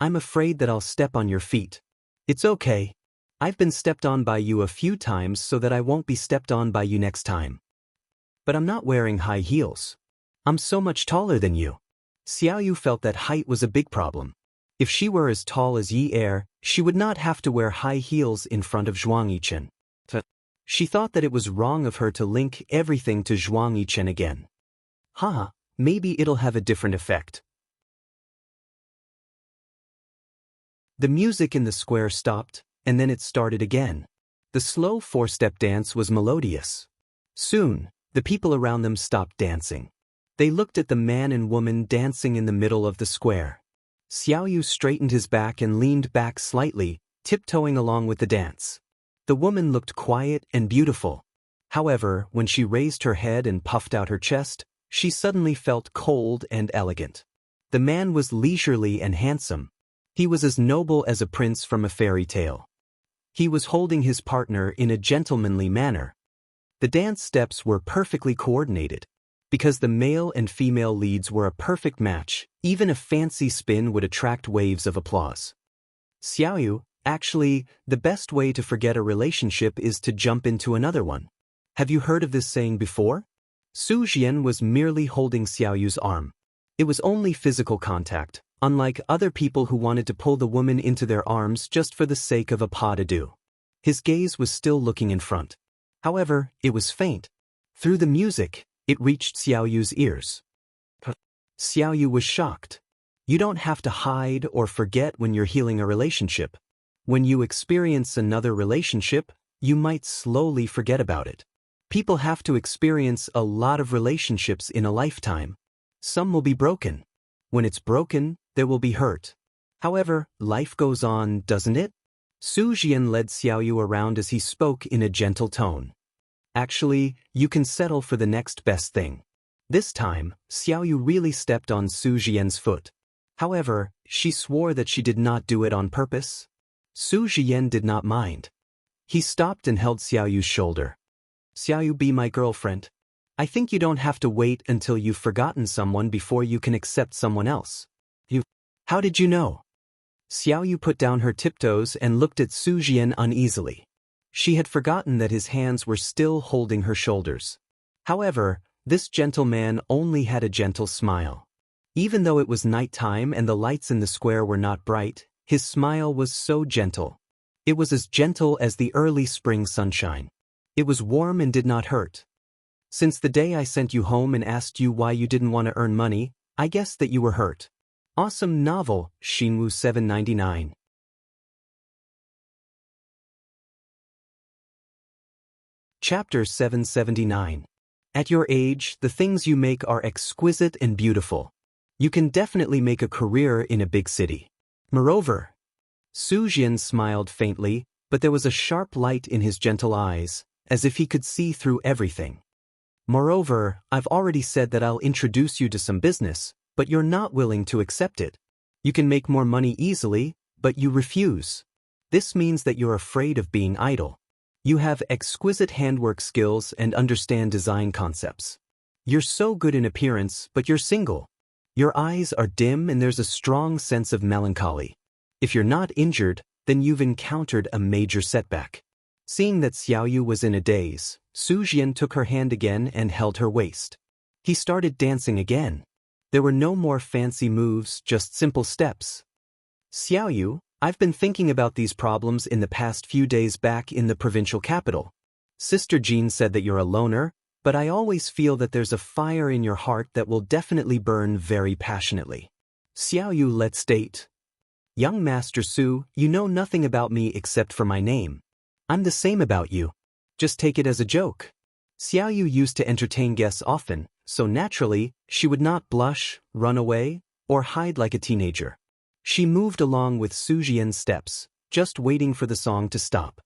"I'm afraid that I'll step on your feet." "It's okay. I've been stepped on by you a few times so that I won't be stepped on by you next time. But I'm not wearing high heels. I'm so much taller than you." Xiaoyu felt that height was a big problem. If she were as tall as Yi Er, she would not have to wear high heels in front of Zhuang Yichen. She thought that it was wrong of her to link everything to Zhuang Yichen again. Maybe it'll have a different effect. The music in the square stopped, and then it started again. The slow four-step dance was melodious. Soon, the people around them stopped dancing. They looked at the man and woman dancing in the middle of the square. Xiaoyu straightened his back and leaned back slightly, tiptoeing along with the dance. The woman looked quiet and beautiful. However, when she raised her head and puffed out her chest, she suddenly felt cold and elegant. The man was leisurely and handsome. He was as noble as a prince from a fairy tale. He was holding his partner in a gentlemanly manner. The dance steps were perfectly coordinated. Because the male and female leads were a perfect match, even a fancy spin would attract waves of applause. Xiaoyu, actually, the best way to forget a relationship is to jump into another one. Have you heard of this saying before? Su Jian was merely holding Xiaoyu's arm. It was only physical contact, unlike other people who wanted to pull the woman into their arms just for the sake of a pas de deux. His gaze was still looking in front. However, it was faint. Through the music, it reached Xiaoyu's ears. Xiaoyu was shocked. You don't have to hide or forget when you're healing a relationship. When you experience another relationship, you might slowly forget about it. People have to experience a lot of relationships in a lifetime. Some will be broken. When it's broken, there will be hurt. However, life goes on, doesn't it? Su Jian led Xiaoyu around as he spoke in a gentle tone. Actually, you can settle for the next best thing. This time, Xiaoyu really stepped on Su Jian's foot. However, she swore that she did not do it on purpose. Su Jian did not mind. He stopped and held Xiaoyu's shoulder. Xiaoyu, be my girlfriend. I think you don't have to wait until you've forgotten someone before you can accept someone else. How did you know? Xiaoyu put down her tiptoes and looked at Su Jian uneasily. She had forgotten that his hands were still holding her shoulders. However, this gentleman only had a gentle smile. Even though it was nighttime and the lights in the square were not bright, his smile was so gentle. It was as gentle as the early spring sunshine. It was warm and did not hurt. Since the day I sent you home and asked you why you didn't want to earn money, I guessed that you were hurt. Awesome novel, Xinwu 799. Chapter 779. At your age, the things you make are exquisite and beautiful. You can definitely make a career in a big city. Moreover, Su Jian smiled faintly, but there was a sharp light in his gentle eyes, as if he could see through everything. Moreover, I've already said that I'll introduce you to some business, but you're not willing to accept it. You can make more money easily, but you refuse. This means that you're afraid of being idle. You have exquisite handwork skills and understand design concepts. You're so good in appearance, but you're single. Your eyes are dim and there's a strong sense of melancholy. If you're not injured, then you've encountered a major setback. Seeing that Xiaoyu was in a daze, Su Jian took her hand again and held her waist. He started dancing again. There were no more fancy moves, just simple steps. Xiaoyu, I've been thinking about these problems in the past few days back in the provincial capital. Sister Jean said that you're a loner, but I always feel that there's a fire in your heart that will definitely burn very passionately. Xiaoyu, let's date. Young Master Su, you know nothing about me except for my name. I'm the same about you. Just take it as a joke. Xiaoyu used to entertain guests often, so naturally, she would not blush, run away, or hide like a teenager. She moved along with Su Jian's steps, just waiting for the song to stop.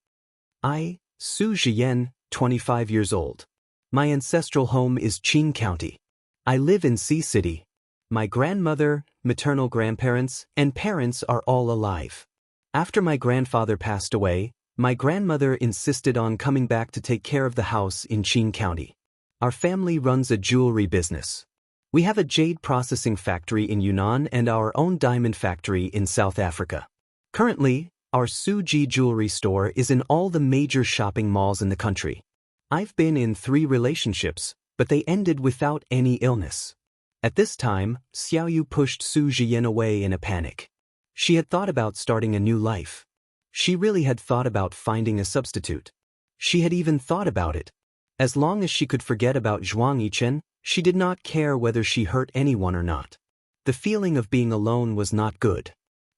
I, Su Jian, 25 years old. My ancestral home is Qing County. I live in Sea City. My grandmother, maternal grandparents, and parents are all alive. After my grandfather passed away, my grandmother insisted on coming back to take care of the house in Qing County. Our family runs a jewelry business. We have a jade processing factory in Yunnan and our own diamond factory in South Africa. Currently, our Suji jewelry store is in all the major shopping malls in the country. I've been in 3 relationships, but they ended without any illness. At this time, Xiaoyu pushed Su Jian away in a panic. She had thought about starting a new life. She really had thought about finding a substitute. She had even thought about it. As long as she could forget about Zhuang Yichen, she did not care whether she hurt anyone or not. The feeling of being alone was not good.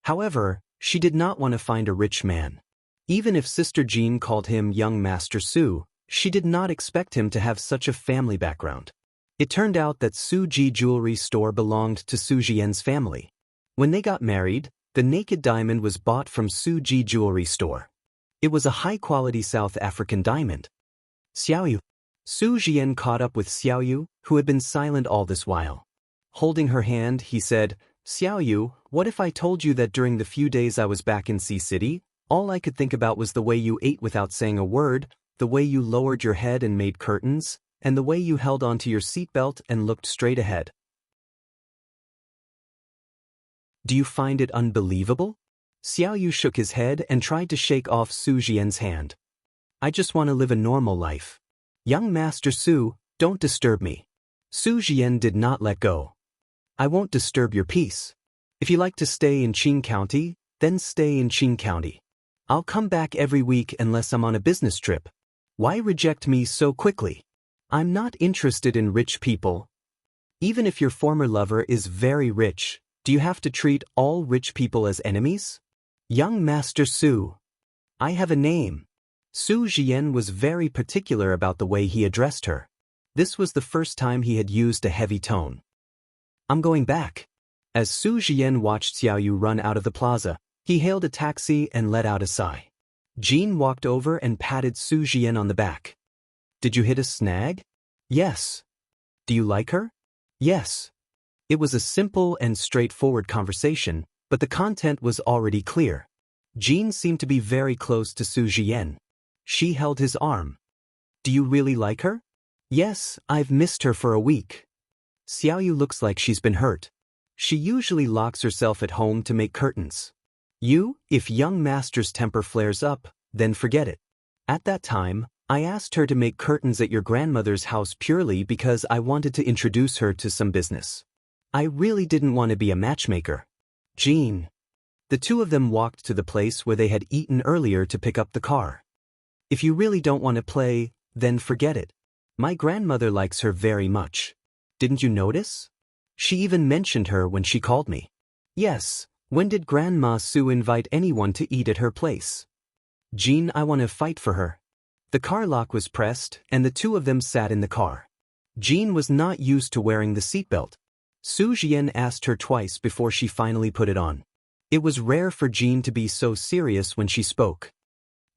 However, she did not want to find a rich man. Even if Sister Jean called him young Master Su, she did not expect him to have such a family background. It turned out that Suji jewelry store belonged to Su Jian's family. When they got married, the naked diamond was bought from Suji jewelry store. It was a high-quality South African diamond. Xiaoyu. Su Jian caught up with Xiaoyu, who had been silent all this while. Holding her hand, he said, Xiaoyu, what if I told you that during the few days I was back in Sea City, all I could think about was the way you ate without saying a word, the way you lowered your head and made curtains, and the way you held onto your seatbelt and looked straight ahead. Do you find it unbelievable? Xiaoyu shook his head and tried to shake off Su Jian's hand. I just want to live a normal life. Young Master Su, don't disturb me. Su Jian did not let go. I won't disturb your peace. If you like to stay in Qing County, then stay in Qing County. I'll come back every week unless I'm on a business trip. Why reject me so quickly? I'm not interested in rich people. Even if your former lover is very rich, do you have to treat all rich people as enemies? Young Master Su. I have a name. Su Jian was very particular about the way he addressed her. This was the first time he had used a heavy tone. I'm going back. As Su Jian watched Xiaoyu run out of the plaza, he hailed a taxi and let out a sigh. Jean walked over and patted Su Jian on the back. Did you hit a snag? Yes. Do you like her? Yes. It was a simple and straightforward conversation, but the content was already clear. Jean seemed to be very close to Su Jian. She held his arm. Do you really like her? Yes, I've missed her for a week. Xiaoyu looks like she's been hurt. She usually locks herself at home to make curtains. If young master's temper flares up, then forget it. At that time, I asked her to make curtains at your grandmother's house purely because I wanted to introduce her to some business. I really didn't want to be a matchmaker. Jean. The two of them walked to the place where they had eaten earlier to pick up the car. If you really don't want to play, then forget it. My grandmother likes her very much. Didn't you notice? She even mentioned her when she called me. Yes, when did Grandma Su invite anyone to eat at her place? Jean, I want to fight for her. The car lock was pressed, and the two of them sat in the car. Jean was not used to wearing the seatbelt. Su Jian asked her twice before she finally put it on. It was rare for Jean to be so serious when she spoke.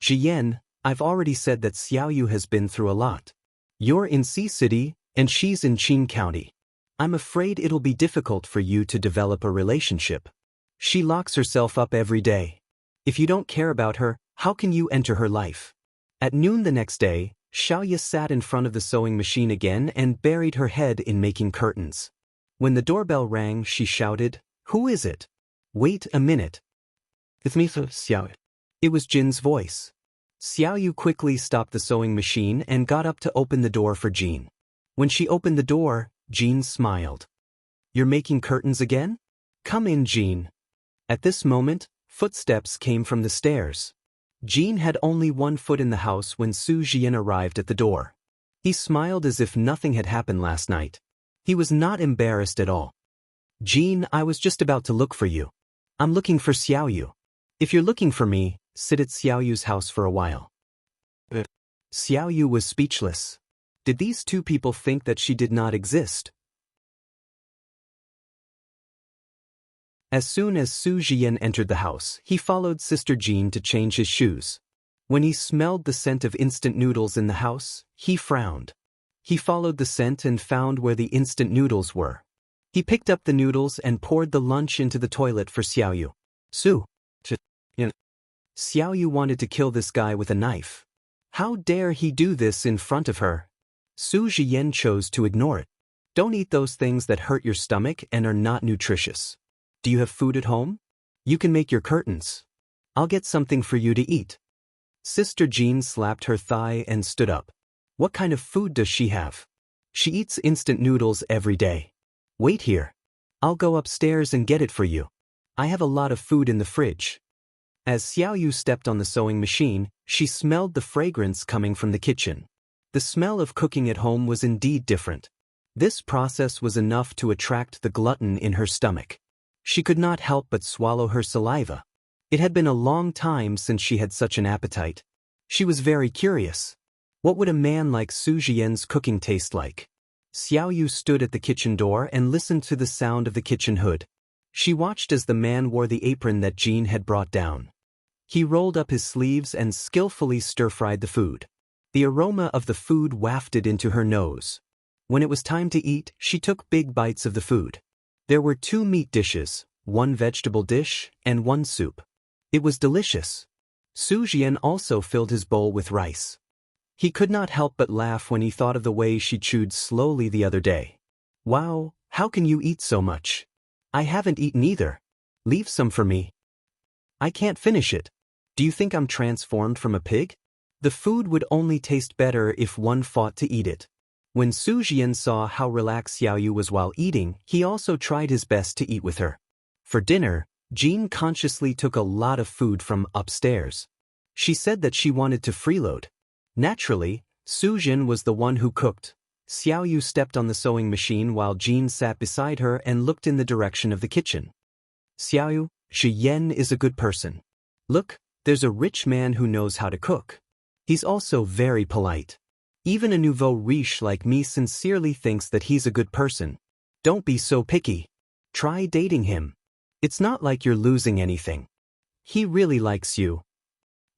Jian, I've already said that Xiaoyu has been through a lot. You're in C City, and she's in Qing County. I'm afraid it'll be difficult for you to develop a relationship. She locks herself up every day. If you don't care about her, how can you enter her life? At noon the next day, Xiaoyu sat in front of the sewing machine again and buried her head in making curtains. When the doorbell rang, she shouted, "Who is it?" Wait a minute. It's me, Xiaoyu. It was Jin's voice. Xiaoyu quickly stopped the sewing machine and got up to open the door for Jin. When she opened the door, Jin smiled. You're making curtains again? Come in, Jin. At this moment, footsteps came from the stairs. Jin had only one foot in the house when Su Jian arrived at the door. He smiled as if nothing had happened last night. He was not embarrassed at all. Jin, I was just about to look for you. I'm looking for Xiaoyu. If you're looking for me, sit at Xiaoyu's house for a while. Xiaoyu was speechless. Did these two people think that she did not exist? As soon as Su Jian entered the house, he followed Sister Jean to change his shoes. When he smelled the scent of instant noodles in the house, he frowned. He followed the scent and found where the instant noodles were. He picked up the noodles and poured the lunch into the toilet for Xiaoyu. Xiaoyu wanted to kill this guy with a knife. How dare he do this in front of her? Su Jian chose to ignore it. Don't eat those things that hurt your stomach and are not nutritious. Do you have food at home? You can make your curtains. I'll get something for you to eat. Sister Jean slapped her thigh and stood up. What kind of food does she have? She eats instant noodles every day. Wait here. I'll go upstairs and get it for you. I have a lot of food in the fridge. As Xiaoyu stepped on the sewing machine, she smelled the fragrance coming from the kitchen. The smell of cooking at home was indeed different. This process was enough to attract the glutton in her stomach. She could not help but swallow her saliva. It had been a long time since she had such an appetite. She was very curious. What would a man like Su Jian's cooking taste like? Xiaoyu stood at the kitchen door and listened to the sound of the kitchen hood. She watched as the man wore the apron that Jean had brought down. He rolled up his sleeves and skillfully stir-fried the food. The aroma of the food wafted into her nose. When it was time to eat, she took big bites of the food. There were 2 meat dishes, 1 vegetable dish, and 1 soup. It was delicious. Su Jian also filled his bowl with rice. He could not help but laugh when he thought of the way she chewed slowly the other day. Wow, how can you eat so much? I haven't eaten either. Leave some for me. I can't finish it. Do you think I'm transformed from a pig? The food would only taste better if one fought to eat it. When Su Jian saw how relaxed Xiaoyu was while eating, he also tried his best to eat with her. For dinner, Jean consciously took a lot of food from upstairs. She said that she wanted to freeload. Naturally, Su Jian was the one who cooked. Xiaoyu stepped on the sewing machine while Jean sat beside her and looked in the direction of the kitchen. Xiaoyu, Jian is a good person. Look, there's a rich man who knows how to cook. He's also very polite. Even a nouveau riche like me sincerely thinks that he's a good person. Don't be so picky. Try dating him. It's not like you're losing anything. He really likes you.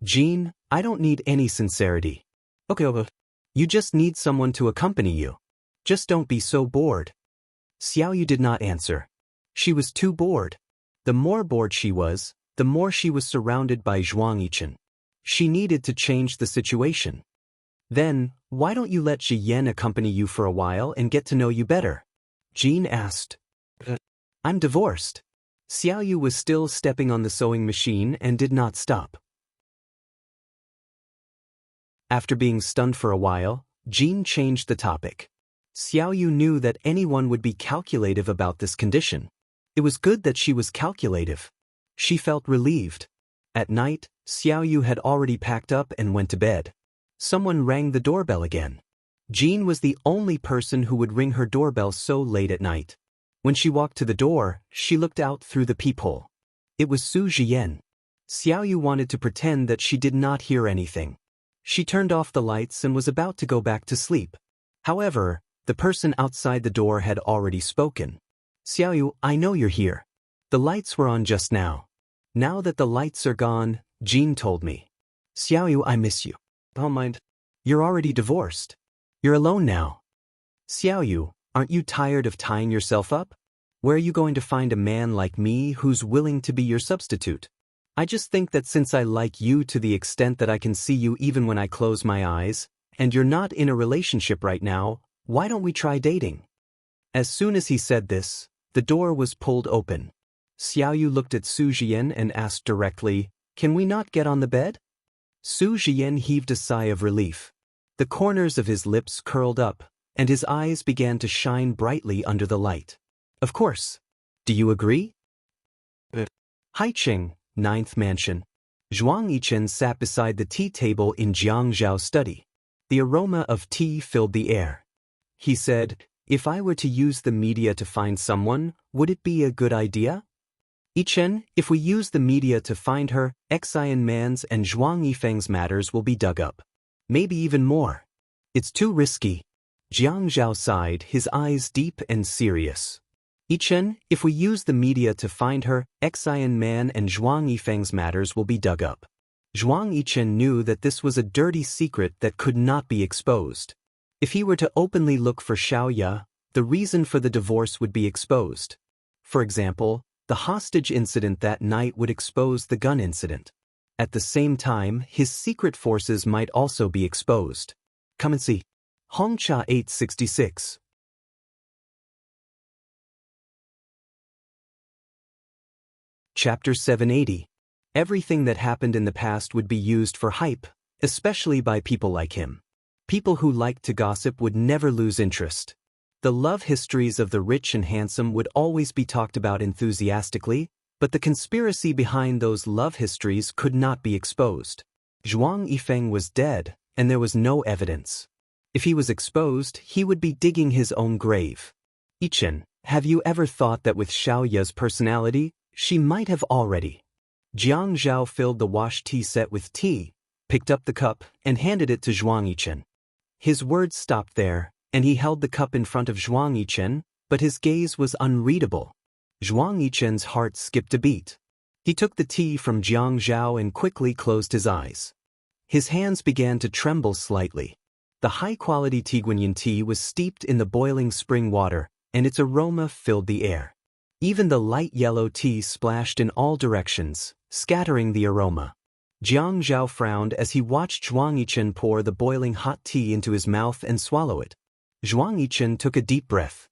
Jean, I don't need any sincerity. Okay, you just need someone to accompany you. Just don't be so bored. Xiaoyu did not answer. She was too bored. The more bored she was, the more she was surrounded by Zhuang Yichen. She needed to change the situation. Then, why don't you let Zhi Yan accompany you for a while and get to know you better? Jean asked. I'm divorced. Xiaoyu was still stepping on the sewing machine and did not stop. After being stunned for a while, Jean changed the topic. Xiaoyu knew that anyone would be calculative about this condition. It was good that she was calculative. She felt relieved. At night, Xiaoyu had already packed up and went to bed. Someone rang the doorbell again. Jean was the only person who would ring her doorbell so late at night. When she walked to the door, she looked out through the peephole. It was Su Zhiyan. Xiaoyu wanted to pretend that she did not hear anything. She turned off the lights and was about to go back to sleep. However, the person outside the door had already spoken. Xiaoyu, I know you're here. The lights were on just now. Now that the lights are gone, Jean told me. Xiaoyu, I miss you. Don't mind. You're already divorced. You're alone now. Xiaoyu, aren't you tired of tying yourself up? Where are you going to find a man like me who's willing to be your substitute? I just think that since I like you to the extent that I can see you even when I close my eyes, and you're not in a relationship right now, why don't we try dating? As soon as he said this, the door was pulled open. Xiaoyu looked at Su Zhiyan and asked directly, Can we not get on the bed? Su Zhiyan heaved a sigh of relief. The corners of his lips curled up, and his eyes began to shine brightly under the light. Of course. Do you agree? Haiqing, 9th Mansion. Zhuang Yichen sat beside the tea table in Jiang Zhao's study. The aroma of tea filled the air. He said, If I were to use the media to find someone, would it be a good idea? Yichen, if we use the media to find her, Xian Man's and Zhuang Yifeng's matters will be dug up. Maybe even more. It's too risky. Jiang Zhao sighed, his eyes deep and serious. Yichen, if we use the media to find her, Xian Man and Zhuang Yifeng's matters will be dug up. Zhuang Yichen knew that this was a dirty secret that could not be exposed. If he were to openly look for Xiaoya, the reason for the divorce would be exposed. For example, the hostage incident that night would expose the gun incident. At the same time, his secret forces might also be exposed. Come and see. Hongcha 866. Chapter 780. Everything that happened in the past would be used for hype, especially by people like him. People who liked to gossip would never lose interest. The love histories of the rich and handsome would always be talked about enthusiastically, but the conspiracy behind those love histories could not be exposed. Zhuang Yifeng was dead, and there was no evidence. If he was exposed, he would be digging his own grave. Yichen, have you ever thought that with Xiaoya's personality, she might have already? Jiang Zhao filled the wash tea set with tea, picked up the cup, and handed it to Zhuang Yichen. His words stopped there, and he held the cup in front of Zhuang Yichen, but his gaze was unreadable. Zhuang Yichen's heart skipped a beat. He took the tea from Jiang Zhao and quickly closed his eyes. His hands began to tremble slightly. The high-quality Tiguanyin tea was steeped in the boiling spring water, and its aroma filled the air. Even the light yellow tea splashed in all directions, scattering the aroma. Jiang Zhao frowned as he watched Zhuang Yichen pour the boiling hot tea into his mouth and swallow it. Zhuang Yichen took a deep breath.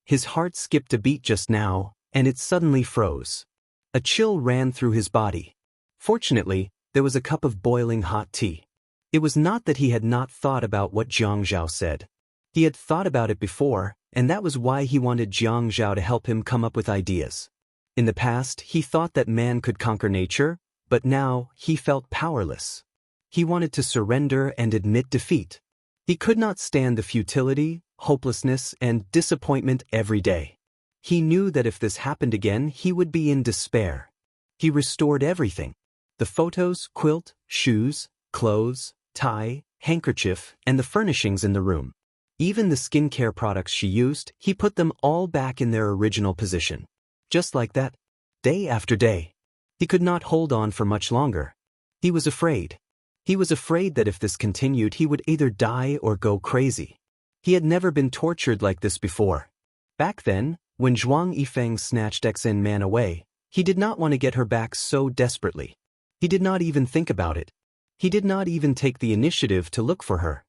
His heart skipped a beat just now, and it suddenly froze. A chill ran through his body. Fortunately, there was a cup of boiling hot tea. It was not that he had not thought about what Jiang Zhao said. He had thought about it before, and that was why he wanted Jiang Zhao to help him come up with ideas. In the past, he thought that man could conquer nature, but now he felt powerless. He wanted to surrender and admit defeat. He could not stand the futility, hopelessness, and disappointment every day. He knew that if this happened again, he would be in despair. He restored everything. The photos, quilt, shoes, clothes, tie, handkerchief, and the furnishings in the room. Even the skincare products she used, he put them all back in their original position. Just like that, day after day. He could not hold on for much longer. He was afraid. He was afraid that if this continued, he would either die or go crazy. He had never been tortured like this before. Back then, when Zhuang Yifeng snatched Xian Man away, He did not want to get her back so desperately. He did not even think about it. He did not even take the initiative to look for her.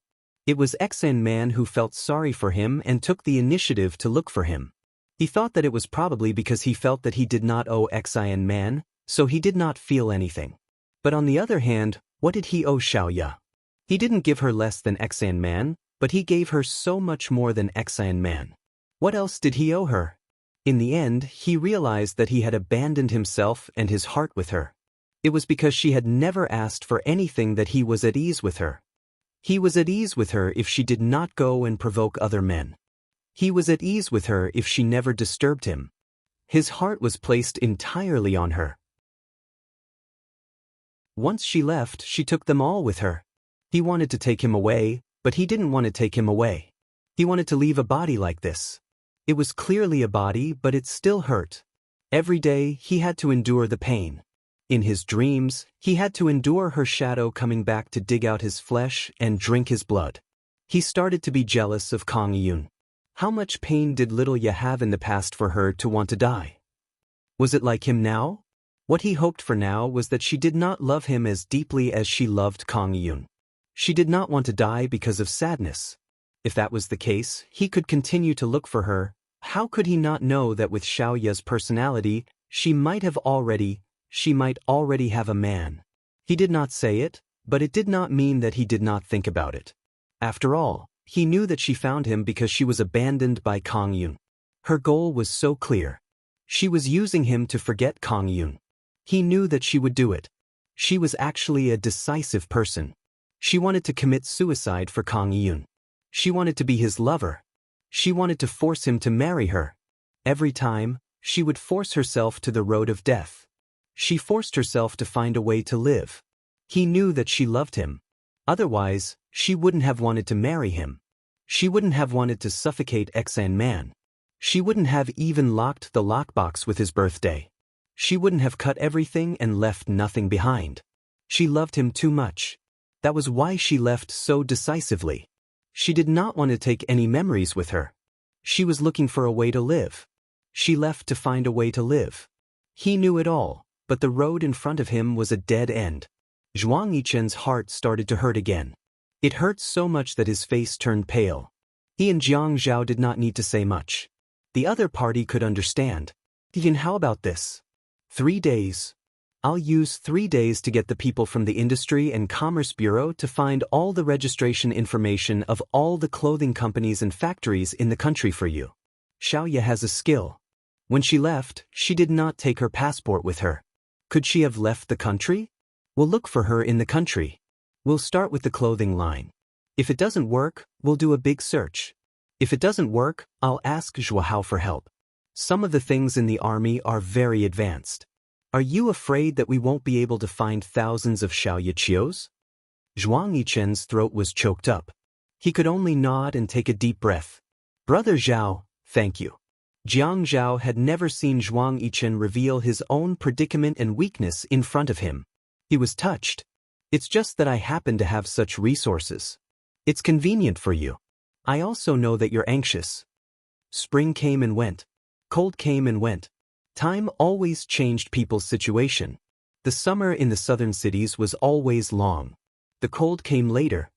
It was Xan Man who felt sorry for him and took the initiative to look for him. He thought that it was probably because he felt that he did not owe Xan Man, so he did not feel anything. But on the other hand, what did he owe Xiaoya? He didn't give her less than Xan Man, but he gave her so much more than Xan Man. What else did he owe her? In the end, he realized that he had abandoned himself and his heart with her. It was because she had never asked for anything that he was at ease with her. He was at ease with her if she did not go and provoke other men. He was at ease with her if she never disturbed him. His heart was placed entirely on her. Once she left, she took them all with her. He wanted to take him away, but he didn't want to take him away. He wanted to leave a body like this. It was clearly a body, but it still hurt. Every day, he had to endure the pain. In his dreams, he had to endure her shadow coming back to dig out his flesh and drink his blood. He started to be jealous of Kang Yun. How much pain did little Ye have in the past for her to want to die? Was it like him now? What he hoped for now was that she did not love him as deeply as she loved Kang Yun. She did not want to die because of sadness. If that was the case, he could continue to look for her. How could he not know that with Xiaoya's personality, she might already have a man? He did not say it, but it did not mean that he did not think about it. After all, he knew that she found him because she was abandoned by Kang Yun. Her goal was so clear. She was using him to forget Kang Yun. He knew that she would do it. She was actually a decisive person. She wanted to commit suicide for Kang Yun. She wanted to be his lover. She wanted to force him to marry her. Every time, she would force herself to the road of death. She forced herself to find a way to live. He knew that she loved him. Otherwise, she wouldn't have wanted to marry him. She wouldn't have wanted to suffocate Xan Man. She wouldn't have even locked the lockbox with his birthday. She wouldn't have cut everything and left nothing behind. She loved him too much. That was why she left so decisively. She did not want to take any memories with her. She was looking for a way to live. She left to find a way to live. He knew it all, but the road in front of him was a dead end. Zhuang Yichen's heart started to hurt again. It hurt so much that his face turned pale. He and Jiang Zhao did not need to say much. The other party could understand. Yin, how about this? 3 days. I'll use 3 days to get the people from the Industry and Commerce Bureau to find all the registration information of all the clothing companies and factories in the country for you. Xiaoya has a skill. When she left, she did not take her passport with her. Could she have left the country? We'll look for her in the country. We'll start with the clothing line. If it doesn't work, we'll do a big search. If it doesn't work, I'll ask Zhuahao for help. Some of the things in the army are very advanced. Are you afraid that we won't be able to find thousands of Xiaoya Qios? Zhuang Yichen's throat was choked up. He could only nod and take a deep breath. Brother Zhao, thank you. Jiang Zhao had never seen Zhuang Yichen reveal his own predicament and weakness in front of him. He was touched. It's just that I happen to have such resources. It's convenient for you. I also know that you're anxious. Spring came and went. Cold came and went. Time always changed people's situation. The summer in the southern cities was always long. The cold came later.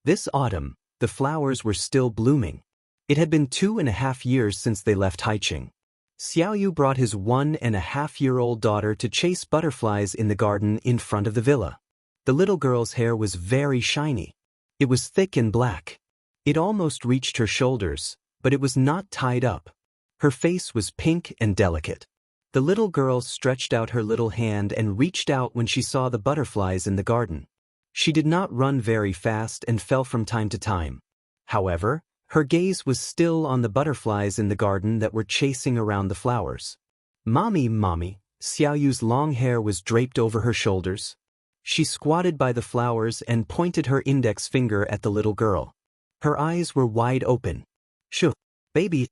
This autumn, the flowers were still blooming. It had been 2.5 years since they left Haiqing. Xiaoyu brought his 1.5-year-old daughter to chase butterflies in the garden in front of the villa. The little girl's hair was very shiny. It was thick and black. It almost reached her shoulders, but it was not tied up. Her face was pink and delicate. The little girl stretched out her little hand and reached out when she saw the butterflies in the garden. She did not run very fast and fell from time to time. However, her gaze was still on the butterflies in the garden that were chasing around the flowers. Mommy, mommy, Xiaoyu's long hair was draped over her shoulders. She squatted by the flowers and pointed her index finger at the little girl. Her eyes were wide open. Shoo, baby.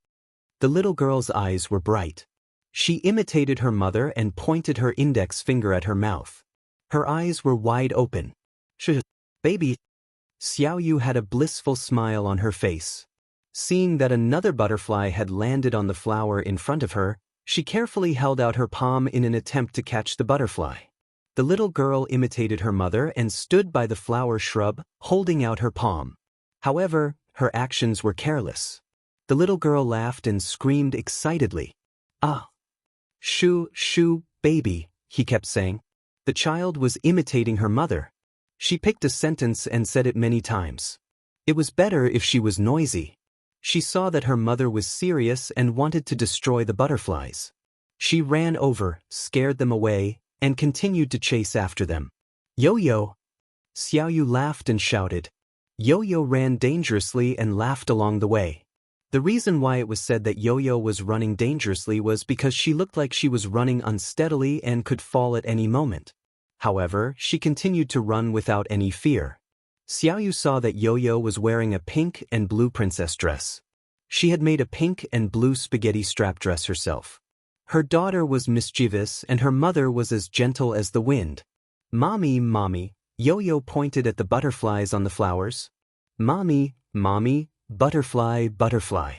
The little girl's eyes were bright. She imitated her mother and pointed her index finger at her mouth. Her eyes were wide open. Shoo, baby. Xiaoyu had a blissful smile on her face. Seeing that another butterfly had landed on the flower in front of her, she carefully held out her palm in an attempt to catch the butterfly. The little girl imitated her mother and stood by the flower shrub, holding out her palm. However, her actions were careless. The little girl laughed and screamed excitedly. "Ah! Shoo, shoo, baby," he kept saying. The child was imitating her mother. She picked a sentence and said it many times. It was better if she was noisy. She saw that her mother was serious and wanted to destroy the butterflies. She ran over, scared them away, and continued to chase after them. "Yo-yo!" Xiaoyu laughed and shouted. Yo-yo ran dangerously and laughed along the way. The reason why it was said that Yo-yo was running dangerously was because she looked like she was running unsteadily and could fall at any moment. However, she continued to run without any fear. Xiaoyu saw that Yo-yo was wearing a pink and blue princess dress. She had made a pink and blue spaghetti strap dress herself. Her daughter was mischievous and her mother was as gentle as the wind. "Mommy, mommy," Yo-yo pointed at the butterflies on the flowers. "Mommy, mommy, butterfly, butterfly.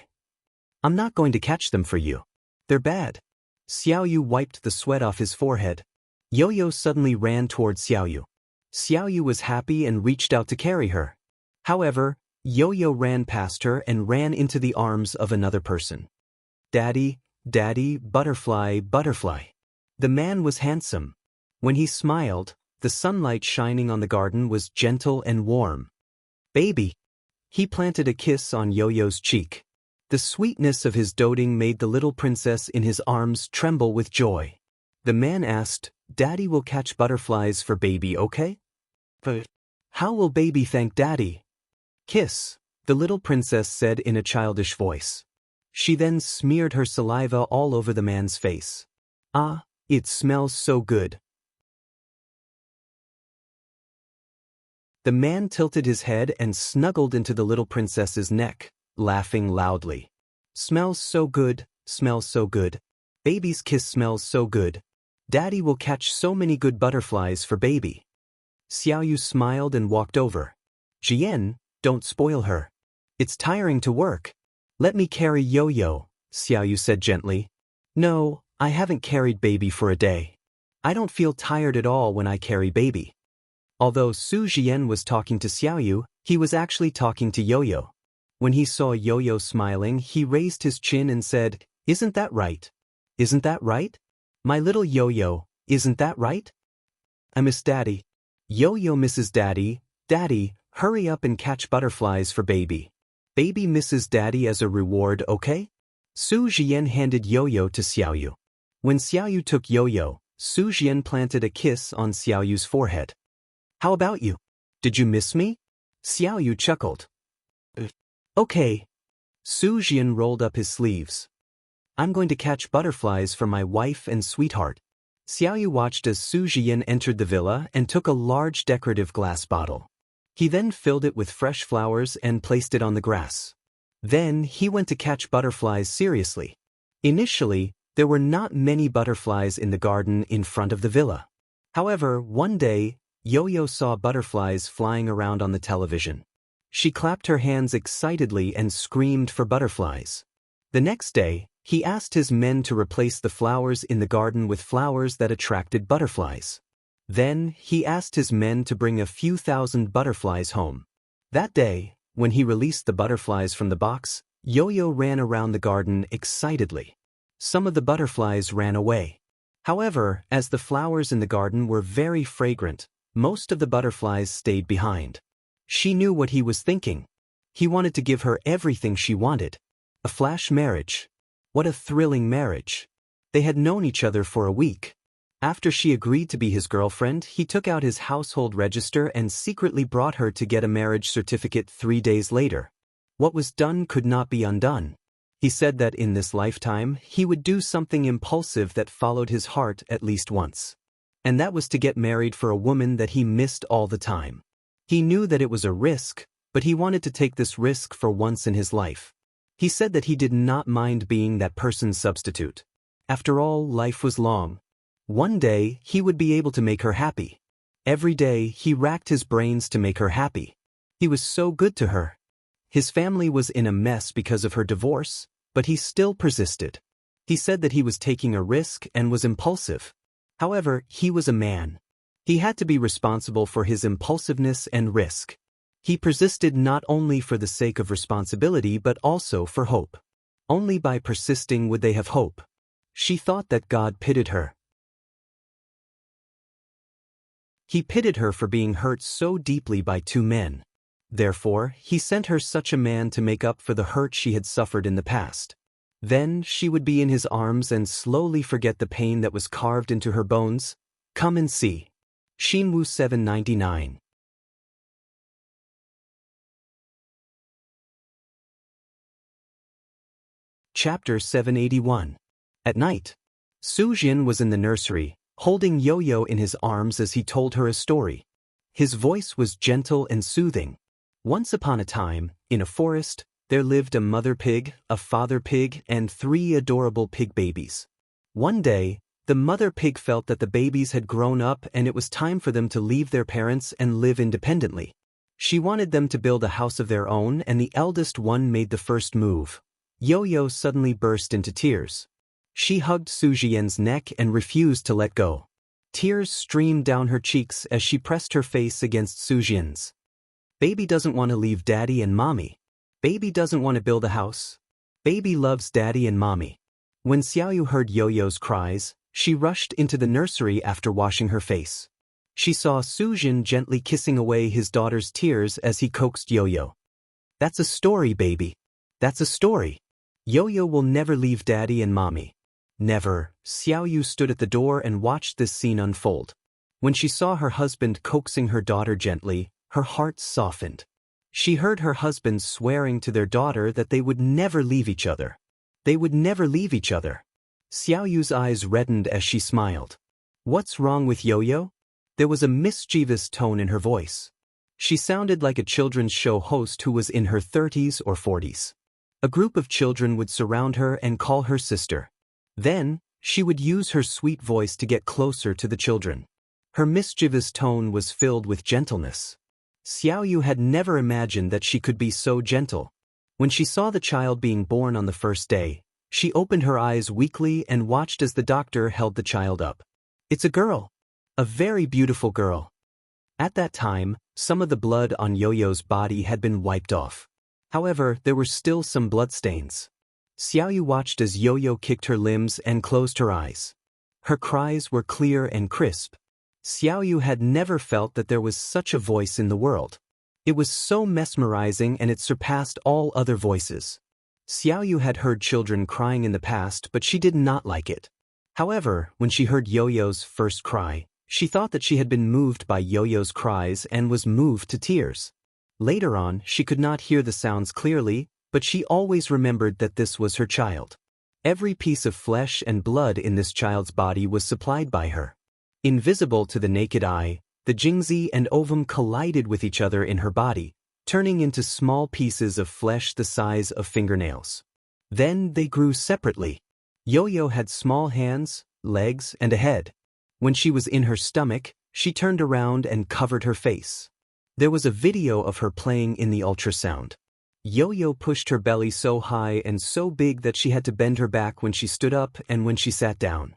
I'm not going to catch them for you. They're bad." Xiaoyu wiped the sweat off his forehead. Yo-yo suddenly ran toward Xiaoyu. Xiaoyu was happy and reached out to carry her. However, Yo-yo ran past her and ran into the arms of another person. "Daddy, daddy, butterfly, butterfly." The man was handsome. When he smiled, the sunlight shining on the garden was gentle and warm. "Baby." He planted a kiss on Yo-yo's cheek. The sweetness of his doting made the little princess in his arms tremble with joy. The man asked, "Daddy will catch butterflies for baby, okay?" "But how will baby thank daddy?" "Kiss," the little princess said in a childish voice. She then smeared her saliva all over the man's face. "Ah, it smells so good." The man tilted his head and snuggled into the little princess's neck, laughing loudly. "Smells so good, smells so good. Baby's kiss smells so good. Daddy will catch so many good butterflies for baby." Xiaoyu smiled and walked over. "Jian, don't spoil her. It's tiring to work. Let me carry Yo-yo," Xiaoyu said gently. "No, I haven't carried baby for a day. I don't feel tired at all when I carry baby." Although Su Jian was talking to Xiaoyu, he was actually talking to Yo-yo. When he saw Yo-yo smiling, he raised his chin and said, "Isn't that right? Isn't that right? My little Yo-yo, isn't that right? I miss daddy." Yo-yo misses daddy. "Daddy, hurry up and catch butterflies for baby. Baby misses daddy as a reward, okay?" Su Jian handed Yo-yo to Xiaoyu. When Xiaoyu took Yo-yo, Su Jian planted a kiss on Xiaoyu's forehead. "How about you? Did you miss me?" Xiaoyu chuckled. "Okay." Su Jian rolled up his sleeves. "I'm going to catch butterflies for my wife and sweetheart." Xiaoyu watched as Su Jian entered the villa and took a large decorative glass bottle. He then filled it with fresh flowers and placed it on the grass. Then he went to catch butterflies seriously. Initially, there were not many butterflies in the garden in front of the villa. However, one day, Yo-yo saw butterflies flying around on the television. She clapped her hands excitedly and screamed for butterflies. The next day, he asked his men to replace the flowers in the garden with flowers that attracted butterflies. Then, he asked his men to bring a few thousand butterflies home. That day, when he released the butterflies from the box, Yo-yo ran around the garden excitedly. Some of the butterflies ran away. However, as the flowers in the garden were very fragrant, most of the butterflies stayed behind. She knew what he was thinking. He wanted to give her everything she wanted. A flash marriage. What a thrilling marriage. They had known each other for a week. After she agreed to be his girlfriend, he took out his household register and secretly brought her to get a marriage certificate 3 days later. What was done could not be undone. He said that in this lifetime, he would do something impulsive that followed his heart at least once. And that was to get married for a woman that he missed all the time. He knew that it was a risk, but he wanted to take this risk for once in his life. He said that he did not mind being that person's substitute. After all, life was long. One day, he would be able to make her happy. Every day, he racked his brains to make her happy. He was so good to her. His family was in a mess because of her divorce, but he still persisted. He said that he was taking a risk and was impulsive. However, he was a man. He had to be responsible for his impulsiveness and risk. He persisted not only for the sake of responsibility but also for hope. Only by persisting would they have hope. She thought that God pitied her. He pitied her for being hurt so deeply by two men. Therefore, he sent her such a man to make up for the hurt she had suffered in the past. Then she would be in his arms and slowly forget the pain that was carved into her bones. Come and see. Shinwoo 799. Chapter 781. At night. Sujin was in the nursery, holding Yo-Yo in his arms as he told her a story. His voice was gentle and soothing. Once upon a time, in a forest, there lived a mother pig, a father pig, and 3 adorable pig babies. One day, the mother pig felt that the babies had grown up and it was time for them to leave their parents and live independently. She wanted them to build a house of their own, and the eldest one made the first move. Yo-Yo suddenly burst into tears. She hugged Sujien's neck and refused to let go. Tears streamed down her cheeks as she pressed her face against Sujien's. Baby doesn't want to leave Daddy and Mommy. Baby doesn't want to build a house. Baby loves Daddy and Mommy. When Xiaoyu heard Yo-Yo's cries, she rushed into the nursery after washing her face. She saw Sujin gently kissing away his daughter's tears as he coaxed Yo-Yo. That's a story, baby. That's a story. Yo-Yo will never leave Daddy and Mommy. Never. Xiaoyu stood at the door and watched this scene unfold. When she saw her husband coaxing her daughter gently, her heart softened. She heard her husband swearing to their daughter that they would never leave each other. They would never leave each other. Xiaoyu's eyes reddened as she smiled. What's wrong with Yo-Yo? There was a mischievous tone in her voice. She sounded like a children's show host who was in her 30s or 40s. A group of children would surround her and call her sister. Then, she would use her sweet voice to get closer to the children. Her mischievous tone was filled with gentleness. Xiaoyu had never imagined that she could be so gentle. When she saw the child being born on the first day, she opened her eyes weakly and watched as the doctor held the child up. It's a girl. A very beautiful girl. At that time, some of the blood on Yo-Yo's body had been wiped off. However, there were still some bloodstains. Xiaoyu watched as Yo-Yo kicked her limbs and closed her eyes. Her cries were clear and crisp. Xiaoyu had never felt that there was such a voice in the world. It was so mesmerizing and it surpassed all other voices. Xiaoyu had heard children crying in the past, but she did not like it. However, when she heard Yo-Yo's first cry, she thought that she had been moved by Yo-Yo's cries and was moved to tears. Later on, she could not hear the sounds clearly, but she always remembered that this was her child. Every piece of flesh and blood in this child's body was supplied by her. Invisible to the naked eye, the jingzi and ovum collided with each other in her body, turning into small pieces of flesh the size of fingernails. Then they grew separately. Yo-Yo had small hands, legs, and a head. When she was in her stomach, she turned around and covered her face. There was a video of her playing in the ultrasound. Yo-Yo pushed her belly so high and so big that she had to bend her back when she stood up and when she sat down.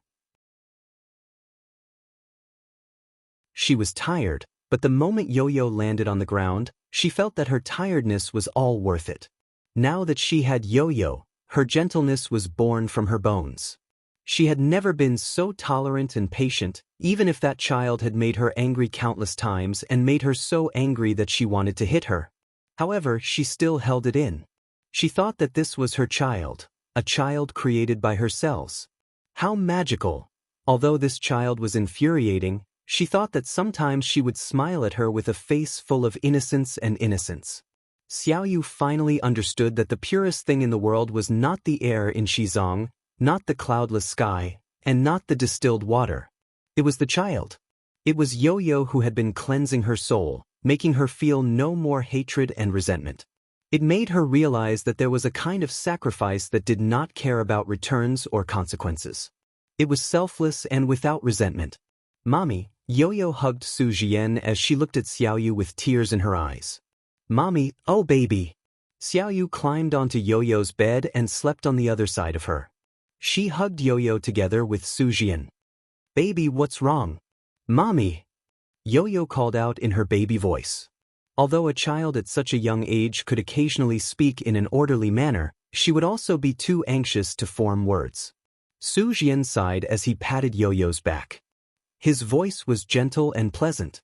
She was tired, but the moment Yo-Yo landed on the ground, she felt that her tiredness was all worth it. Now that she had Yo-Yo, her gentleness was born from her bones. She had never been so tolerant and patient, even if that child had made her angry countless times and made her so angry that she wanted to hit her. However, she still held it in. She thought that this was her child, a child created by her cells. How magical! Although this child was infuriating, she thought that sometimes she would smile at her with a face full of innocence and innocence. Xiaoyu finally understood that the purest thing in the world was not the air in Shizong, not the cloudless sky, and not the distilled water. It was the child. It was Yo-Yo who had been cleansing her soul, making her feel no more hatred and resentment. It made her realize that there was a kind of sacrifice that did not care about returns or consequences. It was selfless and without resentment. Mommy, Yo-Yo hugged Su Jian as she looked at Xiaoyu with tears in her eyes. Mommy, oh baby. Xiaoyu climbed onto Yo-Yo's bed and slept on the other side of her. She hugged Yo-Yo together with Sujian. "Baby, what's wrong?" "Mommy," Yo-Yo called out in her baby voice. Although a child at such a young age could occasionally speak in an orderly manner, she would also be too anxious to form words. Sujian sighed as he patted Yo-Yo's back. His voice was gentle and pleasant.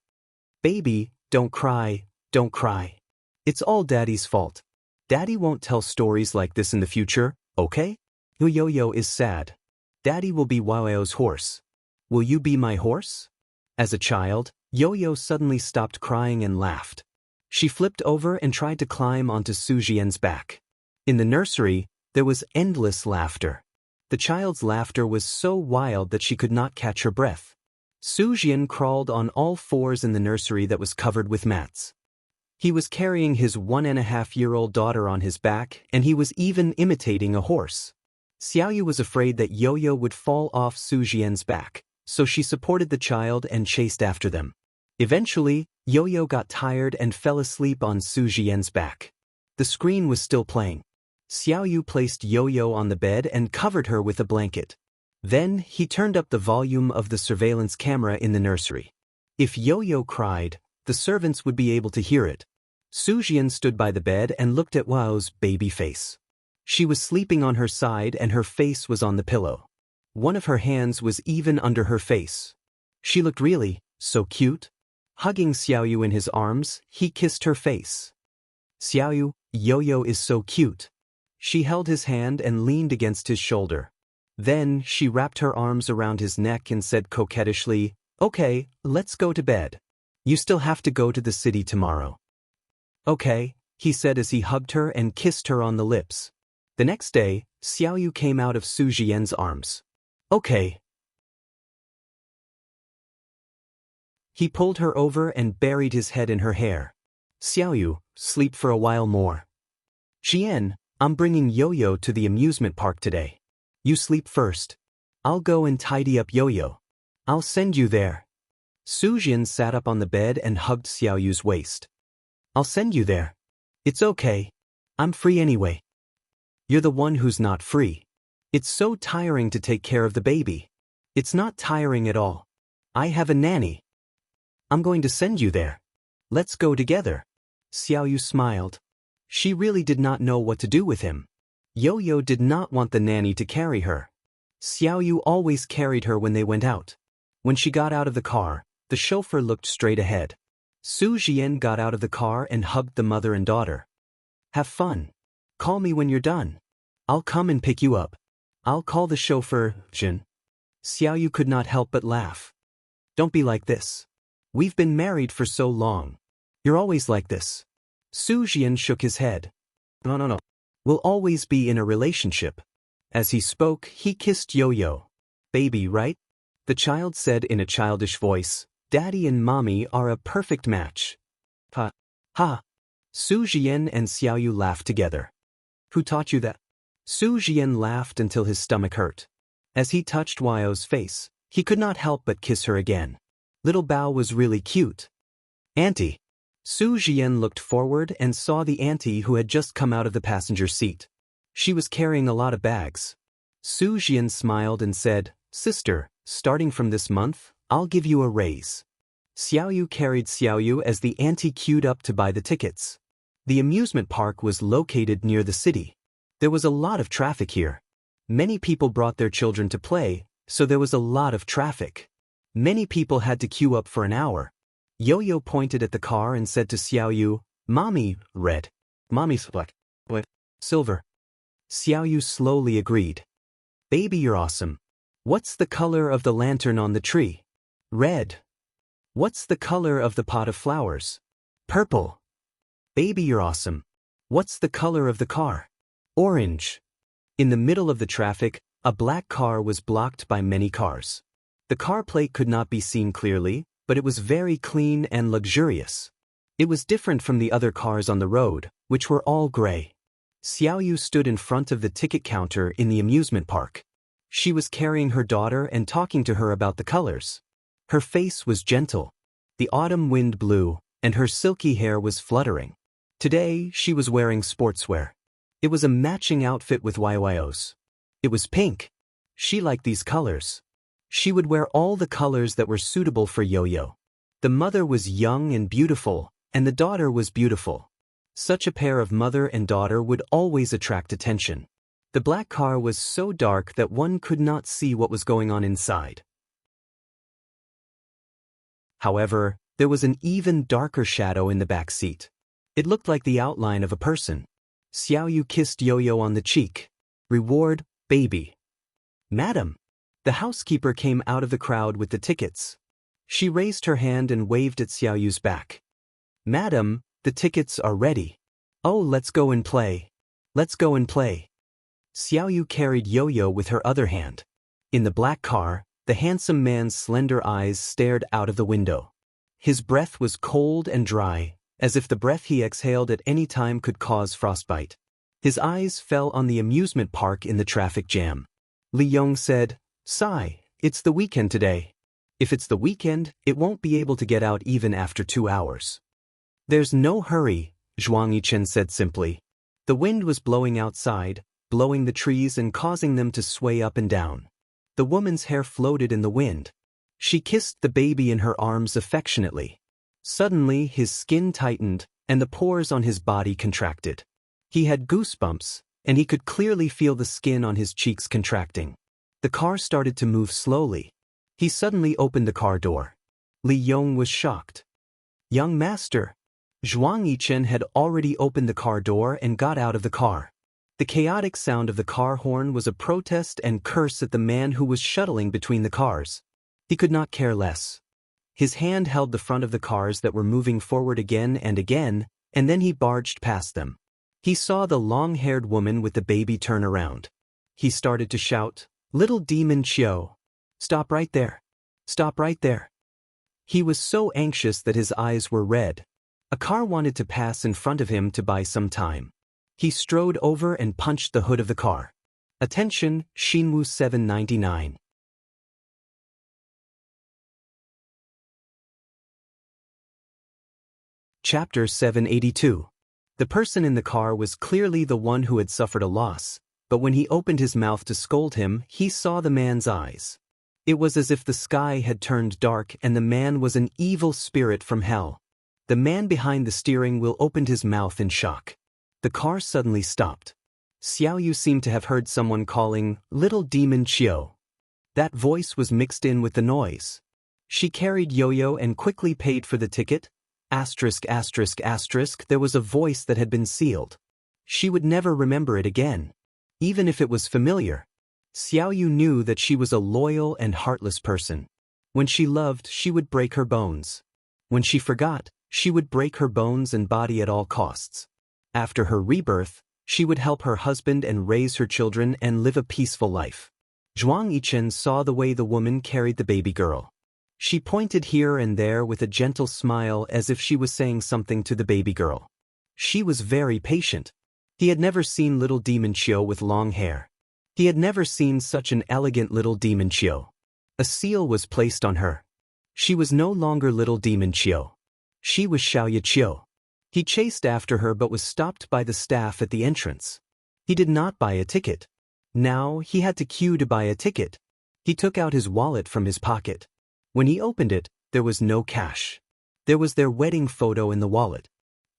"Baby, don't cry, don't cry. It's all Daddy's fault. Daddy won't tell stories like this in the future, okay? Yo-Yo is sad. Daddy will be Wao's horse. Will you be my horse?" As a child, Yo-Yo suddenly stopped crying and laughed. She flipped over and tried to climb onto Sujian's back. In the nursery, there was endless laughter. The child's laughter was so wild that she could not catch her breath. Sujian crawled on all fours in the nursery that was covered with mats. He was carrying his 1.5-year-old daughter on his back, and he was even imitating a horse. Xiaoyu was afraid that Yo-Yo would fall off Sujian's back, so she supported the child and chased after them. Eventually, Yo-Yo got tired and fell asleep on Sujian's back. The screen was still playing. Xiaoyu placed Yo-Yo on the bed and covered her with a blanket. Then, he turned up the volume of the surveillance camera in the nursery. If Yo-Yo cried, the servants would be able to hear it. Sujian stood by the bed and looked at Wao's baby face. She was sleeping on her side and her face was on the pillow. One of her hands was even under her face. She looked really so cute. Hugging Xiaoyu in his arms, he kissed her face. "Xiaoyu, Yo-Yo is so cute." She held his hand and leaned against his shoulder. Then, she wrapped her arms around his neck and said coquettishly, "Okay, let's go to bed. You still have to go to the city tomorrow." "Okay," he said as he hugged her and kissed her on the lips. The next day, Xiaoyu came out of Sujian's arms. "Okay." He pulled her over and buried his head in her hair. "Xiaoyu, sleep for a while more." "Xian, I'm bringing Yo-Yo to the amusement park today. You sleep first. I'll go and tidy up Yo-Yo. I'll send you there." Sujian sat up on the bed and hugged Xiaoyu's waist. "I'll send you there. It's okay. I'm free anyway." "You're the one who's not free. It's so tiring to take care of the baby." "It's not tiring at all. I have a nanny. I'm going to send you there. Let's go together." Xiaoyu smiled. She really did not know what to do with him. Yo-Yo did not want the nanny to carry her. Xiaoyu always carried her when they went out. When she got out of the car, the chauffeur looked straight ahead. Sujian got out of the car and hugged the mother and daughter. "Have fun. Call me when you're done. I'll come and pick you up." "I'll call the chauffeur, Jin." Xiaoyu could not help but laugh. "Don't be like this. We've been married for so long. You're always like this." Sujian shook his head. No. We'll always be in a relationship." As he spoke, he kissed Yo-Yo. "Baby, right?" The child said in a childish voice, "Daddy and Mommy are a perfect match." "Ha. Ha." Sujian and Xiaoyu laughed together. "Who taught you that?" Sujian laughed until his stomach hurt. As he touched Wao's face, he could not help but kiss her again. Little Bao was really cute. "Auntie." Sujian looked forward and saw the auntie who had just come out of the passenger seat. She was carrying a lot of bags. Sujian smiled and said, "Sister, starting from this month, I'll give you a raise." Xiaoyu carried Xiaoyu as the auntie queued up to buy the tickets. The amusement park was located near the city. There was a lot of traffic here. Many people brought their children to play, so there was a lot of traffic. Many people had to queue up for an hour. Yo-Yo pointed at the car and said to Xiaoyu, "Mommy, red. Mommy's black. Silver." Xiaoyu slowly agreed. "Baby, you're awesome. What's the color of the lantern on the tree?" "Red." "What's the color of the pot of flowers?" "Purple." "Baby, you're awesome. What's the color of the car?" "Orange." In the middle of the traffic, a black car was blocked by many cars. The car plate could not be seen clearly, but it was very clean and luxurious. It was different from the other cars on the road, which were all gray. Xiaoyu stood in front of the ticket counter in the amusement park. She was carrying her daughter and talking to her about the colors. Her face was gentle. The autumn wind blew, and her silky hair was fluttering. Today, she was wearing sportswear. It was a matching outfit with YYOs. It was pink. She liked these colors. She would wear all the colors that were suitable for Yo-Yo. The mother was young and beautiful, and the daughter was beautiful. Such a pair of mother and daughter would always attract attention. The black car was so dark that one could not see what was going on inside. However, there was an even darker shadow in the back seat. It looked like the outline of a person. Xiaoyu kissed Yo-Yo on the cheek. Reward, baby. Madam. The housekeeper came out of the crowd with the tickets. She raised her hand and waved at Xiaoyu's back. Madam, the tickets are ready. Oh, let's go and play. Let's go and play. Xiaoyu carried Yo-Yo with her other hand. In the black car, the handsome man's slender eyes stared out of the window. His breath was cold and dry, as if the breath he exhaled at any time could cause frostbite. His eyes fell on the amusement park in the traffic jam. Li Yong said, "Sigh, it's the weekend today. If it's the weekend, it won't be able to get out even after 2 hours." There's no hurry, Zhuang Yichen said simply. The wind was blowing outside, blowing the trees and causing them to sway up and down. The woman's hair floated in the wind. She kissed the baby in her arms affectionately. Suddenly his skin tightened, and the pores on his body contracted. He had goosebumps, and he could clearly feel the skin on his cheeks contracting. The car started to move slowly. He suddenly opened the car door. Li Yong was shocked. "Young master." Zhuang Yichen had already opened the car door and got out of the car. The chaotic sound of the car horn was a protest and curse at the man who was shuttling between the cars. He could not care less. His hand held the front of the cars that were moving forward again, and then he barged past them. He saw the long-haired woman with the baby turn around. He started to shout, "Little demon Chiu! Stop right there! Stop right there!" He was so anxious that his eyes were red. A car wanted to pass in front of him to buy some time. He strode over and punched the hood of the car. Attention, Xinwu 799. Chapter 782. The person in the car was clearly the one who had suffered a loss, but when he opened his mouth to scold him, he saw the man's eyes. It was as if the sky had turned dark and the man was an evil spirit from hell. The man behind the steering wheel opened his mouth in shock. The car suddenly stopped. Xiaoyu seemed to have heard someone calling, "Little demon Chiu." That voice was mixed in with the noise. She carried Yo-Yo and quickly paid for the ticket. There was a voice that had been sealed. She would never remember it again. Even if it was familiar. Xiaoyu knew that she was a loyal and heartless person. When she loved, she would break her bones. When she forgot, she would break her bones and body at all costs. After her rebirth, she would help her husband and raise her children and live a peaceful life. Zhuang Yichen saw the way the woman carried the baby girl. She pointed here and there with a gentle smile as if she was saying something to the baby girl. She was very patient. He had never seen little demon Chiu with long hair. He had never seen such an elegant little demon Chiu. A seal was placed on her. She was no longer little demon Chiu. She was Xiaoyu Chiu. He chased after her but was stopped by the staff at the entrance. He did not buy a ticket. Now he had to queue to buy a ticket. He took out his wallet from his pocket. When he opened it, there was no cash. There was their wedding photo in the wallet.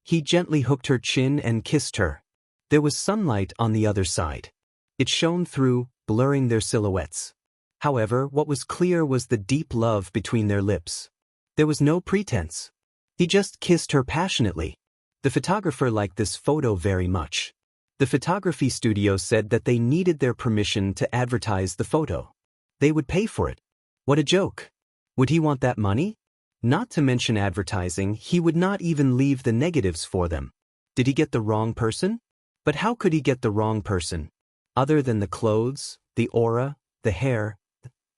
He gently hooked her chin and kissed her. There was sunlight on the other side. It shone through, blurring their silhouettes. However, what was clear was the deep love between their lips. There was no pretense. He just kissed her passionately. The photographer liked this photo very much. The photography studio said that they needed their permission to advertise the photo. They would pay for it. What a joke. Would he want that money? Not to mention advertising, he would not even leave the negatives for them. Did he get the wrong person? But how could he get the wrong person? Other than the clothes, the aura, the hair,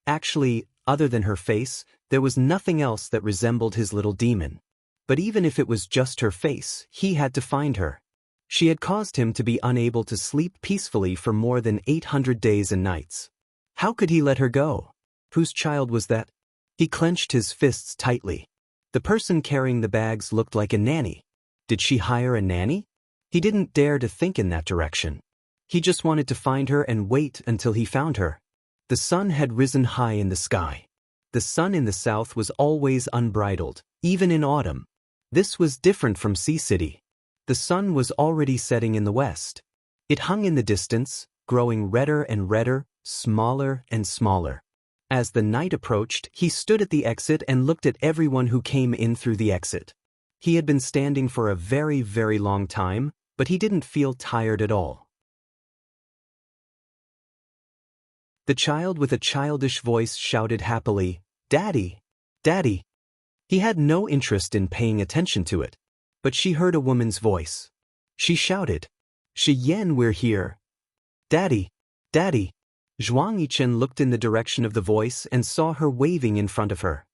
actually, other than her face, there was nothing else that resembled his little demon. But even if it was just her face, he had to find her. She had caused him to be unable to sleep peacefully for more than 800 days and nights. How could he let her go? Whose child was that? He clenched his fists tightly. The person carrying the bags looked like a nanny. Did she hire a nanny? He didn't dare to think in that direction. He just wanted to find her and wait until he found her. The sun had risen high in the sky. The sun in the south was always unbridled, even in autumn. This was different from Sea City. The sun was already setting in the west. It hung in the distance, growing redder and redder, smaller and smaller. As the night approached, he stood at the exit and looked at everyone who came in through the exit. He had been standing for a very, very long time, but he didn't feel tired at all. The child with a childish voice shouted happily, "Daddy! Daddy!" He had no interest in paying attention to it. But she heard a woman's voice. She shouted, "Shi Yan, we're here. Daddy! Daddy!" Zhuang Yichen looked in the direction of the voice and saw her waving in front of her.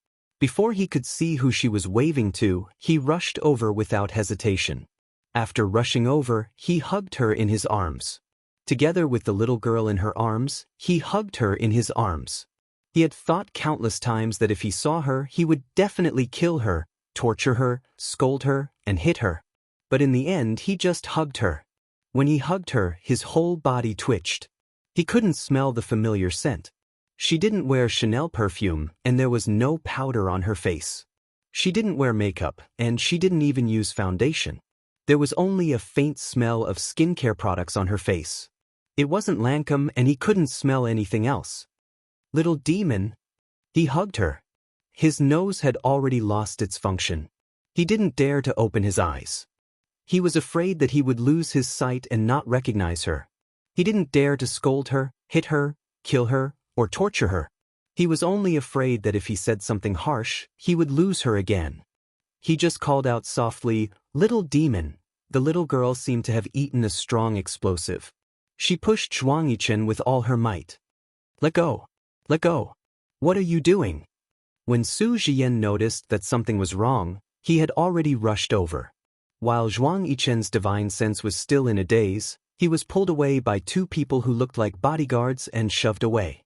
Before he could see who she was waving to, he rushed over without hesitation. After rushing over, he hugged her in his arms. Together with the little girl in her arms, he hugged her in his arms. He had thought countless times that if he saw her, he would definitely kill her, torture her, scold her, and hit her. But in the end, he just hugged her. When he hugged her, his whole body twitched. He couldn't smell the familiar scent. She didn't wear Chanel perfume, and there was no powder on her face. She didn't wear makeup, and she didn't even use foundation. There was only a faint smell of skincare products on her face. It wasn't Lancome, and he couldn't smell anything else. Little demon. He hugged her. His nose had already lost its function. He didn't dare to open his eyes. He was afraid that he would lose his sight and not recognize her. He didn't dare to scold her, hit her, kill her, or torture her. He was only afraid that if he said something harsh, he would lose her again. He just called out softly, "Little demon." The little girl seemed to have eaten a strong explosive. She pushed Zhuang Yichen with all her might. "Let go. Let go. What are you doing?" When Su Jian noticed that something was wrong, he had already rushed over. While Zhuang Yichen's divine sense was still in a daze, he was pulled away by two people who looked like bodyguards and shoved away.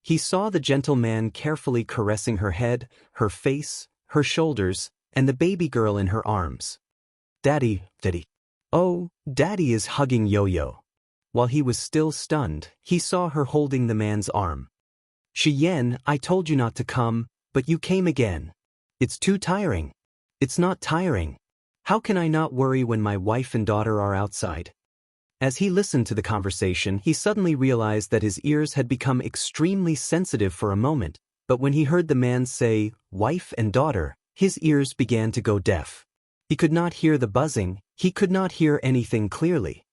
He saw the gentle man carefully caressing her head, her face, her shoulders, and the baby girl in her arms. "Daddy, Daddy." "Oh, Daddy is hugging Yo-Yo." While he was still stunned, he saw her holding the man's arm. "Shi Yan, I told you not to come, but you came again. It's too tiring." "It's not tiring. How can I not worry when my wife and daughter are outside?" As he listened to the conversation, he suddenly realized that his ears had become extremely sensitive for a moment, but when he heard the man say, "wife and daughter," his ears began to go deaf. He could not hear the buzzing, he could not hear anything clearly.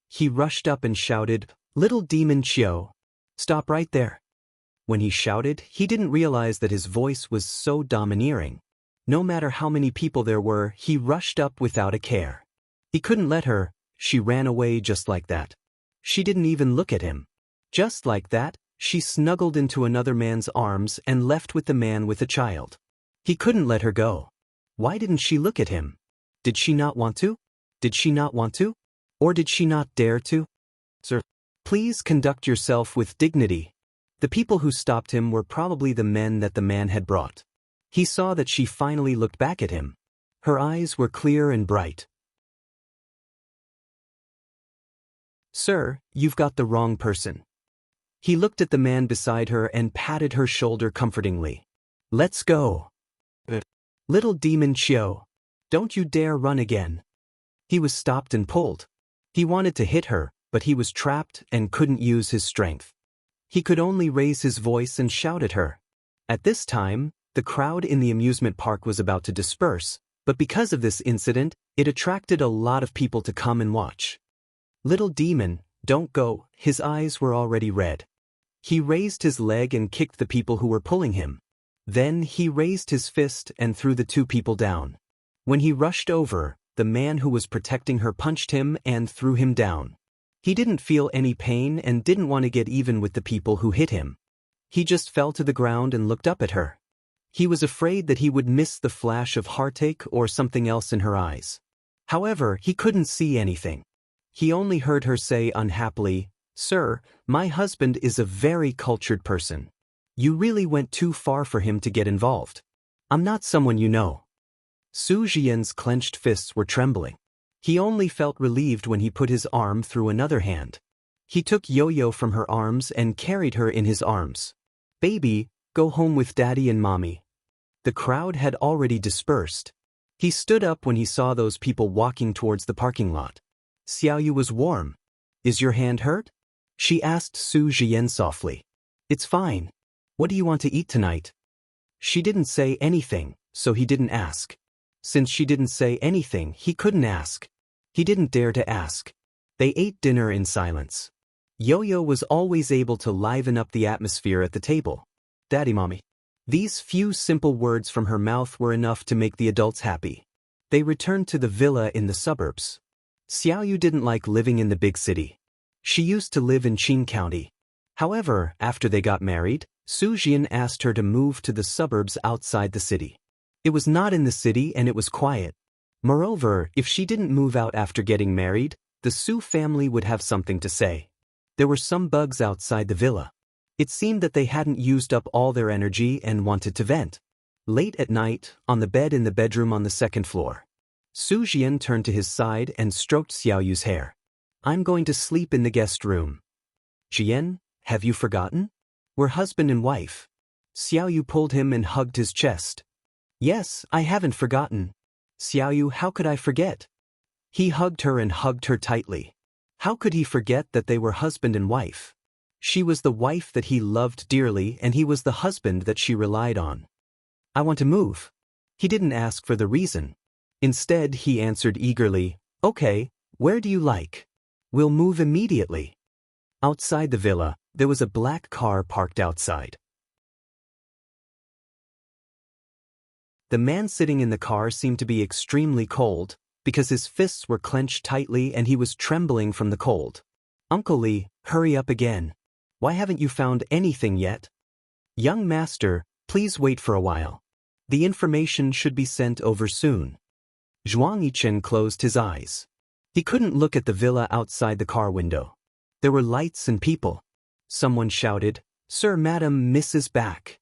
He rushed up and shouted, "Little demon Chiu! Stop right there." When he shouted, he didn't realize that his voice was so domineering. No matter how many people there were, he rushed up without a care. He couldn't let her. She ran away just like that. She didn't even look at him. Just like that, she snuggled into another man's arms and left with the man with the child. He couldn't let her go. Why didn't she look at him? Did she not want to? Did she not want to? Or did she not dare to? "Sir, please conduct yourself with dignity." The people who stopped him were probably the men that the man had brought. He saw that she finally looked back at him. Her eyes were clear and bright. "Sir, you've got the wrong person." He looked at the man beside her and patted her shoulder comfortingly. "Let's go. Little demon Chiu. Don't you dare run again." He was stopped and pulled. He wanted to hit her, but he was trapped and couldn't use his strength. He could only raise his voice and shout at her. At this time, the crowd in the amusement park was about to disperse, but because of this incident, it attracted a lot of people to come and watch. "Little demon, don't go." His eyes were already red. He raised his leg and kicked the people who were pulling him. Then he raised his fist and threw the two people down. When he rushed over, the man who was protecting her punched him and threw him down. He didn't feel any pain and didn't want to get even with the people who hit him. He just fell to the ground and looked up at her. He was afraid that he would miss the flash of heartache or something else in her eyes. However, he couldn't see anything. He only heard her say unhappily, "Sir, my husband is a very cultured person. You really went too far for him to get involved. I'm not someone you know." Su Jian's clenched fists were trembling. He only felt relieved when he put his arm through another hand. He took Yo-Yo from her arms and carried her in his arms. "Baby, go home with Daddy and Mommy." The crowd had already dispersed. He stood up when he saw those people walking towards the parking lot. Xiaoyu was warm. "Is your hand hurt?" she asked Su Jian softly. "It's fine. What do you want to eat tonight?" She didn't say anything, so he didn't ask. Since she didn't say anything, he couldn't ask. He didn't dare to ask. They ate dinner in silence. Yo-Yo was always able to liven up the atmosphere at the table. "Daddy, Mommy." These few simple words from her mouth were enough to make the adults happy. They returned to the villa in the suburbs. Xiaoyu didn't like living in the big city. She used to live in Qing County. However, after they got married, Su Jian asked her to move to the suburbs outside the city. It was not in the city and it was quiet. Moreover, if she didn't move out after getting married, the Su family would have something to say. There were some bugs outside the villa. It seemed that they hadn't used up all their energy and wanted to vent. Late at night, on the bed in the bedroom on the second floor, Su Jian turned to his side and stroked Xiaoyu's hair. "I'm going to sleep in the guest room." "Jian, have you forgotten? We're husband and wife." Xiaoyu pulled him and hugged his chest. "Yes, I haven't forgotten." "Xiaoyu, how could I forget?" He hugged her and hugged her tightly. How could he forget that they were husband and wife? She was the wife that he loved dearly and he was the husband that she relied on. "I want to move." He didn't ask for the reason. Instead, he answered eagerly, "Okay, where do you like? We'll move immediately." Outside the villa, there was a black car parked outside. The man sitting in the car seemed to be extremely cold, because his fists were clenched tightly and he was trembling from the cold. "Uncle Li, hurry up again. Why haven't you found anything yet?" "Young master, please wait for a while. The information should be sent over soon." Zhuang Yichen closed his eyes. He couldn't look at the villa outside the car window. There were lights and people. Someone shouted, "Sir, Madam, Mrs. back."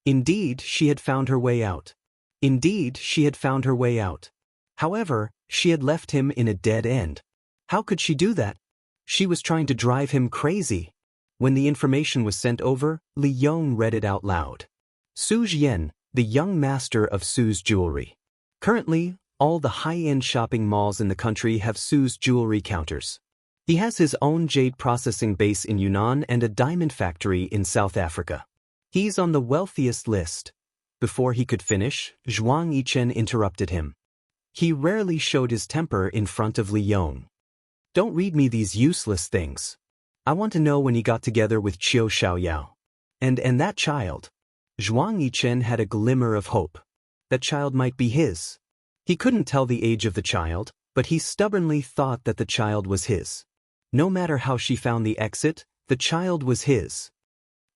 Indeed, she had found her way out. Indeed, she had found her way out. However, she had left him in a dead end. How could she do that? She was trying to drive him crazy. When the information was sent over, Li Yong read it out loud. Su Jian, the young master of Su's jewelry. Currently, all the high-end shopping malls in the country have Su's jewelry counters. He has his own jade processing base in Yunnan and a diamond factory in South Africa. He's on the wealthiest list. Before he could finish, Zhuang Yichen interrupted him. He rarely showed his temper in front of Li Yong. "Don't read me these useless things. I want to know when he got together with Qiu Xiaoyao. And that child." Zhuang Yichen had a glimmer of hope. That child might be his. He couldn't tell the age of the child, but he stubbornly thought that the child was his. No matter how she found the exit, the child was his.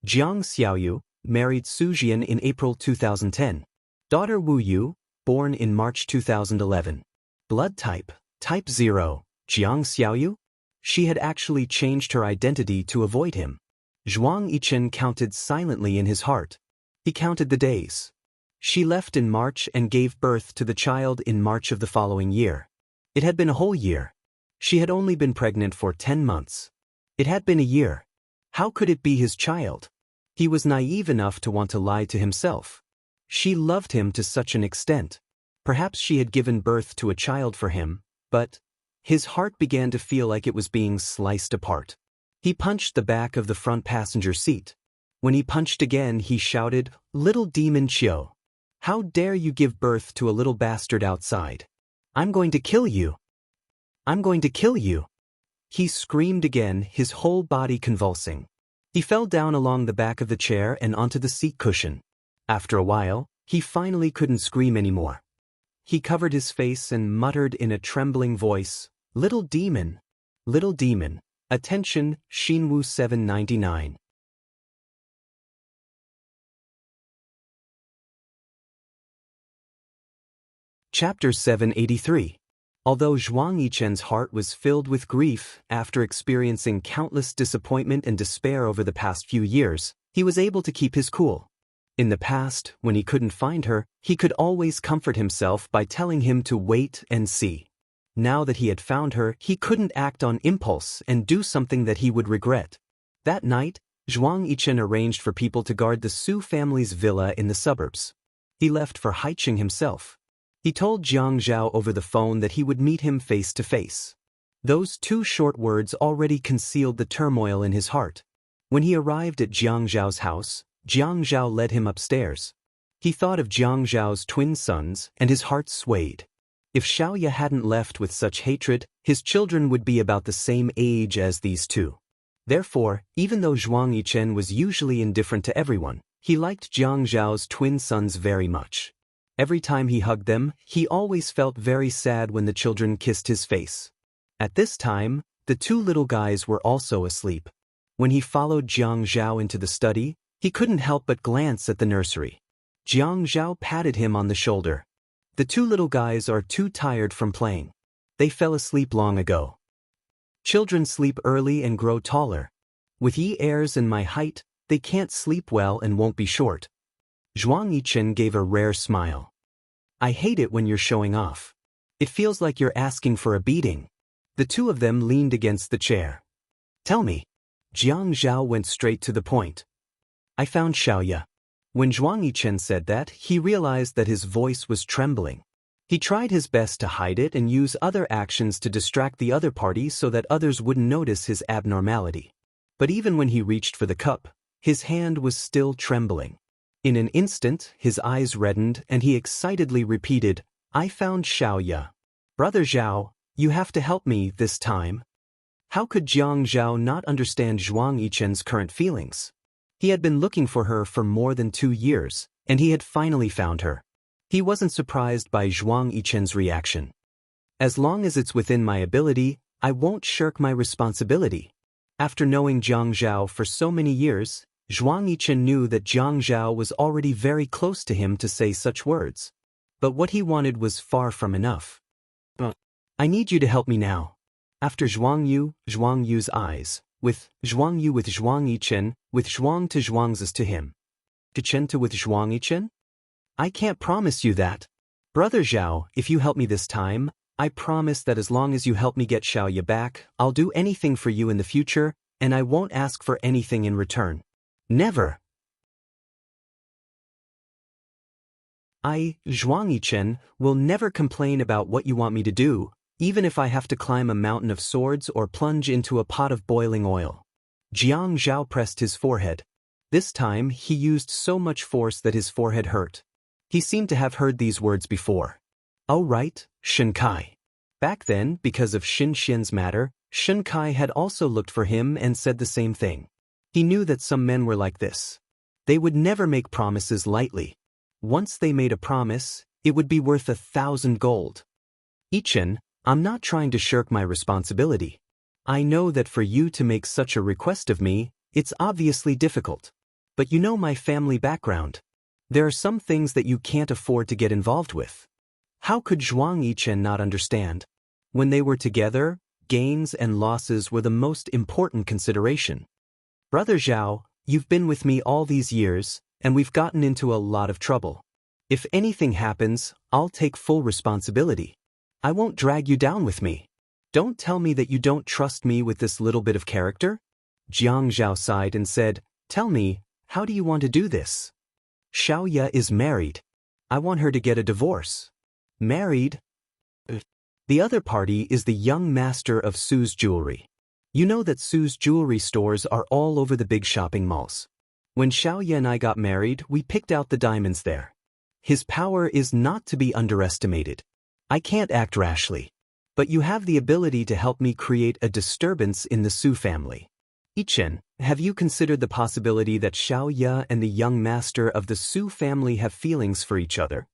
Jiang Xiaoyu married Su Jian in April 2010. Daughter Wu Yu, born in March 2011. Blood type, type 0, Jiang Xiaoyu? She had actually changed her identity to avoid him. Zhuang Yichen counted silently in his heart. He counted the days. She left in March and gave birth to the child in March of the following year. It had been a whole year. She had only been pregnant for 10 months. It had been a year. How could it be his child? He was naive enough to want to lie to himself. She loved him to such an extent. Perhaps she had given birth to a child for him, but his heart began to feel like it was being sliced apart. He punched the back of the front passenger seat. When he punched again, he shouted, "Little demon Qiu! How dare you give birth to a little bastard outside? I'm going to kill you! I'm going to kill you!" He screamed again, his whole body convulsing. He fell down along the back of the chair and onto the seat cushion. After a while, he finally couldn't scream anymore. He covered his face and muttered in a trembling voice, little demon, attention, Xinwu 799. Chapter 783. Although Zhuang Yichen's heart was filled with grief after experiencing countless disappointment and despair over the past few years, he was able to keep his cool. In the past, when he couldn't find her, he could always comfort himself by telling him to wait and see. Now that he had found her, he couldn't act on impulse and do something that he would regret. That night, Zhuang Yichen arranged for people to guard the Su family's villa in the suburbs. He left for Haiqing himself. He told Jiang Zhao over the phone that he would meet him face to face. Those 2 short words already concealed the turmoil in his heart. When he arrived at Jiang Zhao's house, Jiang Zhao led him upstairs. He thought of Jiang Zhao's twin sons, and his heart swayed. If Xiaoya hadn't left with such hatred, his children would be about the same age as these 2. Therefore, even though Zhuang Yichen was usually indifferent to everyone, he liked Jiang Zhao's twin sons very much. Every time he hugged them, he always felt very sad when the children kissed his face. At this time, the 2 little guys were also asleep. When he followed Jiang Zhao into the study, he couldn't help but glance at the nursery. Jiang Zhao patted him on the shoulder. The 2 little guys are too tired from playing. They fell asleep long ago. Children sleep early and grow taller. With ye heirs and my height, they can't sleep well and won't be short. Zhuang Yichen gave a rare smile. I hate it when you're showing off. It feels like you're asking for a beating. The 2 of them leaned against the chair. Tell me. Jiang Zhao went straight to the point. I found Xiaoya. When Zhuang Yichen said that, he realized that his voice was trembling. He tried his best to hide it and use other actions to distract the other party so that others wouldn't notice his abnormality. But even when he reached for the cup, his hand was still trembling. In an instant, his eyes reddened and he excitedly repeated, I found Xiaoya. Brother Zhao, you have to help me this time. How could Jiang Zhao not understand Zhuang Yichen's current feelings? He had been looking for her for more than 2 years, and he had finally found her. He wasn't surprised by Zhuang Yichen's reaction. As long as it's within my ability, I won't shirk my responsibility. After knowing Jiang Zhao for so many years, Zhuang Yichen knew that Jiang Zhao was already very close to him to say such words. But what he wanted was far from enough. I need you to help me now. After Zhuang Yu's eyes, with Zhuang Yu with Zhuang Yichen, with Zhuang to Zhuang's to him. Yichen to with Zhuang Yichen? I can't promise you that. Brother Zhao, if you help me this time, I promise that as long as you help me get Xiaoya back, I'll do anything for you in the future, and I won't ask for anything in return. Never. I, Zhuang Yichen, will never complain about what you want me to do, even if I have to climb a mountain of swords or plunge into a pot of boiling oil. Jiang Zhao pressed his forehead. This time, he used so much force that his forehead hurt. He seemed to have heard these words before. Oh right, Shen Kai. Back then, because of Xin Xian's matter, Shen Kai had also looked for him and said the same thing. He knew that some men were like this. They would never make promises lightly. Once they made a promise, it would be worth 1,000 gold. Yichen, I'm not trying to shirk my responsibility. I know that for you to make such a request of me, it's obviously difficult. But you know my family background. There are some things that you can't afford to get involved with. How could Zhuang Yichen not understand? When they were together, gains and losses were the most important consideration. Brother Zhao, you've been with me all these years, and we've gotten into a lot of trouble. If anything happens, I'll take full responsibility. I won't drag you down with me. Don't tell me that you don't trust me with this little bit of character. Jiang Zhao sighed and said, Tell me, how do you want to do this? Xiaoya is married. I want her to get a divorce. Married? The other party is the young master of Su's jewelry. You know that Su's jewelry stores are all over the big shopping malls. When Xiaoya and I got married, we picked out the diamonds there. His power is not to be underestimated. I can't act rashly. But you have the ability to help me create a disturbance in the Su family. Yichen, have you considered the possibility that Xiaoya and the young master of the Su family have feelings for each other?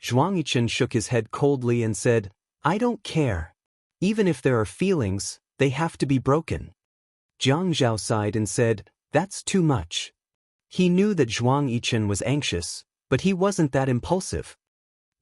Zhuang Yichen shook his head coldly and said, I don't care. Even if there are feelings, they have to be broken. Jiang Zhao sighed and said, That's too much. He knew that Zhuang Yichen was anxious, but he wasn't that impulsive.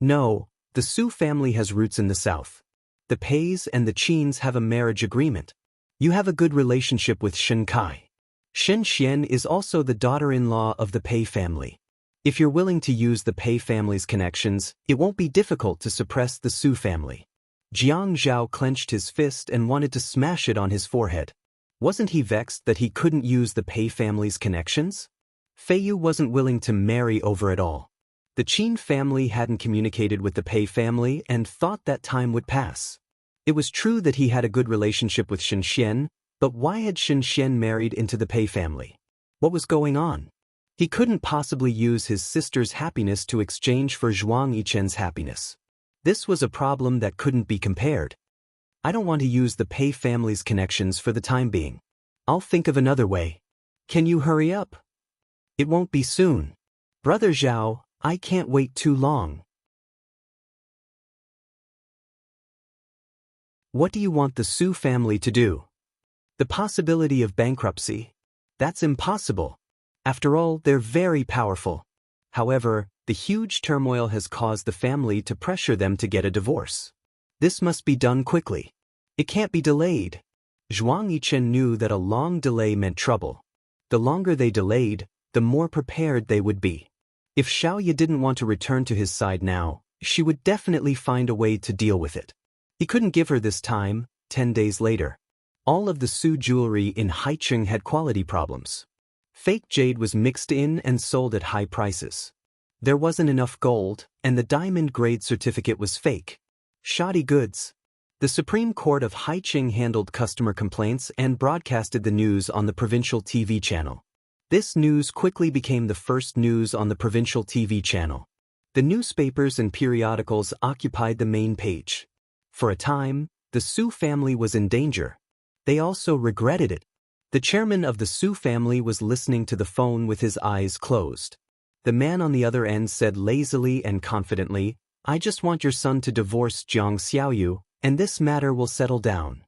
No, the Su family has roots in the south. The Peis and the Qins have a marriage agreement. You have a good relationship with Shen Kai. Shen Xian is also the daughter-in-law of the Pei family. If you're willing to use the Pei family's connections, it won't be difficult to suppress the Su family. Jiang Zhao clenched his fist and wanted to smash it on his forehead. Wasn't he vexed that he couldn't use the Pei family's connections? Fei Yu wasn't willing to marry over it all. The Qin family hadn't communicated with the Pei family and thought that time would pass. It was true that he had a good relationship with Shen Xian, but why had Shen Xian married into the Pei family? What was going on? He couldn't possibly use his sister's happiness to exchange for Zhuang Yichen's happiness. This was a problem that couldn't be compared. I don't want to use the Pei family's connections for the time being. I'll think of another way. Can you hurry up? It won't be soon. Brother Zhao, I can't wait too long. What do you want the Su family to do? The possibility of bankruptcy? That's impossible. After all, they're very powerful. However, the huge turmoil has caused the family to pressure them to get a divorce. This must be done quickly. It can't be delayed. Zhuang Yichen knew that a long delay meant trouble. The longer they delayed, the more prepared they would be. If Xiaoye didn't want to return to his side now, she would definitely find a way to deal with it. He couldn't give her this time. 10 days later. All of the Su jewelry in Haicheng had quality problems. Fake jade was mixed in and sold at high prices. There wasn't enough gold, and the diamond grade certificate was fake. Shoddy goods. The Supreme Court of Haicheng handled customer complaints and broadcasted the news on the provincial TV channel. This news quickly became the first news on the provincial TV channel. The newspapers and periodicals occupied the main page. For a time, the Su family was in danger. They also regretted it. The chairman of the Su family was listening to the phone with his eyes closed. The man on the other end said lazily and confidently, "I just want your son to divorce Jiang Xiaoyu, and this matter will settle down."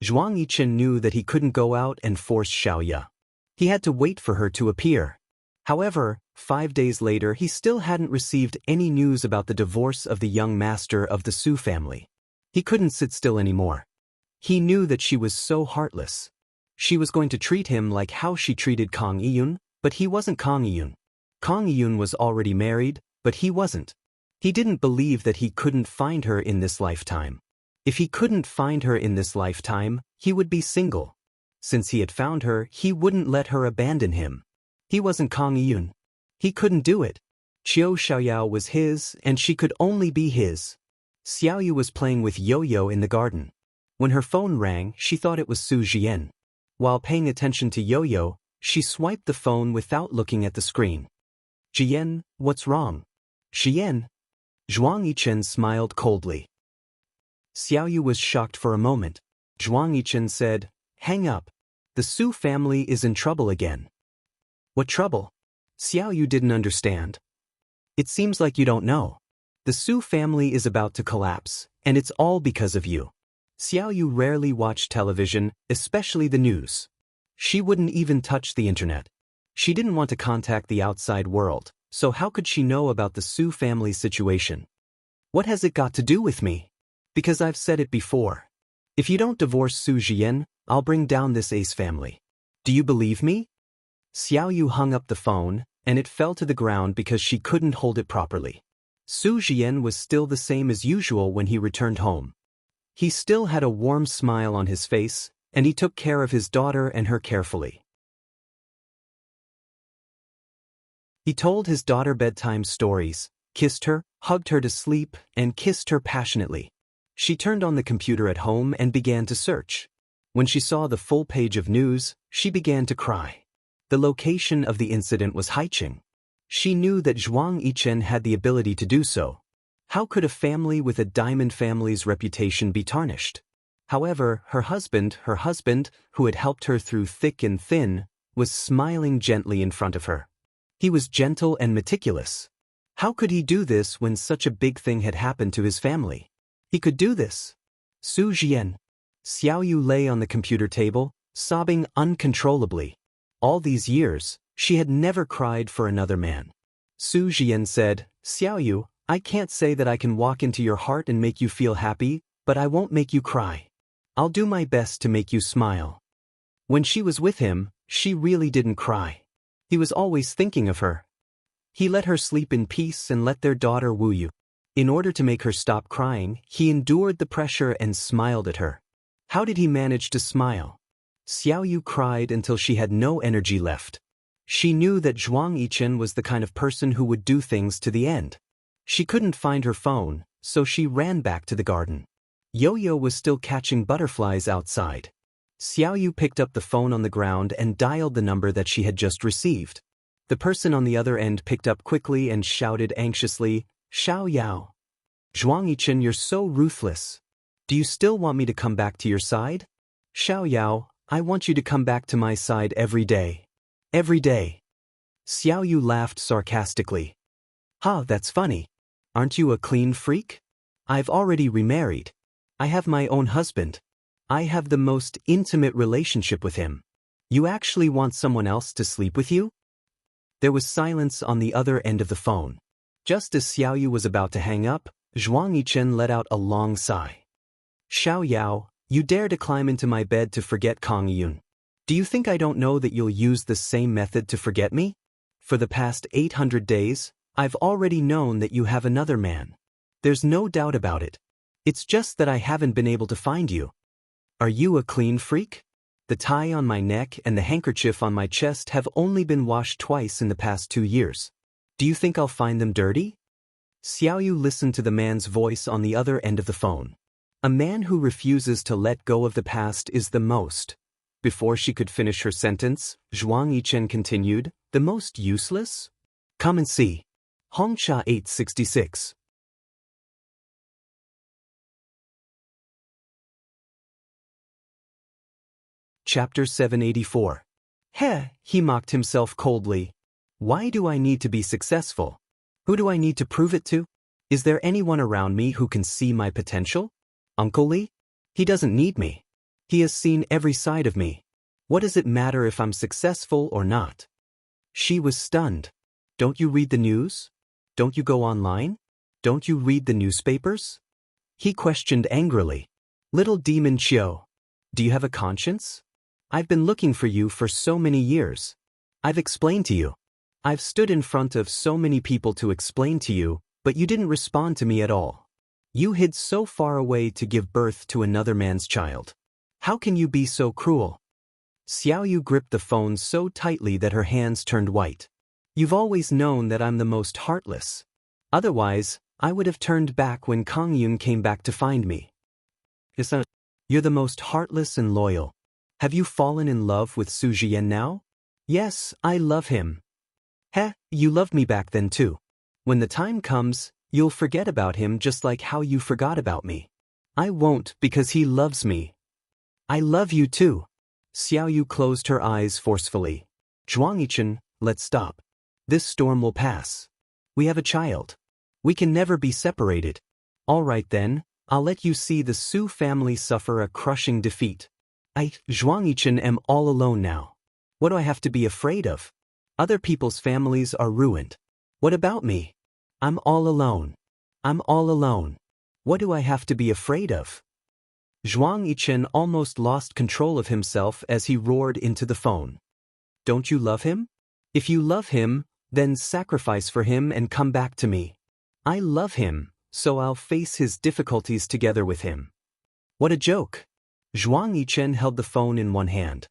Zhuang Yichen knew that he couldn't go out and force Xiaoye. He had to wait for her to appear. However, 5 days later he still hadn't received any news about the divorce of the young master of the Su family. He couldn't sit still anymore. He knew that she was so heartless. She was going to treat him like how she treated Kang Yiyun, but he wasn't Kang Yiyun. Kang Yiyun was already married, but he wasn't. He didn't believe that he couldn't find her in this lifetime. If he couldn't find her in this lifetime, he would be single. Since he had found her, he wouldn't let her abandon him. He wasn't Kang Yiyun. He couldn't do it. Qiu Xiaoyao was his, and she could only be his. Xiaoyu was playing with Yo-Yo in the garden. When her phone rang, she thought it was Su Jian. While paying attention to Yo-Yo, she swiped the phone without looking at the screen. "Jian, what's wrong?" "Xian." Zhuang Yichen smiled coldly. Xiaoyu was shocked for a moment. Zhuang Yichen said, "Hang up. The Su family is in trouble again." "What trouble?" Xiaoyu didn't understand. "It seems like you don't know. The Su family is about to collapse, and it's all because of you." Xiaoyu rarely watched television, especially the news. She wouldn't even touch the internet. She didn't want to contact the outside world, so how could she know about the Su family situation? "What has it got to do with me?" "Because I've said it before. If you don't divorce Su Jian, I'll bring down this ace family. Do you believe me?" Xiaoyu hung up the phone, and it fell to the ground because she couldn't hold it properly. Su Jian was still the same as usual when he returned home. He still had a warm smile on his face, and he took care of his daughter and her carefully. He told his daughter bedtime stories, kissed her, hugged her to sleep, and kissed her passionately. She turned on the computer at home and began to search. When she saw the full page of news, she began to cry. The location of the incident was Haicheng. She knew that Zhuang Yichen had the ability to do so. How could a family with a diamond family's reputation be tarnished? However, her husband, who had helped her through thick and thin, was smiling gently in front of her. He was gentle and meticulous. How could he do this when such a big thing had happened to his family? He could do this. Su Jian. Xiaoyu lay on the computer table, sobbing uncontrollably. All these years, she had never cried for another man. Su Jian said, "Xiaoyu, I can't say that I can walk into your heart and make you feel happy, but I won't make you cry. I'll do my best to make you smile." When she was with him, she really didn't cry. He was always thinking of her. He let her sleep in peace and let their daughter Wu Yu. In order to make her stop crying, he endured the pressure and smiled at her. How did he manage to smile? Xiao Yu cried until she had no energy left. She knew that Zhuang Yichen was the kind of person who would do things to the end. She couldn't find her phone, so she ran back to the garden. Yo-Yo was still catching butterflies outside. Xiao Yu picked up the phone on the ground and dialed the number that she had just received. The person on the other end picked up quickly and shouted anxiously, "Xiao Yao. Zhuang Yichen, you're so ruthless. Do you still want me to come back to your side? Xiao Yao, I want you to come back to my side every day. Every day." Xiao Yu laughed sarcastically. "Ha, that's funny. Aren't you a clean freak? I've already remarried. I have my own husband. I have the most intimate relationship with him. You actually want someone else to sleep with you?" There was silence on the other end of the phone. Just as Xiao Yu was about to hang up, Zhuang Yichen let out a long sigh. "Xiao Yao, you dare to climb into my bed to forget Kang Yun. Do you think I don't know that you'll use the same method to forget me? For the past 800 days, I've already known that you have another man. There's no doubt about it. It's just that I haven't been able to find you. Are you a clean freak? The tie on my neck and the handkerchief on my chest have only been washed twice in the past 2 years. Do you think I'll find them dirty?" Xiao Yu listened to the man's voice on the other end of the phone. A man who refuses to let go of the past is the most. Before she could finish her sentence, Zhuang Yichen continued, "The most useless? Come and see." Hongsha 866. Chapter 784. Heh, he mocked himself coldly. Why do I need to be successful? Who do I need to prove it to? Is there anyone around me who can see my potential? Uncle Li? He doesn't need me. He has seen every side of me. What does it matter if I'm successful or not? She was stunned. Don't you read the news? Don't you go online? Don't you read the newspapers? He questioned angrily. Little demon Chiu, do you have a conscience? I've been looking for you for so many years. I've explained to you. I've stood in front of so many people to explain to you, but you didn't respond to me at all. You hid so far away to give birth to another man's child. How can you be so cruel? Xiao Yu gripped the phone so tightly that her hands turned white. You've always known that I'm the most heartless. Otherwise, I would have turned back when Kang Yun came back to find me. You're the most heartless and loyal. Have you fallen in love with Su Jian now? Yes, I love him. Heh, you loved me back then too. When the time comes, you'll forget about him just like how you forgot about me. I won't because he loves me. I love you too. Xiao Yu closed her eyes forcefully. Zhuang Yichen, let's stop. This storm will pass. We have a child. We can never be separated. All right then, I'll let you see the Su family suffer a crushing defeat. Zhuang Yichen, am all alone now. What do I have to be afraid of? Other people's families are ruined. What about me? I'm all alone. I'm all alone. What do I have to be afraid of? Zhuang Yichen almost lost control of himself as he roared into the phone. Don't you love him? If you love him, then sacrifice for him and come back to me. I love him, so I'll face his difficulties together with him. What a joke. Zhuang Yichen held the phone in one hand.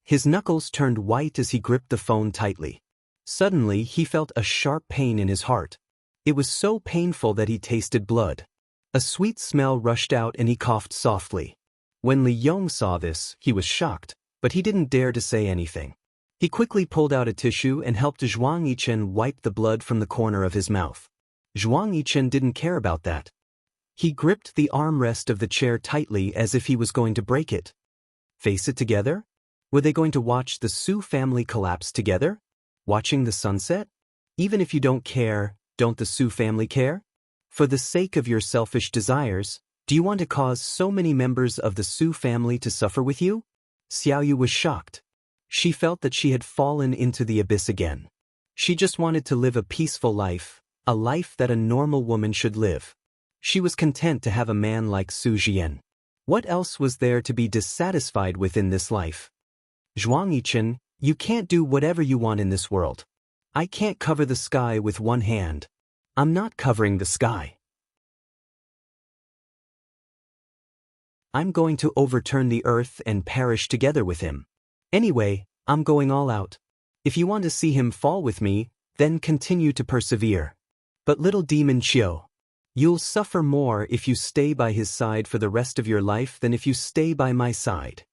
His knuckles turned white as he gripped the phone tightly. Suddenly, he felt a sharp pain in his heart. It was so painful that he tasted blood. A sweet smell rushed out and he coughed softly. When Li Yong saw this, he was shocked, but he didn't dare to say anything. He quickly pulled out a tissue and helped Zhuang Yichen wipe the blood from the corner of his mouth. Zhuang Yichen didn't care about that. He gripped the armrest of the chair tightly as if he was going to break it. Face it together? Were they going to watch the Su family collapse together? Watching the sunset? Even if you don't care, don't the Su family care? For the sake of your selfish desires, do you want to cause so many members of the Su family to suffer with you? Xiao Yu was shocked. She felt that she had fallen into the abyss again. She just wanted to live a peaceful life, a life that a normal woman should live. She was content to have a man like Su Jian. What else was there to be dissatisfied with in this life? Zhuang Yichen, you can't do whatever you want in this world. I can't cover the sky with one hand. I'm not covering the sky. I'm going to overturn the earth and perish together with him. Anyway, I'm going all out. If you want to see him fall with me, then continue to persevere. But little demon Chiu, you'll suffer more if you stay by his side for the rest of your life than if you stay by my side.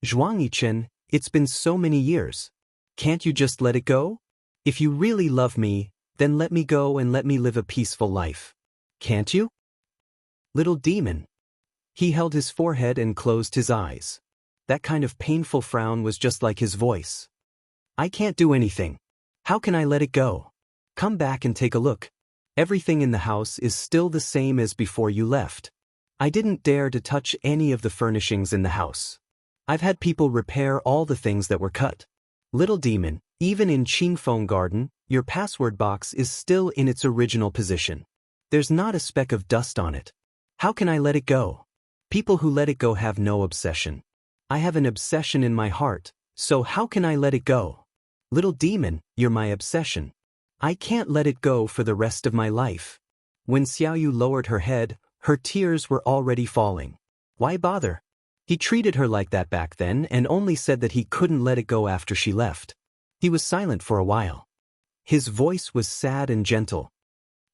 Zhuang Yichen, it's been so many years. Can't you just let it go? If you really love me, then let me go and let me live a peaceful life. Can't you? Little demon. He held his forehead and closed his eyes. That kind of painful frown was just like his voice. I can't do anything. How can I let it go? Come back and take a look. Everything in the house is still the same as before you left. I didn't dare to touch any of the furnishings in the house. I've had people repair all the things that were cut. Little demon, even in Qingfeng Garden, your password box is still in its original position. There's not a speck of dust on it. How can I let it go? People who let it go have no obsession. I have an obsession in my heart, so how can I let it go? Little demon, you're my obsession. I can't let it go for the rest of my life. When Xiaoyu lowered her head, her tears were already falling. Why bother? He treated her like that back then and only said that he couldn't let it go after she left. He was silent for a while. His voice was sad and gentle.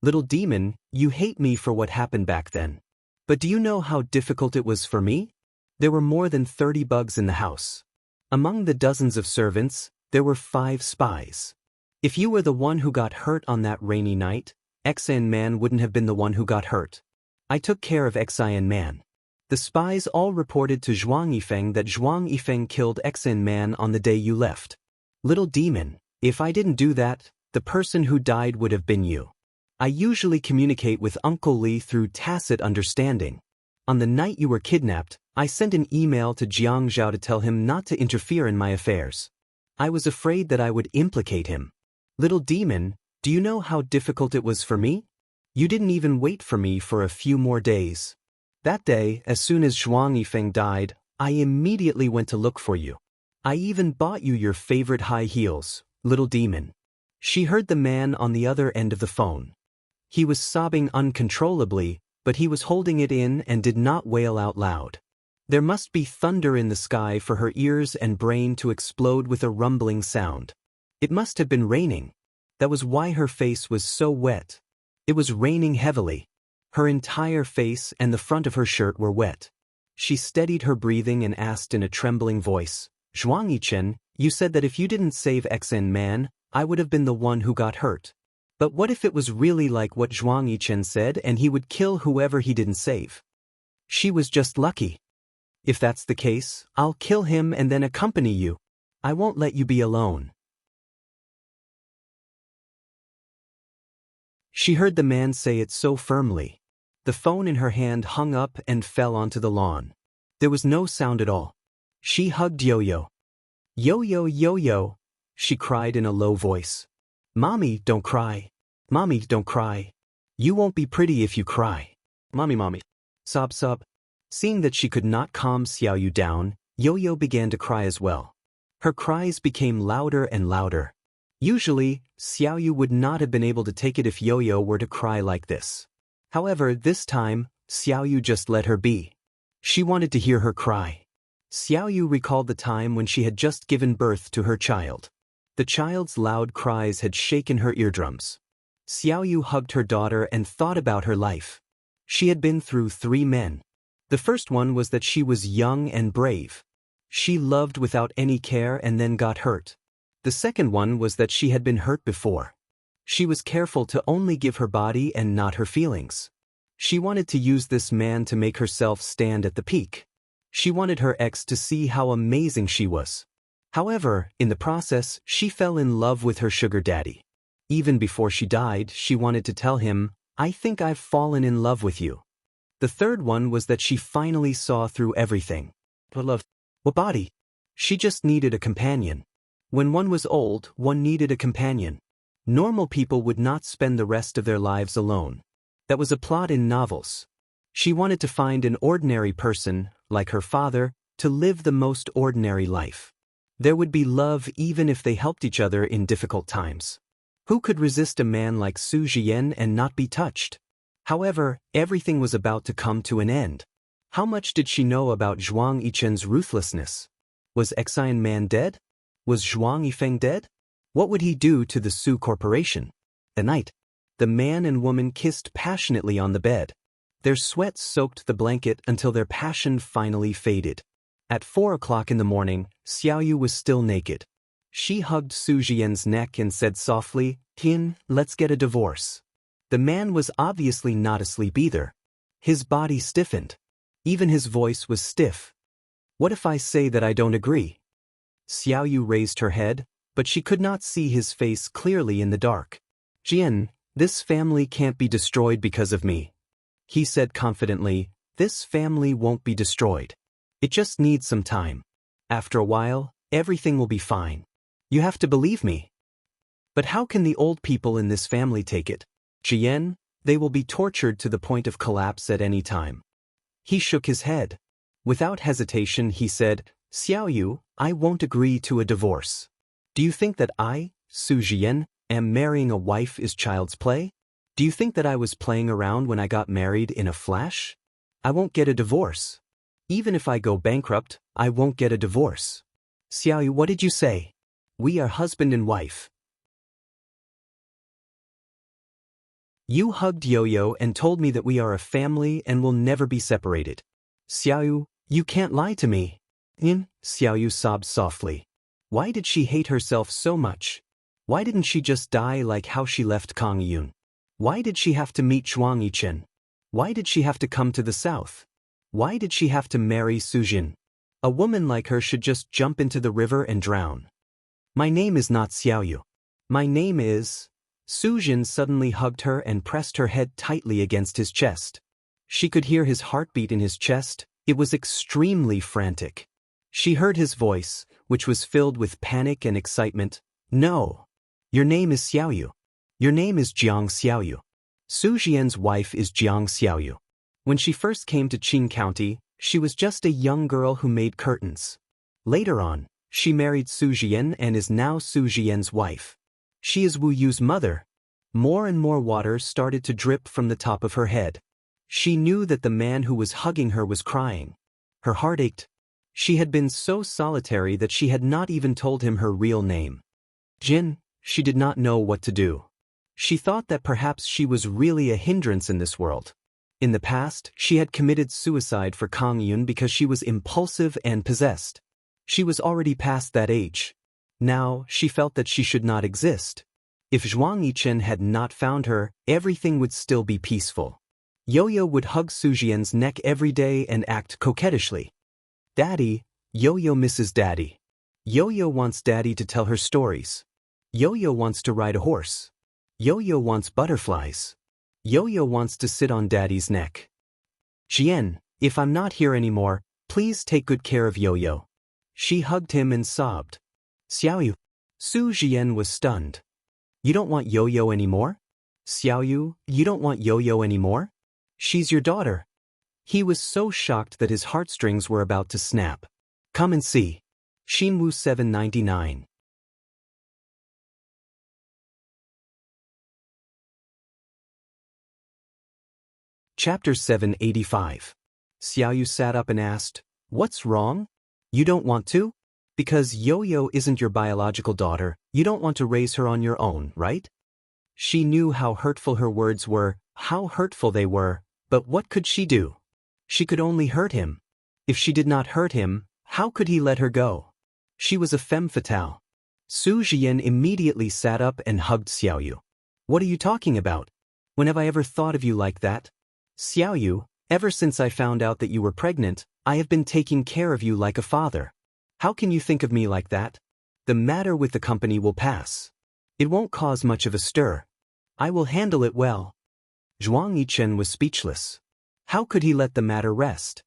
Little demon, you hate me for what happened back then. But do you know how difficult it was for me? There were more than 30 bugs in the house. Among the dozens of servants, there were 5 spies. If you were the one who got hurt on that rainy night, Xian Man wouldn't have been the one who got hurt. I took care of Xian Man. The spies all reported to Zhuang Yifeng that Zhuang Yifeng killed Xian Man on the day you left. Little demon, if I didn't do that, the person who died would have been you. I usually communicate with Uncle Li through tacit understanding. On the night you were kidnapped, I sent an email to Jiang Zhao to tell him not to interfere in my affairs. I was afraid that I would implicate him. Little demon, do you know how difficult it was for me? You didn't even wait for me for a few more days. That day, as soon as Zhuang Yifeng died, I immediately went to look for you. I even bought you your favorite high heels, little demon. She heard the man on the other end of the phone. He was sobbing uncontrollably, but he was holding it in and did not wail out loud. There must be thunder in the sky for her ears and brain to explode with a rumbling sound. It must have been raining. That was why her face was so wet. It was raining heavily. Her entire face and the front of her shirt were wet. She steadied her breathing and asked in a trembling voice, Zhuang Yichen, you said that if you didn't save Xian Man, I would have been the one who got hurt. But what if it was really like what Zhuang Yichen said and he would kill whoever he didn't save? She was just lucky. If that's the case, I'll kill him and then accompany you. I won't let you be alone. She heard the man say it so firmly. The phone in her hand hung up and fell onto the lawn. There was no sound at all. She hugged Yo-Yo. Yo-Yo, Yo-Yo, she cried in a low voice. Mommy, don't cry. Mommy, don't cry. You won't be pretty if you cry. Mommy, mommy. Sob, sob. Seeing that she could not calm Xiaoyu down, Yo-Yo began to cry as well. Her cries became louder and louder. Usually, Xiaoyu would not have been able to take it if Yo-Yo were to cry like this. However, this time, Xiaoyu just let her be. She wanted to hear her cry. Xiaoyu recalled the time when she had just given birth to her child. The child's loud cries had shaken her eardrums. Xiaoyu hugged her daughter and thought about her life. She had been through 3 men. The first one was that she was young and brave. She loved without any care and then got hurt. The second one was that she had been hurt before. She was careful to only give her body and not her feelings. She wanted to use this man to make herself stand at the peak. She wanted her ex to see how amazing she was. However, in the process, she fell in love with her sugar daddy. Even before she died, she wanted to tell him, I think I've fallen in love with you. The third one was that she finally saw through everything. What love? What body? She just needed a companion. When one was old, one needed a companion. Normal people would not spend the rest of their lives alone. That was a plot in novels. She wanted to find an ordinary person, like her father, to live the most ordinary life. There would be love even if they helped each other in difficult times. Who could resist a man like Su Jian and not be touched? However, everything was about to come to an end. How much did she know about Zhuang Yichen's ruthlessness? Was Xian Man dead? Was Zhuang Yifeng dead? What would he do to the Su Corporation? At night, the man and woman kissed passionately on the bed. Their sweat soaked the blanket until their passion finally faded. At 4 o'clock in the morning, Xiaoyu was still naked. She hugged Su Jian's neck and said softly, "Tian, let's get a divorce." The man was obviously not asleep either. His body stiffened. Even his voice was stiff. "What if I say that I don't agree?" Xiaoyu raised her head, but she could not see his face clearly in the dark. "Jian, this family can't be destroyed because of me," he said confidently. "This family won't be destroyed. It just needs some time. After a while, everything will be fine. You have to believe me." "But how can the old people in this family take it? Jian, they will be tortured to the point of collapse at any time." He shook his head. Without hesitation he said, "Xiaoyu, I won't agree to a divorce. Do you think that I, Su Jian, am marrying a wife is child's play? Do you think that I was playing around when I got married in a flash? I won't get a divorce. Even if I go bankrupt, I won't get a divorce." "Xiaoyu, what did you say?" "We are husband and wife." "You hugged Yo-Yo and told me that we are a family and will never be separated. Xiaoyu, you can't lie to me." Xiaoyu sobbed softly. Why did she hate herself so much? Why didn't she just die like how she left Kang Yun? Why did she have to meet Zhuang Yichen? Why did she have to come to the south? Why did she have to marry Su Jin? A woman like her should just jump into the river and drown. "My name is not Xiaoyu. My name is..." Su Jin suddenly hugged her and pressed her head tightly against his chest. She could hear his heartbeat in his chest. It was extremely frantic. She heard his voice, which was filled with panic and excitement. "No. Your name is Xiaoyu. Your name is Jiang Xiaoyu. Su Jian's wife is Jiang Xiaoyu. When she first came to Qing County, she was just a young girl who made curtains. Later on, she married Su Jian and is now Su Jian's wife. She is Wu Yu's mother." More and more water started to drip from the top of her head. She knew that the man who was hugging her was crying. Her heart ached. She had been so solitary that she had not even told him her real name. Jin, she did not know what to do. She thought that perhaps she was really a hindrance in this world. In the past, she had committed suicide for Kang Yun because she was impulsive and possessed. She was already past that age. Now, she felt that she should not exist. If Zhuang Yichen had not found her, everything would still be peaceful. Yo-Yo would hug Su Jian's neck every day and act coquettishly. "Daddy, Yo-Yo misses Daddy. Yo-Yo wants Daddy to tell her stories. Yo-Yo wants to ride a horse. Yo-Yo wants butterflies. Yo-Yo wants to sit on Daddy's neck. Jian, if I'm not here anymore, please take good care of Yo-Yo." She hugged him and sobbed. "Xiaoyu." Su Jian was stunned. "You don't want Yo-Yo anymore? Xiaoyu, you don't want Yo-Yo anymore? She's your daughter." He was so shocked that his heartstrings were about to snap. Come and see. Xinwu 799. Chapter 785. Xiaoyu sat up and asked, "What's wrong? You don't want to? Because Yo-Yo isn't your biological daughter, you don't want to raise her on your own, right?" She knew how hurtful her words were, how hurtful they were, but what could she do? She could only hurt him. If she did not hurt him, how could he let her go? She was a femme fatale. Su Jian immediately sat up and hugged Xiaoyu. "What are you talking about? When have I ever thought of you like that? Xiaoyu, ever since I found out that you were pregnant, I have been taking care of you like a father. How can you think of me like that? The matter with the company will pass. It won't cause much of a stir. I will handle it well." Zhuang Yichen was speechless. How could he let the matter rest?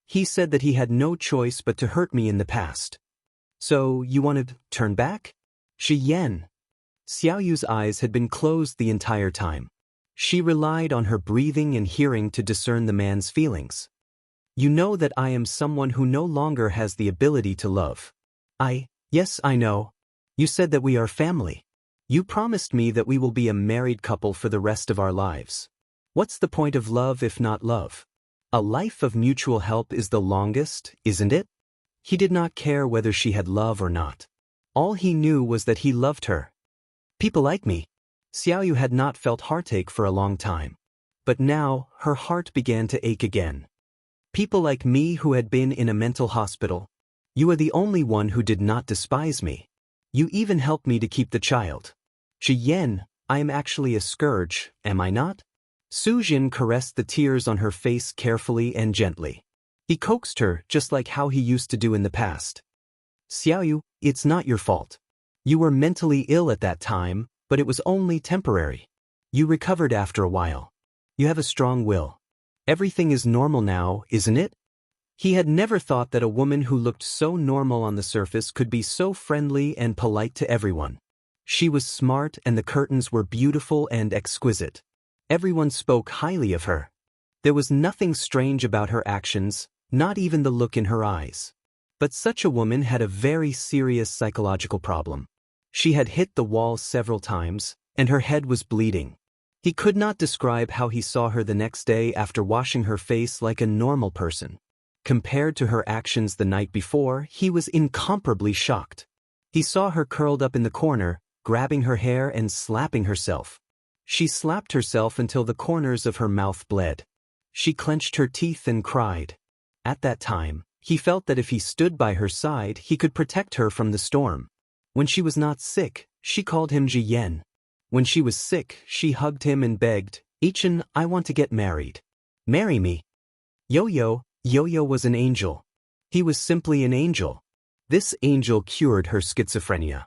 He said that he had no choice but to hurt me in the past. "So, you want to turn back?" Shi Yan. Xiaoyu's eyes had been closed the entire time. She relied on her breathing and hearing to discern the man's feelings. "You know that I am someone who no longer has the ability to love." Yes, I know. You said that we are family. You promised me that we will be a married couple for the rest of our lives. What's the point of love if not love? A life of mutual help is the longest, isn't it? He did not care whether she had love or not. All he knew was that he loved her. People like me. Xiaoyu had not felt heartache for a long time. But now, her heart began to ache again. People like me who had been in a mental hospital. You are the only one who did not despise me. You even helped me to keep the child. Ji Yan, I am actually a scourge, am I not? Su Jin caressed the tears on her face carefully and gently. He coaxed her just like how he used to do in the past. Xiaoyu, it's not your fault. You were mentally ill at that time, but it was only temporary. You recovered after a while. You have a strong will. Everything is normal now, isn't it? He had never thought that a woman who looked so normal on the surface could be so friendly and polite to everyone. She was smart and the curtains were beautiful and exquisite. Everyone spoke highly of her. There was nothing strange about her actions, not even the look in her eyes. But such a woman had a very serious psychological problem. She had hit the wall several times, and her head was bleeding. He could not describe how he saw her the next day after washing her face like a normal person. Compared to her actions the night before, he was incomparably shocked. He saw her curled up in the corner, grabbing her hair and slapping herself. She slapped herself until the corners of her mouth bled. She clenched her teeth and cried. At that time, he felt that if he stood by her side, he could protect her from the storm. When she was not sick, she called him Ji Yan. When she was sick, she hugged him and begged, "Ichin, I want to get married. Marry me." Yo-Yo was an angel. He was simply an angel. This angel cured her schizophrenia.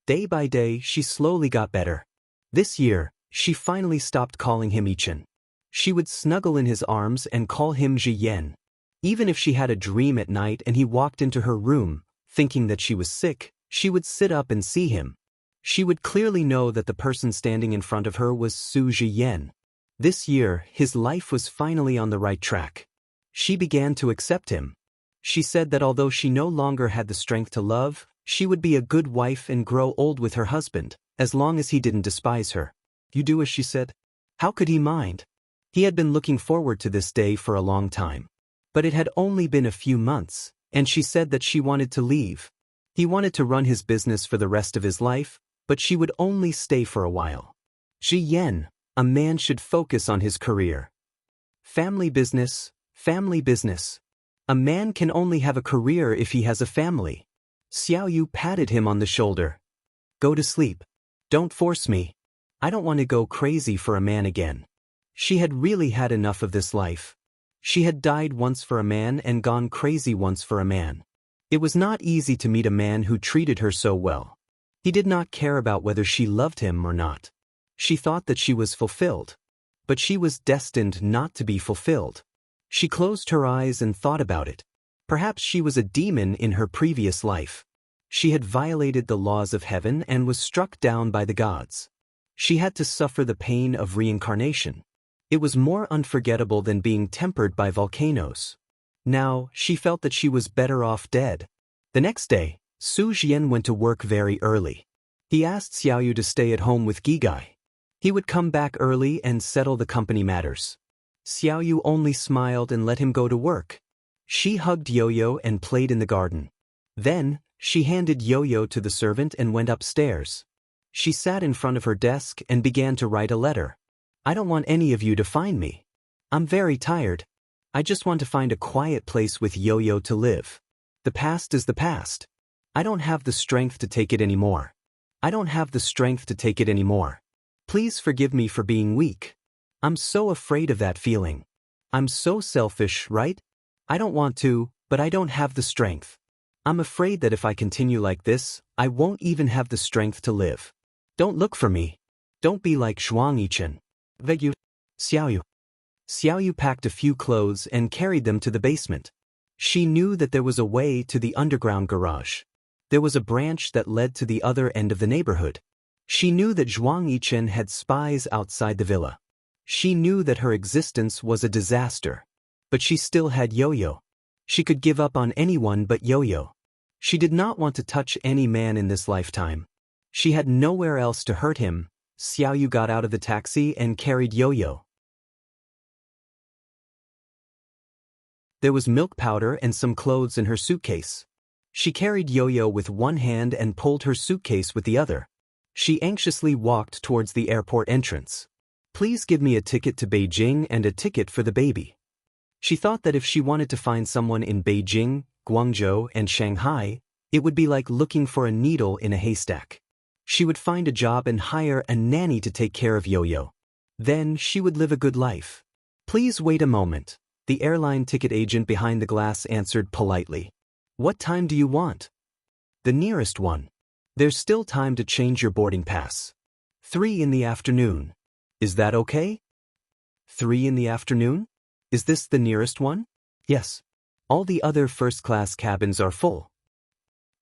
Day by day, she slowly got better. This year, she finally stopped calling him Ichin. She would snuggle in his arms and call him Ji Yan. Even if she had a dream at night and he walked into her room, thinking that she was sick, she would sit up and see him. She would clearly know that the person standing in front of her was Su Ji Yan. This year, his life was finally on the right track. She began to accept him. She said that although she no longer had the strength to love, she would be a good wife and grow old with her husband, as long as he didn't despise her. You do as she said? How could he mind? He had been looking forward to this day for a long time. But it had only been a few months, and she said that she wanted to leave. He wanted to run his business for the rest of his life, but she would only stay for a while. Ji Yan, a man should focus on his career. Family business, family business. A man can only have a career if he has a family. Xiaoyu patted him on the shoulder. Go to sleep. Don't force me. I don't want to go crazy for a man again. She had really had enough of this life. She had died once for a man and gone crazy once for a man. It was not easy to meet a man who treated her so well. He did not care about whether she loved him or not. She thought that she was fulfilled. But she was destined not to be fulfilled. She closed her eyes and thought about it. Perhaps she was a demon in her previous life. She had violated the laws of heaven and was struck down by the gods. She had to suffer the pain of reincarnation. It was more unforgettable than being tempered by volcanoes. Now, she felt that she was better off dead. The next day, Su Jian went to work very early. He asked Xiaoyu to stay at home with Gigai. He would come back early and settle the company matters. Xiaoyu only smiled and let him go to work. She hugged Yo-Yo and played in the garden. Then, she handed Yo-Yo to the servant and went upstairs. She sat in front of her desk and began to write a letter. I don't want any of you to find me. I'm very tired. I just want to find a quiet place with Yo-Yo to live. The past is the past. I don't have the strength to take it anymore. I don't have the strength to take it anymore. Please forgive me for being weak. I'm so afraid of that feeling. I'm so selfish, right? I don't want to, but I don't have the strength. I'm afraid that if I continue like this, I won't even have the strength to live. Don't look for me. Don't be like Zhuang Yichen. Beg you. Xiaoyu. Xiaoyu packed a few clothes and carried them to the basement. She knew that there was a way to the underground garage. There was a branch that led to the other end of the neighborhood. She knew that Zhuang Yichen had spies outside the villa. She knew that her existence was a disaster. But she still had Yo-Yo. She could give up on anyone but Yo-Yo. She did not want to touch any man in this lifetime. She had nowhere else to hurt him. Xiaoyu got out of the taxi and carried Yo-Yo. There was milk powder and some clothes in her suitcase. She carried Yo-Yo with one hand and pulled her suitcase with the other. She anxiously walked towards the airport entrance. Please give me a ticket to Beijing and a ticket for the baby. She thought that if she wanted to find someone in Beijing, Guangzhou, and Shanghai, it would be like looking for a needle in a haystack. She would find a job and hire a nanny to take care of Yo-Yo. Then she would live a good life. Please wait a moment, the airline ticket agent behind the glass answered politely. What time do you want? The nearest one. There's still time to change your boarding pass. 3 in the afternoon. Is that okay? 3 in the afternoon? Is this the nearest one? Yes. All the other first-class cabins are full.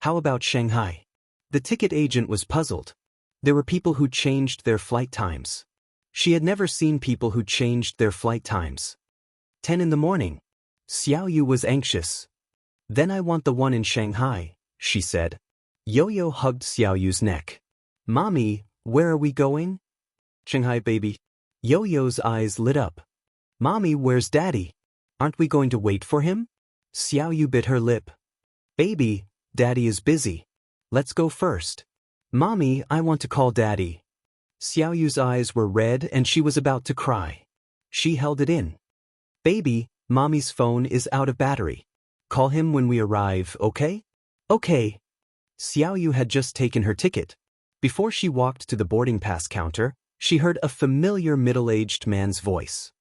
How about Shanghai? The ticket agent was puzzled. There were people who changed their flight times. She had never seen people who changed their flight times. 10 in the morning. Xiaoyu was anxious. Then I want the one in Shanghai, she said. Yo-Yo hugged Xiaoyu's neck. Mommy, where are we going? Shanghai, baby. Yo-Yo's eyes lit up. Mommy, where's Daddy? Aren't we going to wait for him? Xiaoyu bit her lip. Baby, Daddy is busy. Let's go first. Mommy, I want to call Daddy. Xiaoyu's eyes were red and she was about to cry. She held it in. Baby, Mommy's phone is out of battery. Call him when we arrive, okay? Okay. Xiaoyu had just taken her ticket. Before she walked to the boarding pass counter, she heard a familiar middle-aged man's voice.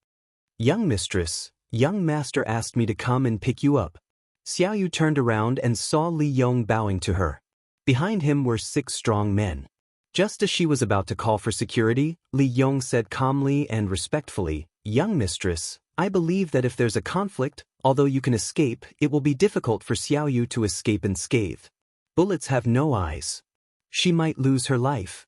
Young mistress, young master asked me to come and pick you up. Xiaoyu turned around and saw Li Yong bowing to her. Behind him were 6 strong men. Just as she was about to call for security, Li Yong said calmly and respectfully, Young mistress, I believe that if there's a conflict, although you can escape, it will be difficult for Xiaoyu to escape unscathed. Bullets have no eyes. She might lose her life.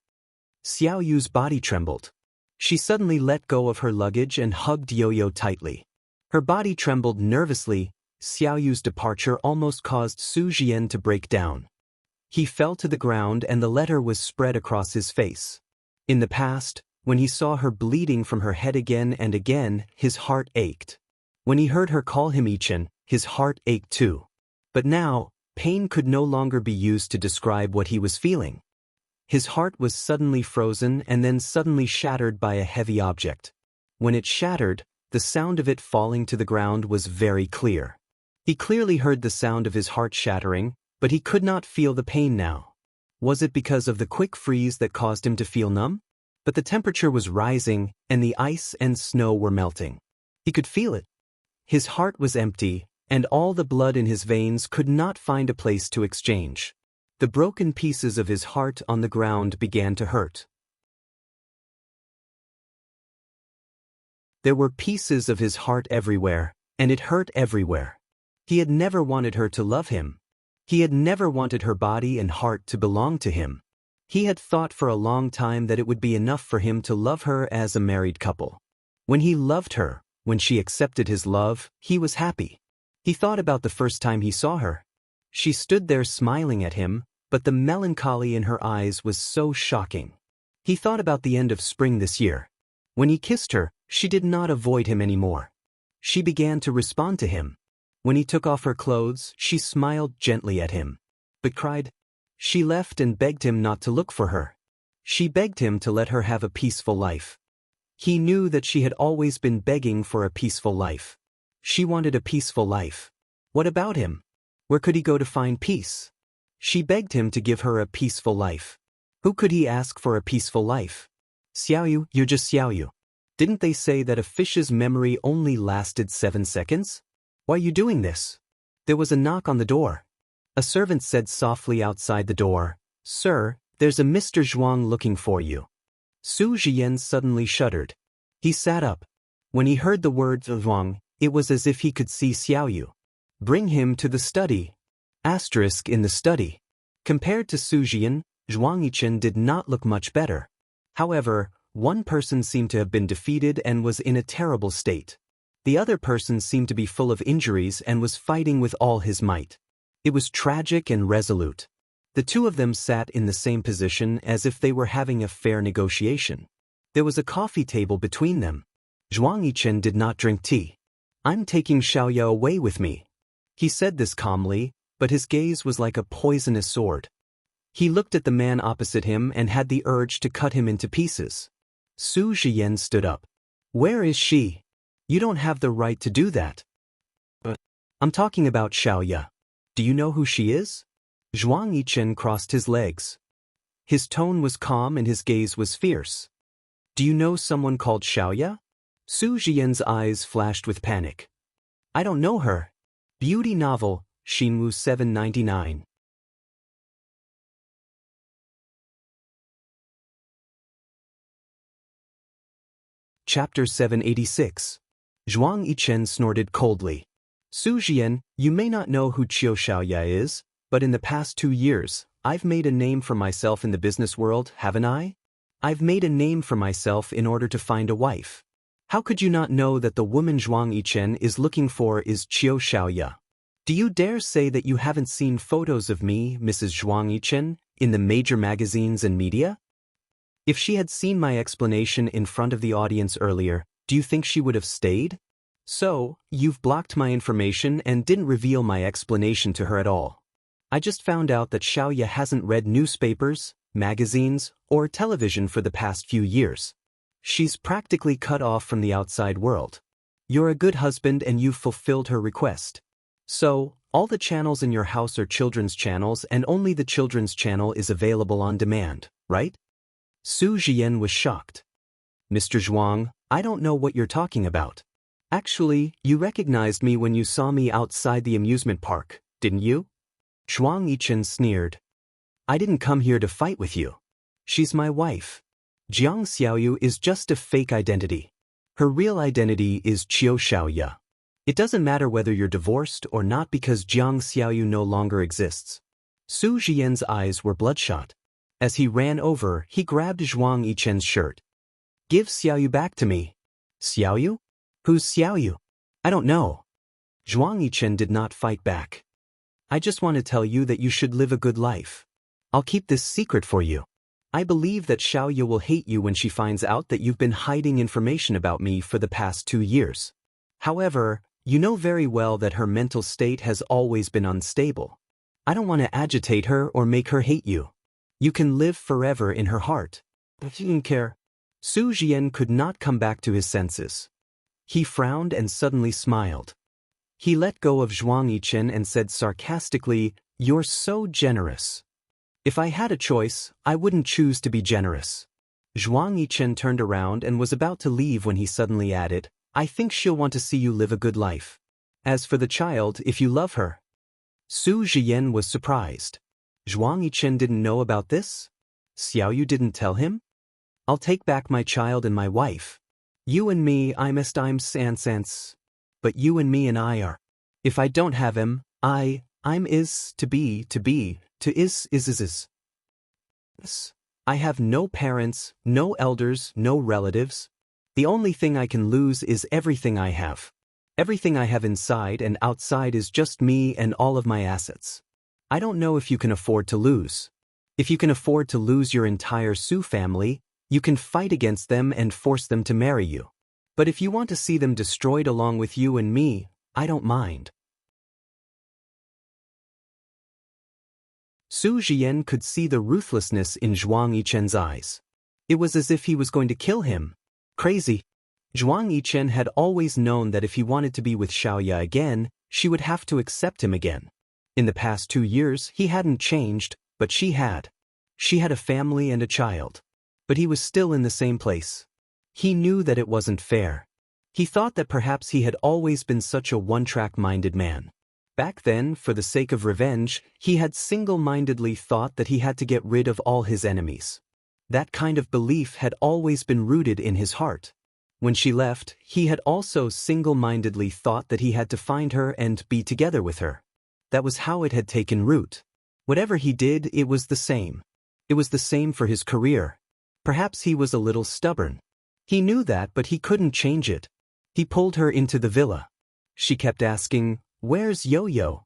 Xiaoyu's body trembled. She suddenly let go of her luggage and hugged Yo-Yo tightly. Her body trembled nervously. Xiaoyu's departure almost caused Su Jian to break down. He fell to the ground and the letter was spread across his face. In the past, when he saw her bleeding from her head again and again, his heart ached. When he heard her call him Ichin, his heart ached too. But now, pain could no longer be used to describe what he was feeling. His heart was suddenly frozen and then suddenly shattered by a heavy object. When it shattered, the sound of it falling to the ground was very clear. He clearly heard the sound of his heart shattering, but he could not feel the pain now. Was it because of the quick freeze that caused him to feel numb? But the temperature was rising, and the ice and snow were melting. He could feel it. His heart was empty, and all the blood in his veins could not find a place to exchange. The broken pieces of his heart on the ground began to hurt. There were pieces of his heart everywhere, and it hurt everywhere. He had never wanted her to love him. He had never wanted her body and heart to belong to him. He had thought for a long time that it would be enough for him to love her as a married couple. When he loved her, when she accepted his love, he was happy. He thought about the first time he saw her. She stood there smiling at him, but the melancholy in her eyes was so shocking. He thought about the end of spring this year. When he kissed her, she did not avoid him anymore. She began to respond to him. When he took off her clothes, she smiled gently at him, but cried. She left and begged him not to look for her. She begged him to let her have a peaceful life. He knew that she had always been begging for a peaceful life. She wanted a peaceful life. What about him? Where could he go to find peace? She begged him to give her a peaceful life. Who could he ask for a peaceful life? Xiaoyu, you're just Xiaoyu. Didn't they say that a fish's memory only lasted 7 seconds? Why are you doing this? There was a knock on the door. A servant said softly outside the door, Sir, there's a Mr. Zhuang looking for you. Su Jian suddenly shuddered. He sat up. When he heard the word Zhuang, it was as if he could see Xiaoyu. Bring him to the study. Asterisk in the study. Compared to Su Jian, Zhuang Yichen did not look much better. However, one person seemed to have been defeated and was in a terrible state. The other person seemed to be full of injuries and was fighting with all his might. It was tragic and resolute. The two of them sat in the same position as if they were having a fair negotiation. There was a coffee table between them. Zhuang Yichen did not drink tea. "I'm taking Xiaoya away with me." He said this calmly, but his gaze was like a poisonous sword. He looked at the man opposite him and had the urge to cut him into pieces. Su Zhiyan stood up. "Where is she? You don't have the right to do that." "But I'm talking about Xiaoya. Do you know who she is?" Zhuang Yichen crossed his legs. His tone was calm and his gaze was fierce. "Do you know someone called Xiaoya?" Su Zhiyan's eyes flashed with panic. "I don't know her." Beauty novel, Xinwu 799. Chapter 786. Zhuang Yichen snorted coldly. "Su Zhiyan, you may not know who Qiu Xiaoya is, but in the past 2 years, I've made a name for myself in the business world, haven't I? I've made a name for myself in order to find a wife. How could you not know that the woman Zhuang Yichen is looking for is Qiu Xiaoya? Do you dare say that you haven't seen photos of me, Mrs. Zhuang Yichen, in the major magazines and media?" If she had seen my explanation in front of the audience earlier, do you think she would have stayed? So, you've blocked my information and didn't reveal my explanation to her at all. I just found out that Xiaoya hasn't read newspapers, magazines, or television for the past few years. She's practically cut off from the outside world. You're a good husband and you've fulfilled her request. So, all the channels in your house are children's channels and only the children's channel is available on demand, right? Su Zhiyan was shocked. "Mr. Zhuang, I don't know what you're talking about. Actually, you recognized me when you saw me outside the amusement park, didn't you?" Zhuang Yichen sneered. "I didn't come here to fight with you. She's my wife. Jiang Xiaoyu is just a fake identity. Her real identity is Qiu Xiaoya. It doesn't matter whether you're divorced or not because Jiang Xiaoyu no longer exists." Su Zhiyan's eyes were bloodshot. As he ran over, he grabbed Zhuang Yichen's shirt. "Give Xiaoyu back to me." "Xiaoyu? Who's Xiaoyu?" "I don't know." Zhuang Yichen did not fight back. "I just want to tell you that you should live a good life. I'll keep this secret for you. I believe that Xiaoyu will hate you when she finds out that you've been hiding information about me for the past 2 years. However, you know very well that her mental state has always been unstable. I don't want to agitate her or make her hate you. You can live forever in her heart. If you don't care." Su Zhiyan could not come back to his senses. He frowned and suddenly smiled. He let go of Zhuang Yichen and said sarcastically, "You're so generous." "If I had a choice, I wouldn't choose to be generous." Zhuang Yichen turned around and was about to leave when he suddenly added, "I think she'll want to see you live a good life. As for the child, if you love her." Su Zhiyan was surprised. Zhuang Yichen didn't know about this? Xiaoyu didn't tell him? "I'll take back my child and my wife. You and me, I'm sans. But you and me and I are. If I don't have him, I'm is, to be, to is. I have no parents, no elders, no relatives. The only thing I can lose is everything I have. Everything I have inside and outside is just me and all of my assets. I don't know if you can afford to lose. If you can afford to lose your entire Su family, you can fight against them and force them to marry you. But if you want to see them destroyed along with you and me, I don't mind." Su Zhiyan could see the ruthlessness in Zhuang Yichen's eyes. It was as if he was going to kill him. Crazy. Zhuang Yichen had always known that if he wanted to be with Xiaoya again, she would have to accept him again. In the past 2 years, he hadn't changed, but she had. She had a family and a child. But he was still in the same place. He knew that it wasn't fair. He thought that perhaps he had always been such a one-track-minded man. Back then, for the sake of revenge, he had single-mindedly thought that he had to get rid of all his enemies. That kind of belief had always been rooted in his heart. When she left, he had also single-mindedly thought that he had to find her and be together with her. That was how it had taken root. Whatever he did, it was the same. It was the same for his career. Perhaps he was a little stubborn. He knew that, but he couldn't change it. He pulled her into the villa. She kept asking, "Where's Yo-Yo?"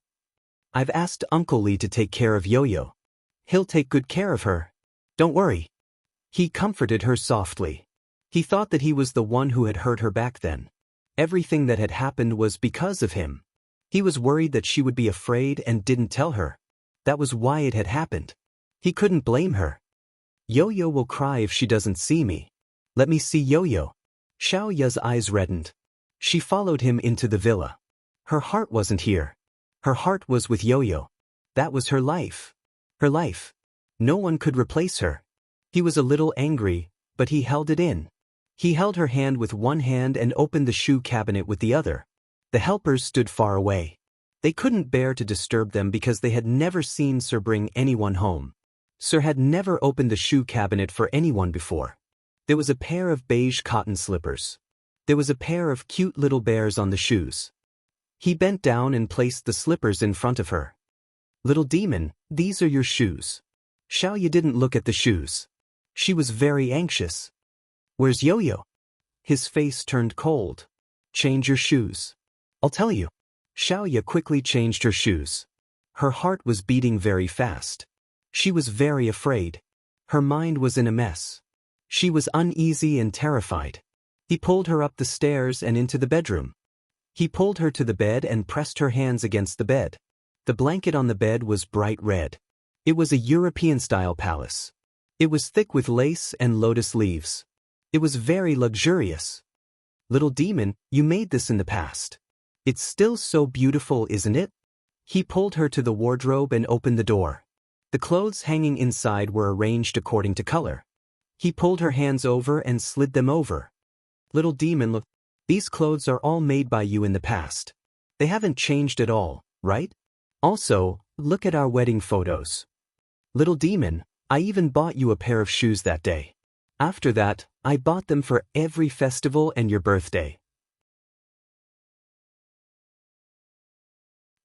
I've asked Uncle Lee to take care of Yo-Yo. He'll take good care of her. Don't worry. He comforted her softly. He thought that he was the one who had hurt her back then. Everything that had happened was because of him. He was worried that she would be afraid and didn't tell her. That was why it had happened. He couldn't blame her. Yo-Yo will cry if she doesn't see me. Let me see Yo-Yo. Xiao Ya's eyes reddened. She followed him into the villa. Her heart wasn't here. Her heart was with Yo-Yo. That was her life. Her life. No one could replace her. He was a little angry, but he held it in. He held her hand with one hand and opened the shoe cabinet with the other. The helpers stood far away. They couldn't bear to disturb them because they had never seen Sir bring anyone home. Sir had never opened the shoe cabinet for anyone before. There was a pair of beige cotton slippers. There was a pair of cute little bears on the shoes. He bent down and placed the slippers in front of her. Little demon, these are your shoes. Xiao Ya didn't look at the shoes. She was very anxious. Where's Yo-Yo? His face turned cold. Change your shoes. I'll tell you. Xiao Ya quickly changed her shoes. Her heart was beating very fast. She was very afraid. Her mind was in a mess. She was uneasy and terrified. He pulled her up the stairs and into the bedroom. He pulled her to the bed and pressed her hands against the bed. The blanket on the bed was bright red. It was a European-style palace. It was thick with lace and lotus leaves. It was very luxurious. Little demon, you made this in the past. It's still so beautiful, isn't it? He pulled her to the wardrobe and opened the door. The clothes hanging inside were arranged according to color. He pulled her hands over and slid them over. Little demon, look. These clothes are all made by you in the past. They haven't changed at all, right? Also, look at our wedding photos. Little demon, I even bought you a pair of shoes that day. After that, I bought them for every festival and your birthday.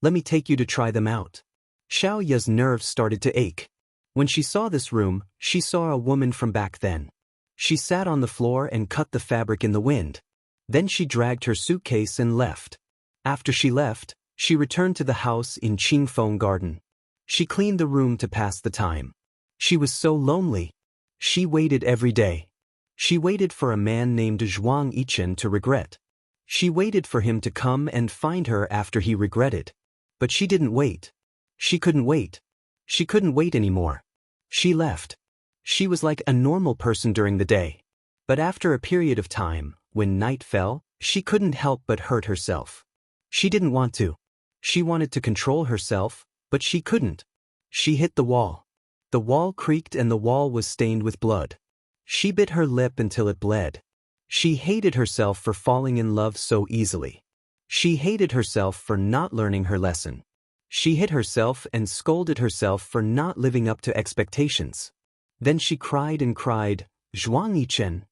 Let me take you to try them out. Xiao Ya's nerves started to ache. When she saw this room, she saw a woman from back then. She sat on the floor and cut the fabric in the wind. Then she dragged her suitcase and left. After she left, she returned to the house in Qingfeng Garden. She cleaned the room to pass the time. She was so lonely. She waited every day. She waited for a man named Zhuang Yichen to regret. She waited for him to come and find her after he regretted. But she didn't wait. She couldn't wait. She couldn't wait anymore. She left. She was like a normal person during the day. But after a period of time, when night fell, she couldn't help but hurt herself. She didn't want to. She wanted to control herself, but she couldn't. She hit the wall. The wall creaked and the wall was stained with blood. She bit her lip until it bled. She hated herself for falling in love so easily. She hated herself for not learning her lesson. She hit herself and scolded herself for not living up to expectations. Then she cried and cried, Zhuang Yichen.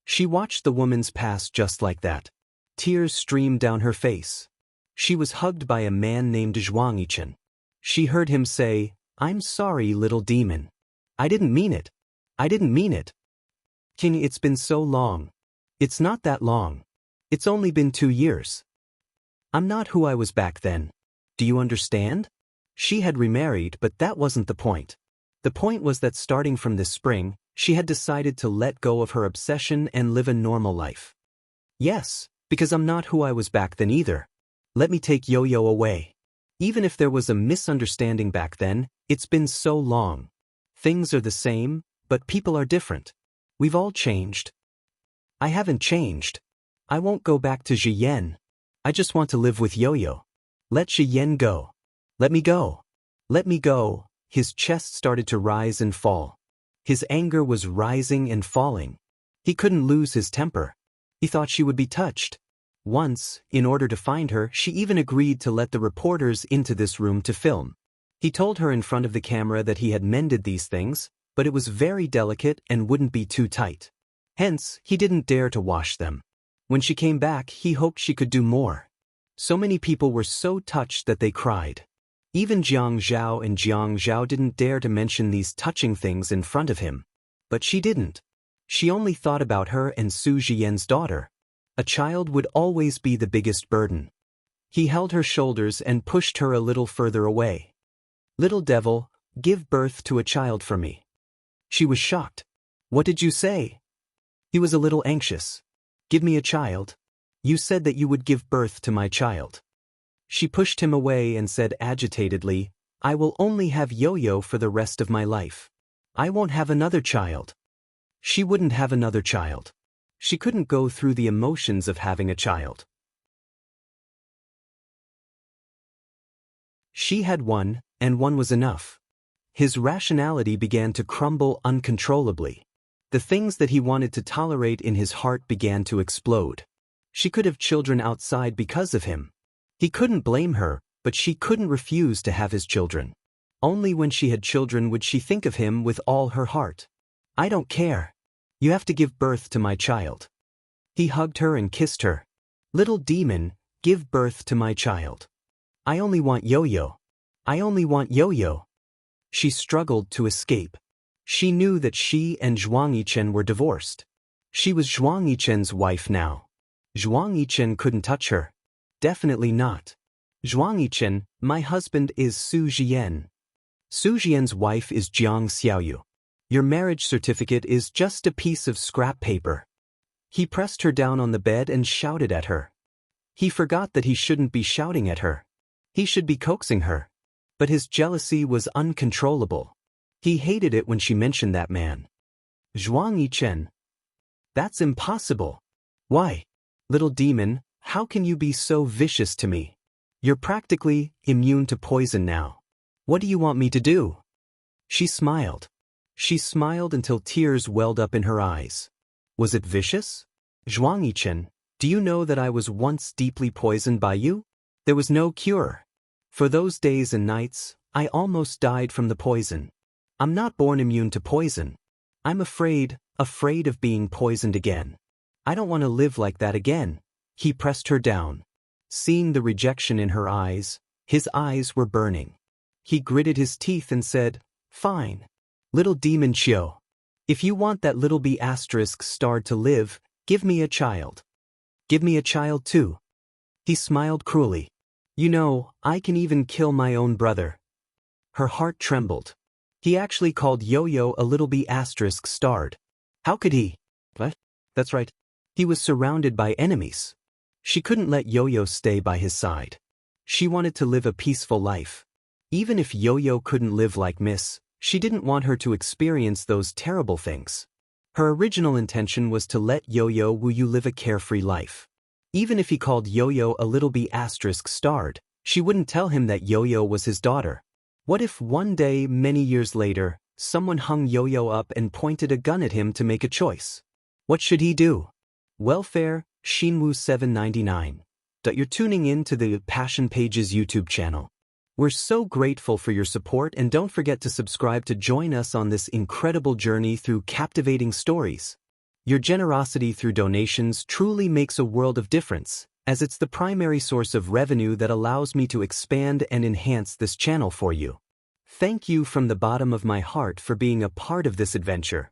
She watched the woman's pass just like that. Tears streamed down her face. She was hugged by a man named Zhuang Yichen. She heard him say, I'm sorry, little demon. I didn't mean it. I didn't mean it. King, it's been so long. It's not that long. It's only been 2 years. I'm not who I was back then. Do you understand? She had remarried, but that wasn't the point. The point was that starting from this spring, she had decided to let go of her obsession and live a normal life. Yes, because I'm not who I was back then either. Let me take Yo-Yo away. Even if there was a misunderstanding back then, it's been so long. Things are the same, but people are different. We've all changed. I haven't changed. I won't go back to Zhiyan. I just want to live with Yo-Yo. Let Zhiyan go. Let me go. Let me go. His chest started to rise and fall. His anger was rising and falling. He couldn't lose his temper. He thought she would be touched. Once, in order to find her, she even agreed to let the reporters into this room to film. He told her in front of the camera that he had mended these things, but it was very delicate and wouldn't be too tight. Hence, he didn't dare to wash them. When she came back, he hoped she could do more. So many people were so touched that they cried. Even Jiang Zhao and Jiang Zhao didn't dare to mention these touching things in front of him. But she didn't. She only thought about her and Su Zhiyan's daughter. A child would always be the biggest burden. He held her shoulders and pushed her a little further away. Little devil, give birth to a child for me. She was shocked. What did you say? He was a little anxious. Give me a child. You said that you would give birth to my child. She pushed him away and said agitatedly, I will only have Yo-Yo for the rest of my life. I won't have another child. She wouldn't have another child. She couldn't go through the emotions of having a child. She had one, and one was enough. His rationality began to crumble uncontrollably. The things that he wanted to tolerate in his heart began to explode. She could have children outside because of him. He couldn't blame her, but she couldn't refuse to have his children. Only when she had children would she think of him with all her heart. I don't care. You have to give birth to my child. He hugged her and kissed her. Little demon, give birth to my child. I only want Yo-Yo. I only want Yo-Yo. She struggled to escape. She knew that she and Zhuang Yichen were divorced. She was Zhuang Yichen's wife now. Zhuang Yichen couldn't touch her. Definitely not. Zhuang Yichen, my husband is Su Jian. Su Jian's wife is Jiang Xiaoyu. Your marriage certificate is just a piece of scrap paper. He pressed her down on the bed and shouted at her. He forgot that he shouldn't be shouting at her. He should be coaxing her. But his jealousy was uncontrollable. He hated it when she mentioned that man. Zhuang Yichen. That's impossible. Why? Little demon, how can you be so vicious to me? You're practically immune to poison now. What do you want me to do? She smiled. She smiled until tears welled up in her eyes. Was it vicious? Zhuang Yichen, do you know that I was once deeply poisoned by you? There was no cure. For those days and nights, I almost died from the poison. I'm not born immune to poison. I'm afraid of being poisoned again. I don't want to live like that again. He pressed her down. Seeing the rejection in her eyes, his eyes were burning. He gritted his teeth and said, Fine. Little demon Chiu. If you want that little B** starred to live, give me a child. Give me a child too. He smiled cruelly. You know, I can even kill my own brother. Her heart trembled. He actually called Yo-Yo a little B** starred. How could he? What? That's right. He was surrounded by enemies. She couldn't let Yo-Yo stay by his side. She wanted to live a peaceful life. Even if Yo-Yo couldn't live like Miss, she didn't want her to experience those terrible things. Her original intention was to let Yo-Yo Wu Yu live a carefree life. Even if he called Yo-Yo a little B** starred, she wouldn't tell him that Yo-Yo was his daughter. What if one day, many years later, someone hung Yo-Yo up and pointed a gun at him to make a choice? What should he do? Welfare, Shinwu 799. You're tuning in to the Passion Pages YouTube channel. We're so grateful for your support, and don't forget to subscribe to join us on this incredible journey through captivating stories. Your generosity through donations truly makes a world of difference, as it's the primary source of revenue that allows me to expand and enhance this channel for you. Thank you from the bottom of my heart for being a part of this adventure.